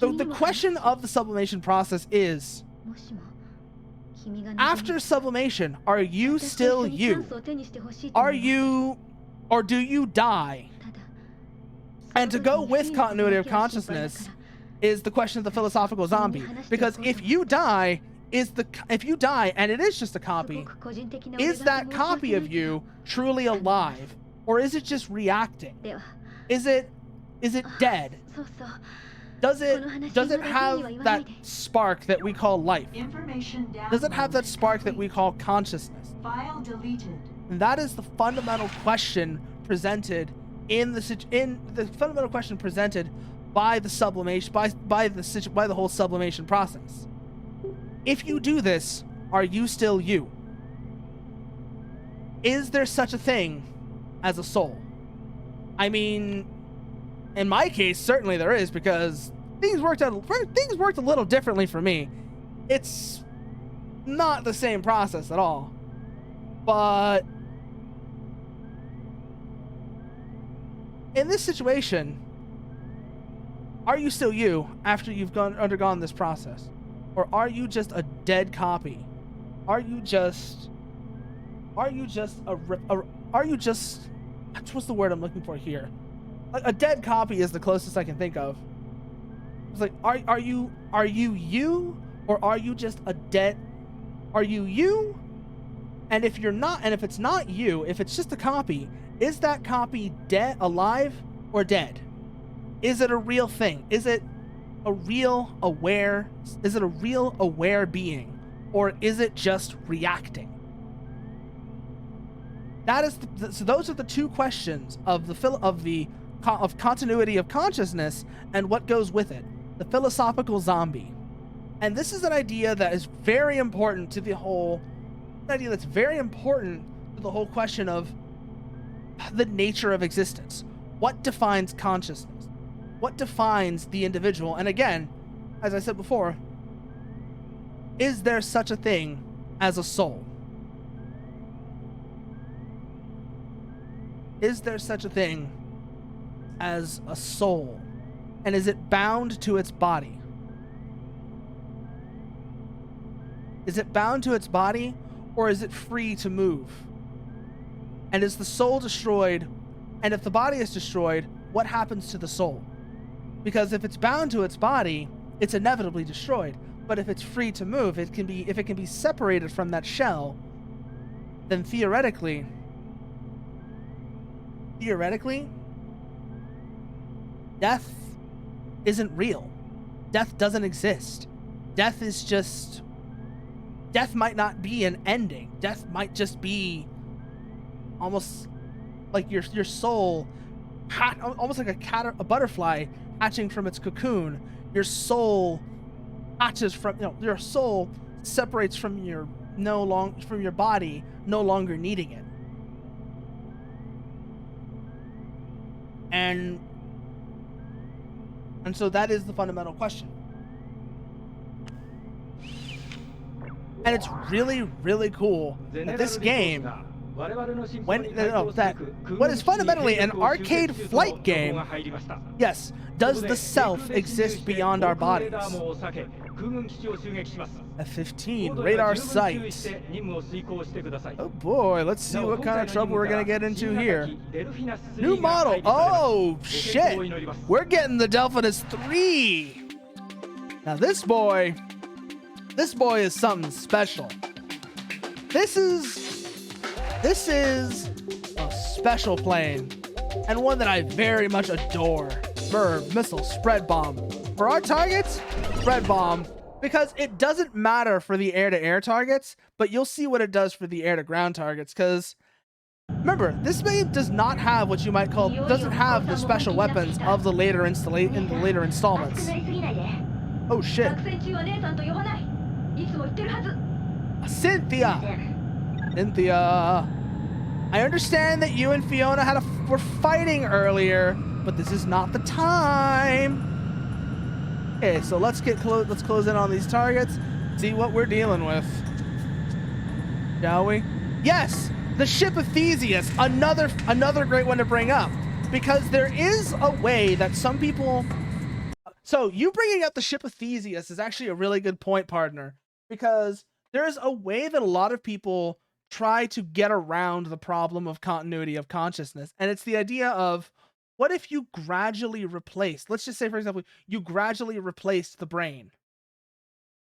the question of the sublimation process is, after sublimation, are you still you? Are you, or do you die? And to go with continuity of consciousness is the question of the philosophical zombie. Because if you die, and it is just a copy, is that copy of you truly alive? Or is it just reacting? Is it dead? Does it have that spark that we call life? Does it have that spark that we call consciousness? File deleted. And that is the fundamental question presented by the sublimation, by the whole sublimation process. If you do this, are you still you? Is there such a thing as a soul? I mean, in my case, certainly there is, because things worked a little differently for me. It's not the same process at all. But in this situation, are you still you after you've undergone this process? Or are you just a dead copy? Are you just what's the word I'm looking for here? A dead copy is the closest I can think of. It's like, are you you, or are you just a dead? Are you you? And if you're not, and if it's not you, if it's just a copy, is that copy dead, alive, or dead? Is it a real thing? Is it a real aware? Is it a real aware being, or is it just reacting? That is so those are the two questions of of continuity of consciousness and what goes with it, the philosophical zombie. And this is an idea that is very important to the whole question of the nature of existence. What defines consciousness? What defines the individual? And again, as I said before, is there such a thing as a soul? Is there such a thing as a soul? And is it bound to its body? Is it bound to its body, or is it free to move? And is the soul destroyed? And if the body is destroyed, what happens to the soul? Because if it's bound to its body, it's inevitably destroyed. But if it's free to move, if it can be separated from that shell, then theoretically, death isn't real. Death doesn't exist. Death might not be an ending. Death might just be almost like your soul, almost like a butterfly hatching from its cocoon. Your soul hatches from, your soul separates from your body, no longer needing it. And so that is the fundamental question. And it's really, really cool that this game, what is fundamentally an arcade flight game, yes, does the self exist beyond our bodies? F-15, radar sight. Oh boy, let's see what kind of trouble we're gonna get into here. New model. Oh shit, we're getting the Delphinus 3. Now this boy is something special. This is a special plane, and one that I very much adore. Verb, missile, spread bomb. For our targets, spread bomb, because it doesn't matter for the air-to-air targets, but you'll see what it does for the air-to-ground targets, because remember, this game does not have what you might call, doesn't have the special weapons of the later installments. Oh shit. Cynthia, I understand that you and Fiona were fighting earlier, but this is not the time. Okay, so let's close in on these targets, see what we're dealing with, shall we? Yes, the ship of Theseus, another great one to bring up, because there is a way that some people. So you bringing up the ship of Theseus is actually a really good point, partner, because there's a way that a lot of people try to get around the problem of continuity of consciousness, and it's the idea of, what if you gradually replace, let's just say, for example, you gradually replaced the brain.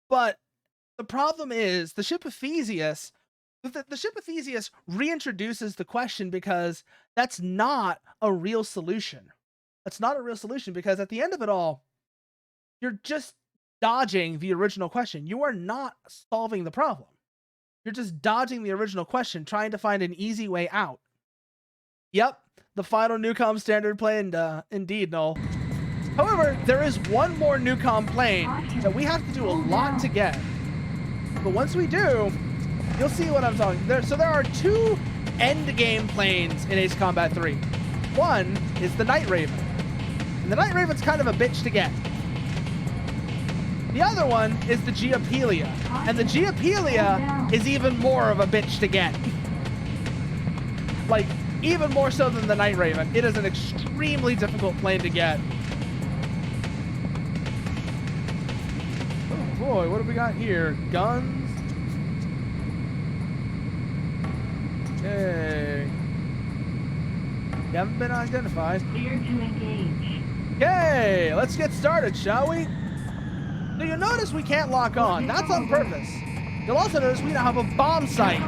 But the problem is, the ship of Theseus reintroduces the question, because that's not a real solution. That's not a real solution, because at the end of it all, you're just dodging the original question. You are not solving the problem. You're just dodging the original question, trying to find an easy way out. Yep, the final Newcom standard plane, indeed, Noel. However, there is one more Newcom plane that we have to do a lot to get. But once we do, you'll see what I'm talking about. So there are two endgame planes in Ace Combat 3. One is the Night Raven. And the Night Raven's kind of a bitch to get. The other one is the Geopelia. And the Geopelia is even more of a bitch to get. Like, even more so than the Night Raven. It is an extremely difficult plane to get. Oh boy, what have we got here? Guns. Okay. You haven't been identified. Clear to engage. Okay, let's get started, shall we? So you'll notice we can't lock on. That's on purpose. You'll also notice we don't have a bomb sight.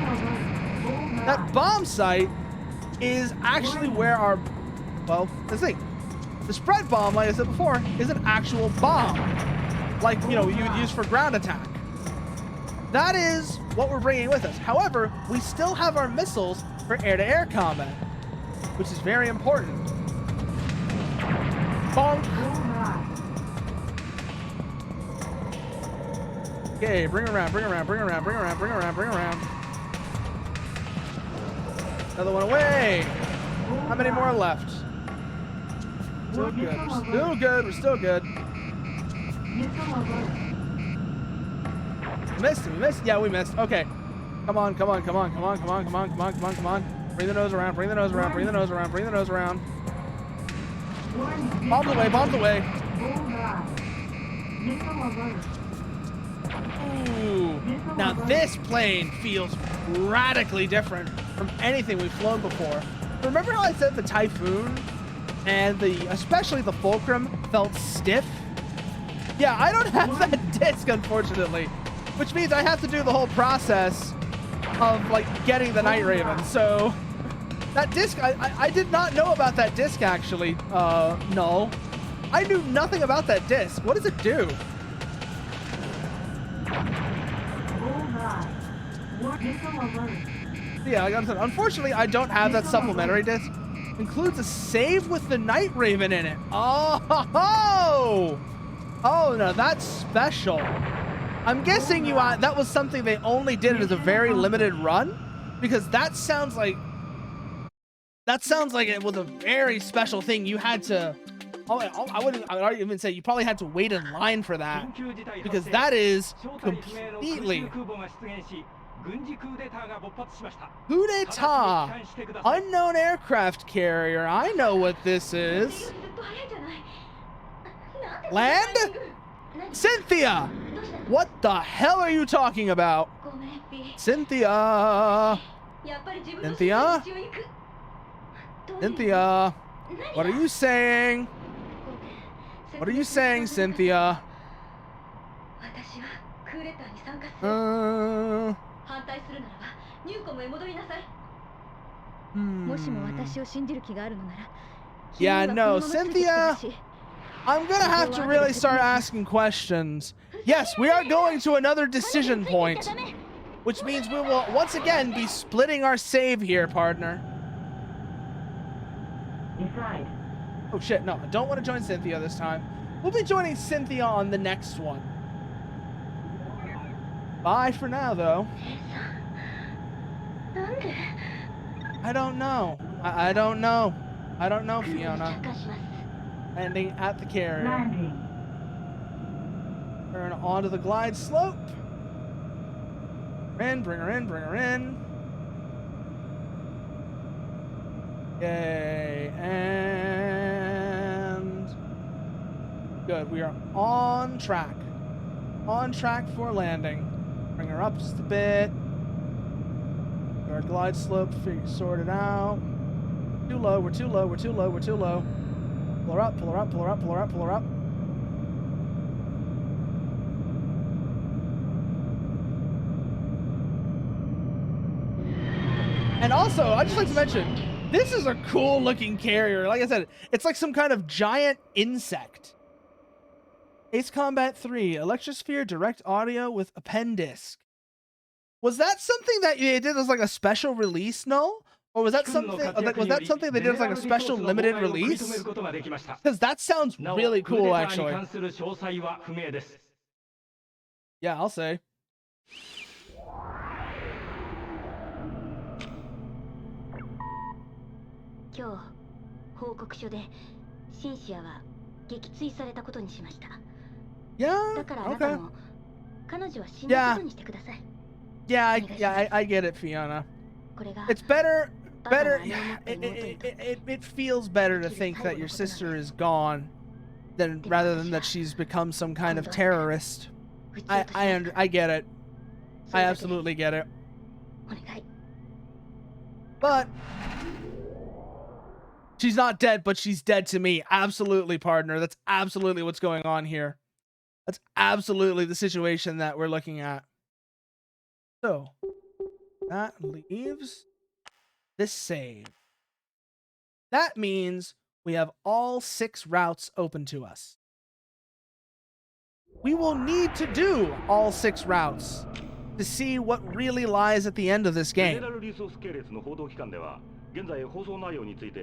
That bomb sight is actually where our, well, let's see. The spread bomb, like I said before, is an actual bomb. Like, you would use for ground attack. That is what we're bringing with us. However, we still have our missiles for air-to-air combat, which is very important. Bonk. Okay, bring around. Another one away. How many more left? Still good. We're still good. Missile alert. Missed. We missed. Yeah, we missed. Okay. Come on. Come on. Come on. Come on. Come on. Come on. Come on. Come on. Come on. Bring the nose around. Bring the nose around. Bring the nose around. Bring the nose around. Warning. Bombs away. Bombs away. Bullseye. Missile alert. Ooh. Now this plane feels radically different from anything we've flown before. Remember how I said the Typhoon and especially the Fulcrum felt stiff? Yeah, I don't have that disc, unfortunately, which means I have to do the whole process of like getting the Night Raven. So that disc, I did not know about that disc actually. No, I knew nothing about that disc. What does it do? Bullseye. Missile alert. Yeah, like I said, unfortunately, I don't have that supplementary disc. Includes a save with the Night Raven in it. Oh, no, that's special. I'm guessing that was something they only did as a very limited run, because that sounds like it was a very special thing. You had to. I would even say you probably had to wait in line for that, because that is completely. Coup d'etat! Unknown aircraft carrier. I know what this is. Land? Cynthia! What the hell are you talking about? Cynthia! Cynthia? Cynthia? What are you saying? What are you saying, Cynthia? Yeah, no, Cynthia, I'm gonna have to really start asking questions. Yes, we are going to another decision point, which means we will once again be splitting our save here, partner. Decide. Oh shit, no, I don't want to join Cynthia this time. We'll be joining Cynthia on the next one. Bye for now, though. I don't know. I don't know. I don't know, Fiona. Landing at the carrier. Landing. Turn onto the glide slope. Bring her in, bring her in. Yay, and good. We are on track. On track for landing. Bring her up just a bit. Get our glide slope sorted out. Too low, we're too low, we're too low, we're too low. Pull her up, pull her up, pull her up, pull her up, pull her up. And also, I'd just like to mention, this is a cool looking carrier. Like I said, it's like some kind of giant insect. Ace Combat 3, Electrosphere Direct Audio with Appendisc. Was that something that they did as like a special release, no? Or was that something they did as like a special limited release? Because that sounds really cool, actually. Yeah, I'll say. Yeah, okay. Yeah, I get it, Fiona. It's better, it feels better to think that your sister is gone rather than that she's become some kind of terrorist. I get it. I absolutely get it. But she's not dead, but she's dead to me. Absolutely, partner. That's absolutely what's going on here. That's absolutely the situation that we're looking at. So, that leaves this save. That means we have all 6 routes open to us. We will need to do all 6 routes to see what really lies at the end of this game.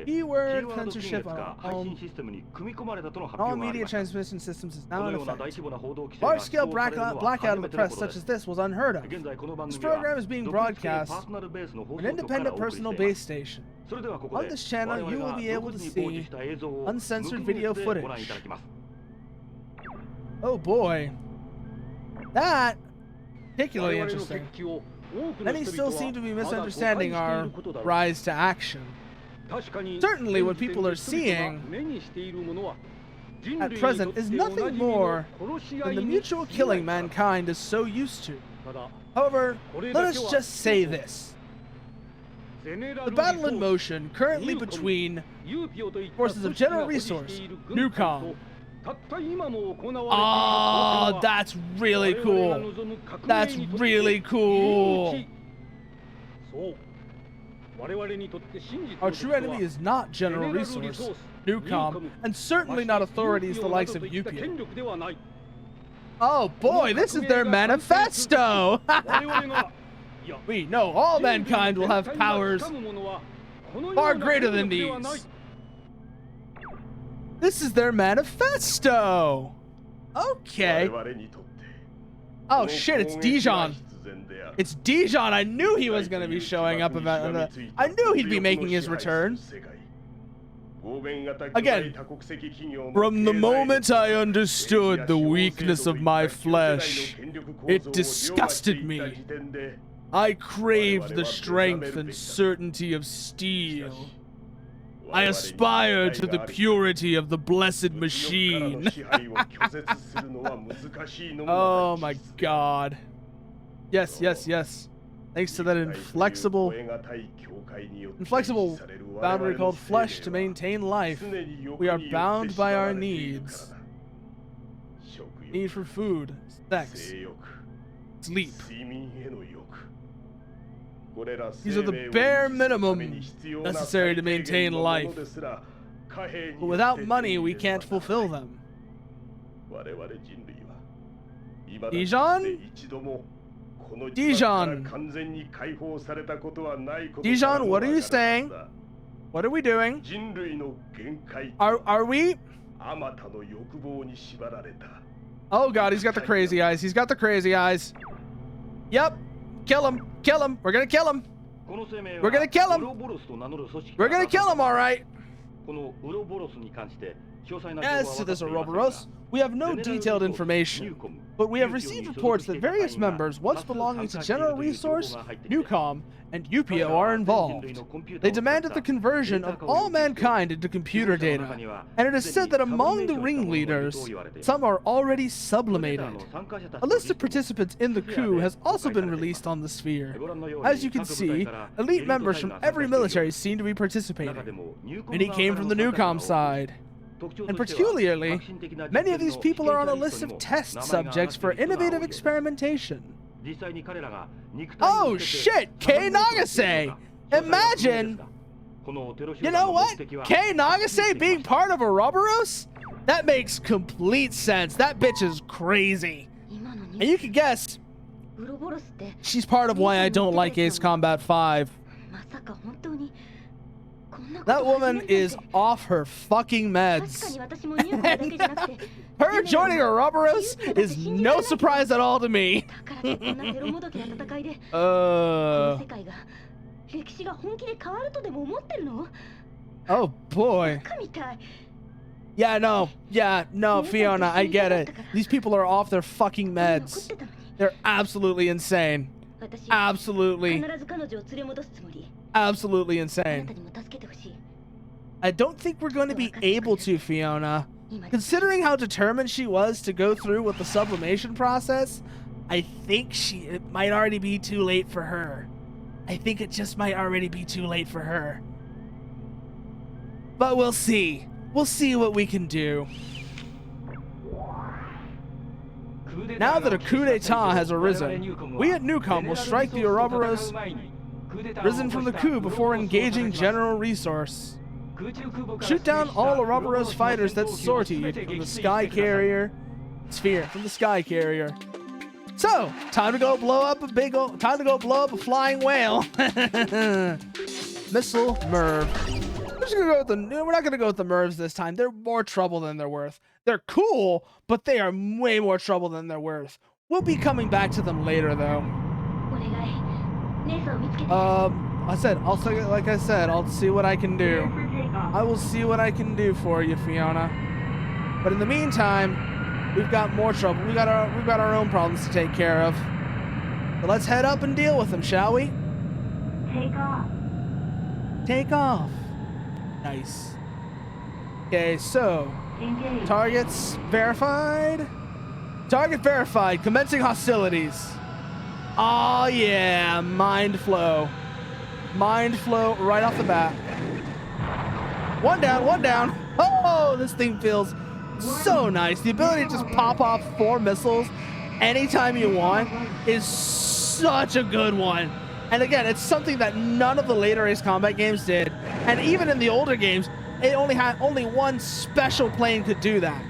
Keyword censorship on all media transmission systems is now in effect. Large-scale blackout of the press such as this was unheard of. This program is being broadcast on an independent personal base station. On this channel, you will be able to see uncensored video footage. Oh boy. That particularly interesting. Many still seem to be misunderstanding our rise to action. Certainly what people are seeing at present is nothing more than the mutual killing mankind is so used to. However, let us just say this. The battle in motion currently between forces of General Resource, Newcom. Oh, that's really cool. That's really cool. Our true enemy is not General Resource, Newcom, and certainly not authorities the likes of UPIO. Oh boy, this is their manifesto! We know all mankind will have powers far greater than these. This is their manifesto! Okay. Oh shit, it's Dijon. It's Dijon. I knew he was going to be showing up. I knew he'd be making his return. Again, from the moment I understood the weakness of my flesh, it disgusted me. I craved the strength and certainty of steel. I aspire to the purity of the blessed machine. Oh my god. Yes, yes, yes. Thanks to that inflexible boundary called flesh to maintain life, we are bound by our needs. Need for food, sex, sleep. These are the bare minimum necessary to maintain life. But without money, we can't fulfill them. Dijon? Dijon! Dijon, what are you saying? What are we doing? Are we? Oh god, he's got the crazy eyes. He's got the crazy eyes. Yep. Kill him. Kill him. We're gonna kill him. We're gonna kill him. We're gonna kill him, alright. As to this Ouroboros, we have no detailed information, but we have received reports that various members once belonging to General Resource, Newcom, and UPIO are involved. They demanded the conversion of all mankind into computer data, and it is said that among the ringleaders, some are already sublimated. A list of participants in the coup has also been released on the sphere. As you can see, elite members from every military seem to be participating. Many came from the Newcom side. And peculiarly, many of these people are on a list of test subjects for innovative experimentation. Oh shit, Kei Nagase! Imagine! You know what? Kei Nagase being part of Ouroboros? That makes complete sense. That bitch is crazy. And you can guess, she's part of why I don't like Ace Combat 5. That woman is off her fucing meds. Her joining Ouroboros is no surprise at all to me. Oh boy. Yeah, no, Fiona, I get it. These people are off their fucking meds. They're absolutely insane. Absolutely insane. I don't think we're going to be able to, Fiona. Considering how determined she was to go through with the sublimation process, I think it might already be too late for her. I think it just might already be too late for her. But we'll see. We'll see what we can do. Now that a coup d'etat has arisen, we at Newcom will strike the Ouroboros risen from the coup before engaging General Resource. Shoot down all Ouroboros fighters that sortied from the sky carrier from the sky carrier. So, time to go blow up a flying whale. Missile Merv. We're not gonna go with the Mervs this time. They're more trouble than they're worth. They're cool, but they are way more trouble than they're worth. We'll be coming back to them later, though. Like I said, I'll see what I can do. I will see what I can do for you, Fiona. But in the meantime, we've got more trouble. We've got our own problems to take care of. So let's head up and deal with them, shall we? Take off. Take off. Nice. Okay, so Engage. targets verified. Target verified. Commencing hostilities. Oh yeah, mind flow. Mind flow right off the bat. One down, one down. Oh, this thing feels so nice. The ability to just pop off 4 missiles anytime you want is such a good one. And again, it's something that none of the later Ace Combat games did. And even in the older games, it only one special plane could do that.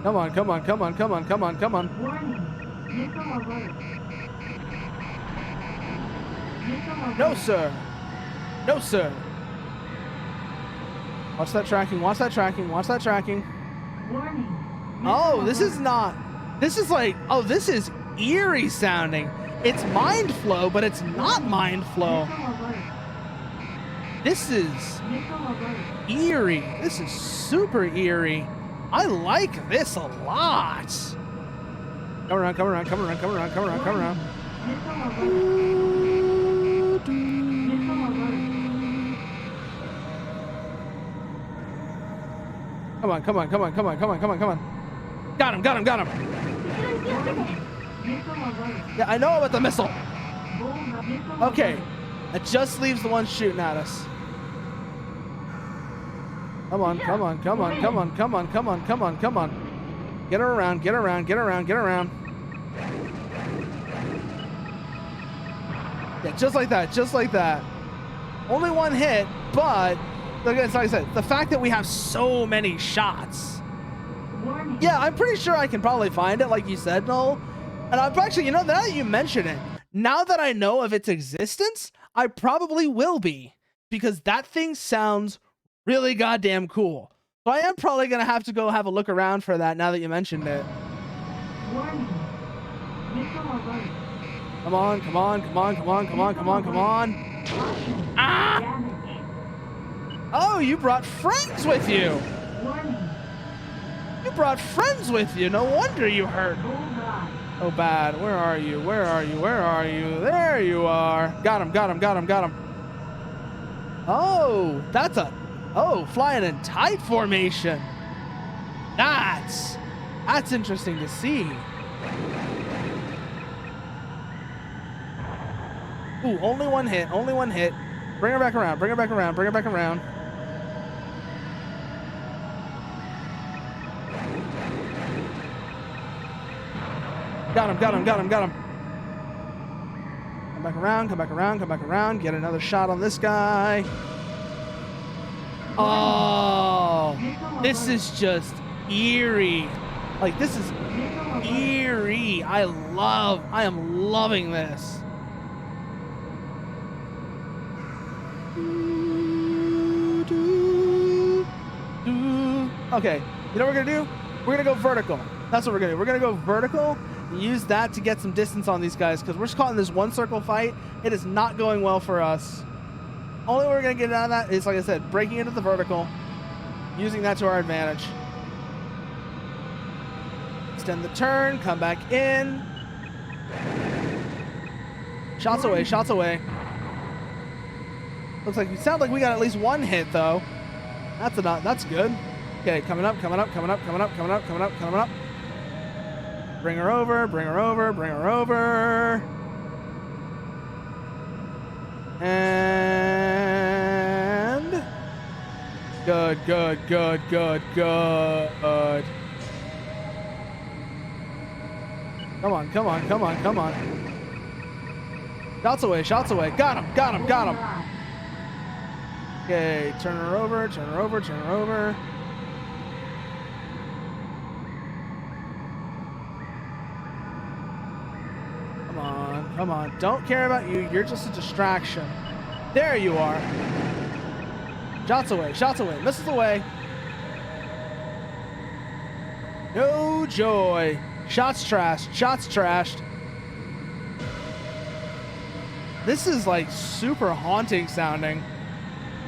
Come on, come on, come on, come on, come on, come on. Warning. Missile alert. Missile alert. No, sir. No, sir. Watch that tracking, watch that tracking, watch that tracking. Warning. Oh, this is not... This is like... Oh, this is eerie sounding. It's mind flow, but it's not mind flow. Missile alert. This is Missile alert. eerie. This is super eerie. I like this a lot. Come around, come around, come around, come around, come around, come around. Missile alert. Missile alert. Come on, come on, come on, come on, come on, come on, come on. Got him, got him, got him. Missile alert. Yeah, I know about the missile. Missile Okay, alert. that just leaves the one shooting at us. Come on, come on, come on, come on, come on, come on, come on, come on. Get her around, get around, get around, get around. Yeah, just like that, just like that. Only one hit, but like I said, the fact that we have so many shots. Warning. Yeah, I'm pretty sure I can probably find it, like you said, Noel. And I'm actually, you know, now that you mention it, now that I know of its existence, I probably will be, because that thing sounds really goddamn cool. So I am probably gonna have to go have a look around for that now that you mentioned it. Warning. Missile alert. Come on, come on, come on, come on, come on, come on, come on. Caution. Ah! Damage. Oh, you brought friends with you. Warning. You brought friends with you. No wonder you hurt. Bullseye. Oh, bad. Where are you? Where are you? Where are you? There you are. Got him, got him, got him, got him. Oh, that's a... Oh, flying in tight formation. That's interesting to see. Ooh, only one hit, only one hit. Bring her back around, bring her back around, bring her back around. Got him, got him, got him, got him. Come back around, come back around, come back around. Get another shot on this guy. Oh, this is just eerie. Like, this is eerie. I am loving this. Okay, you know what we're gonna do? We're gonna go vertical. That's what we're gonna do. We're gonna go vertical and use that to get some distance on these guys, because we're just caught in this one circle fight. It is not going well for us. Only way we're gonna get out of that is, like I said, breaking into the vertical, using that to our advantage. Extend the turn, come back in. Shots away, shots away. Looks like, it sounds like we got at least one hit though. That's good. Okay, coming up, coming up, coming up, coming up, coming up, coming up, coming up. Bring her over, bring her over, bring her over. And good, good, good, good, good. Come on, come on, come on, come on. Shots away, shots away. Got him, got him, got him. Okay, turn her over, turn her over, turn her over. Come on, come on. Don't care about you. You're just a distraction. There you are. Shots away, missiles away. No joy. Shots trashed, shots trashed. This is like super haunting sounding.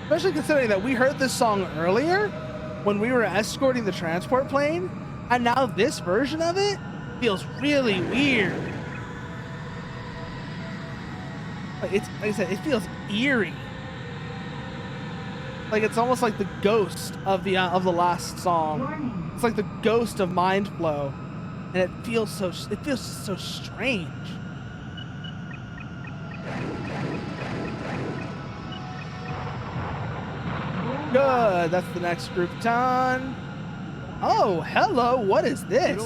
Especially considering that we heard this song earlier when we were escorting the transport plane, and now this version of it feels really weird. Like I said, it feels eerie. Like it's almost like the ghost of the last song. Warning. It's like the ghost of Mind Flow, and it feels so strange. Good, that's the next group done. Oh, hello, what is this?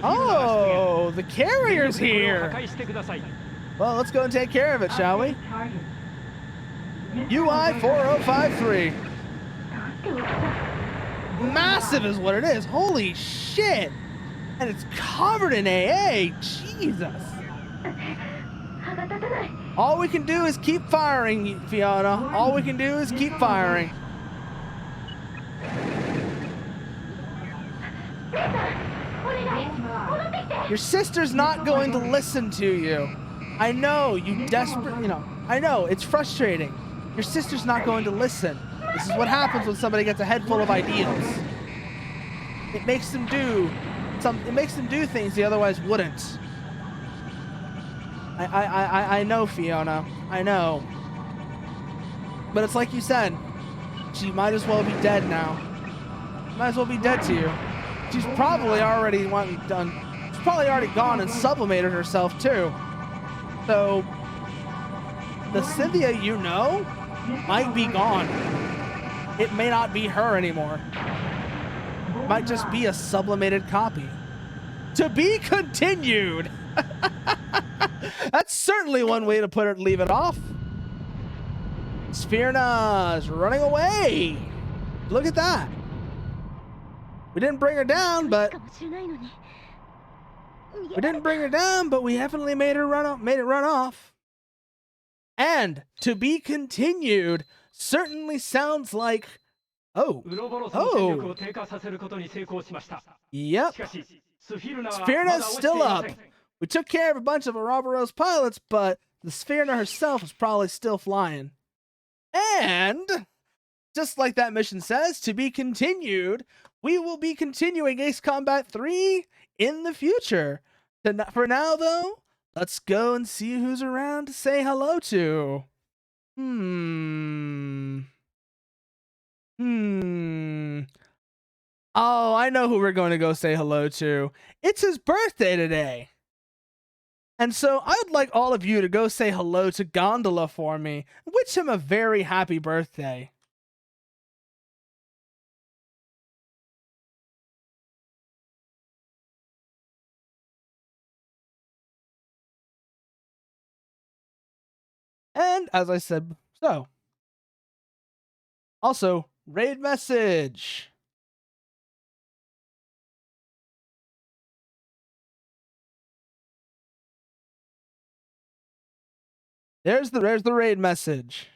Oh, the carrier's here. Well, let's go and take care of it, shall we? Target. UI 4053. Massive is what it is. Holy shit. And it's covered in AA. Jesus. All we can do is keep firing, Fiona. All we can do is keep firing. Your sister's not going to listen to you. I know, you desperate, I know, it's frustrating. Your sister's not going to listen. This is what happens when somebody gets a head full of ideas. It makes them do things they otherwise wouldn't. I know, Fiona. I know. But it's like you said. She might as well be dead now. Might as well be dead to you. She's probably already She's probably already gone and sublimated herself too. So the Cynthia you know might be gone. It may not be her anymore. It might just be a sublimated copy. To be continued. That's certainly one way to leave it off. Sphyrna is running away. Look at that. We didn't bring her down, but we definitely made it run off. And to be continued certainly sounds like Yep. Sphyrna's still up. We took care of a bunch of Ouroboros pilots, but the Sphyrna herself is probably still flying. And just like that mission says, to be continued, we will be continuing Ace Combat 3 in the future. For now, though, let's go and see who's around to say hello to. Oh, I know who we're going to go say hello to. It's his birthday today. And so I would like all of you to go say hello to Gondola for me. Wish him a very happy birthday. And as I said, so. Also, raid message. There's the raid message.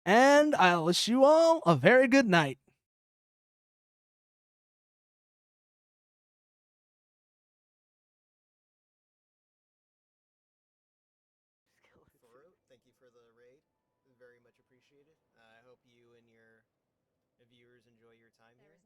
And I'll wish you all a very good night. Thank you for the raid. Very much appreciated. I hope you and your viewers enjoy your time here.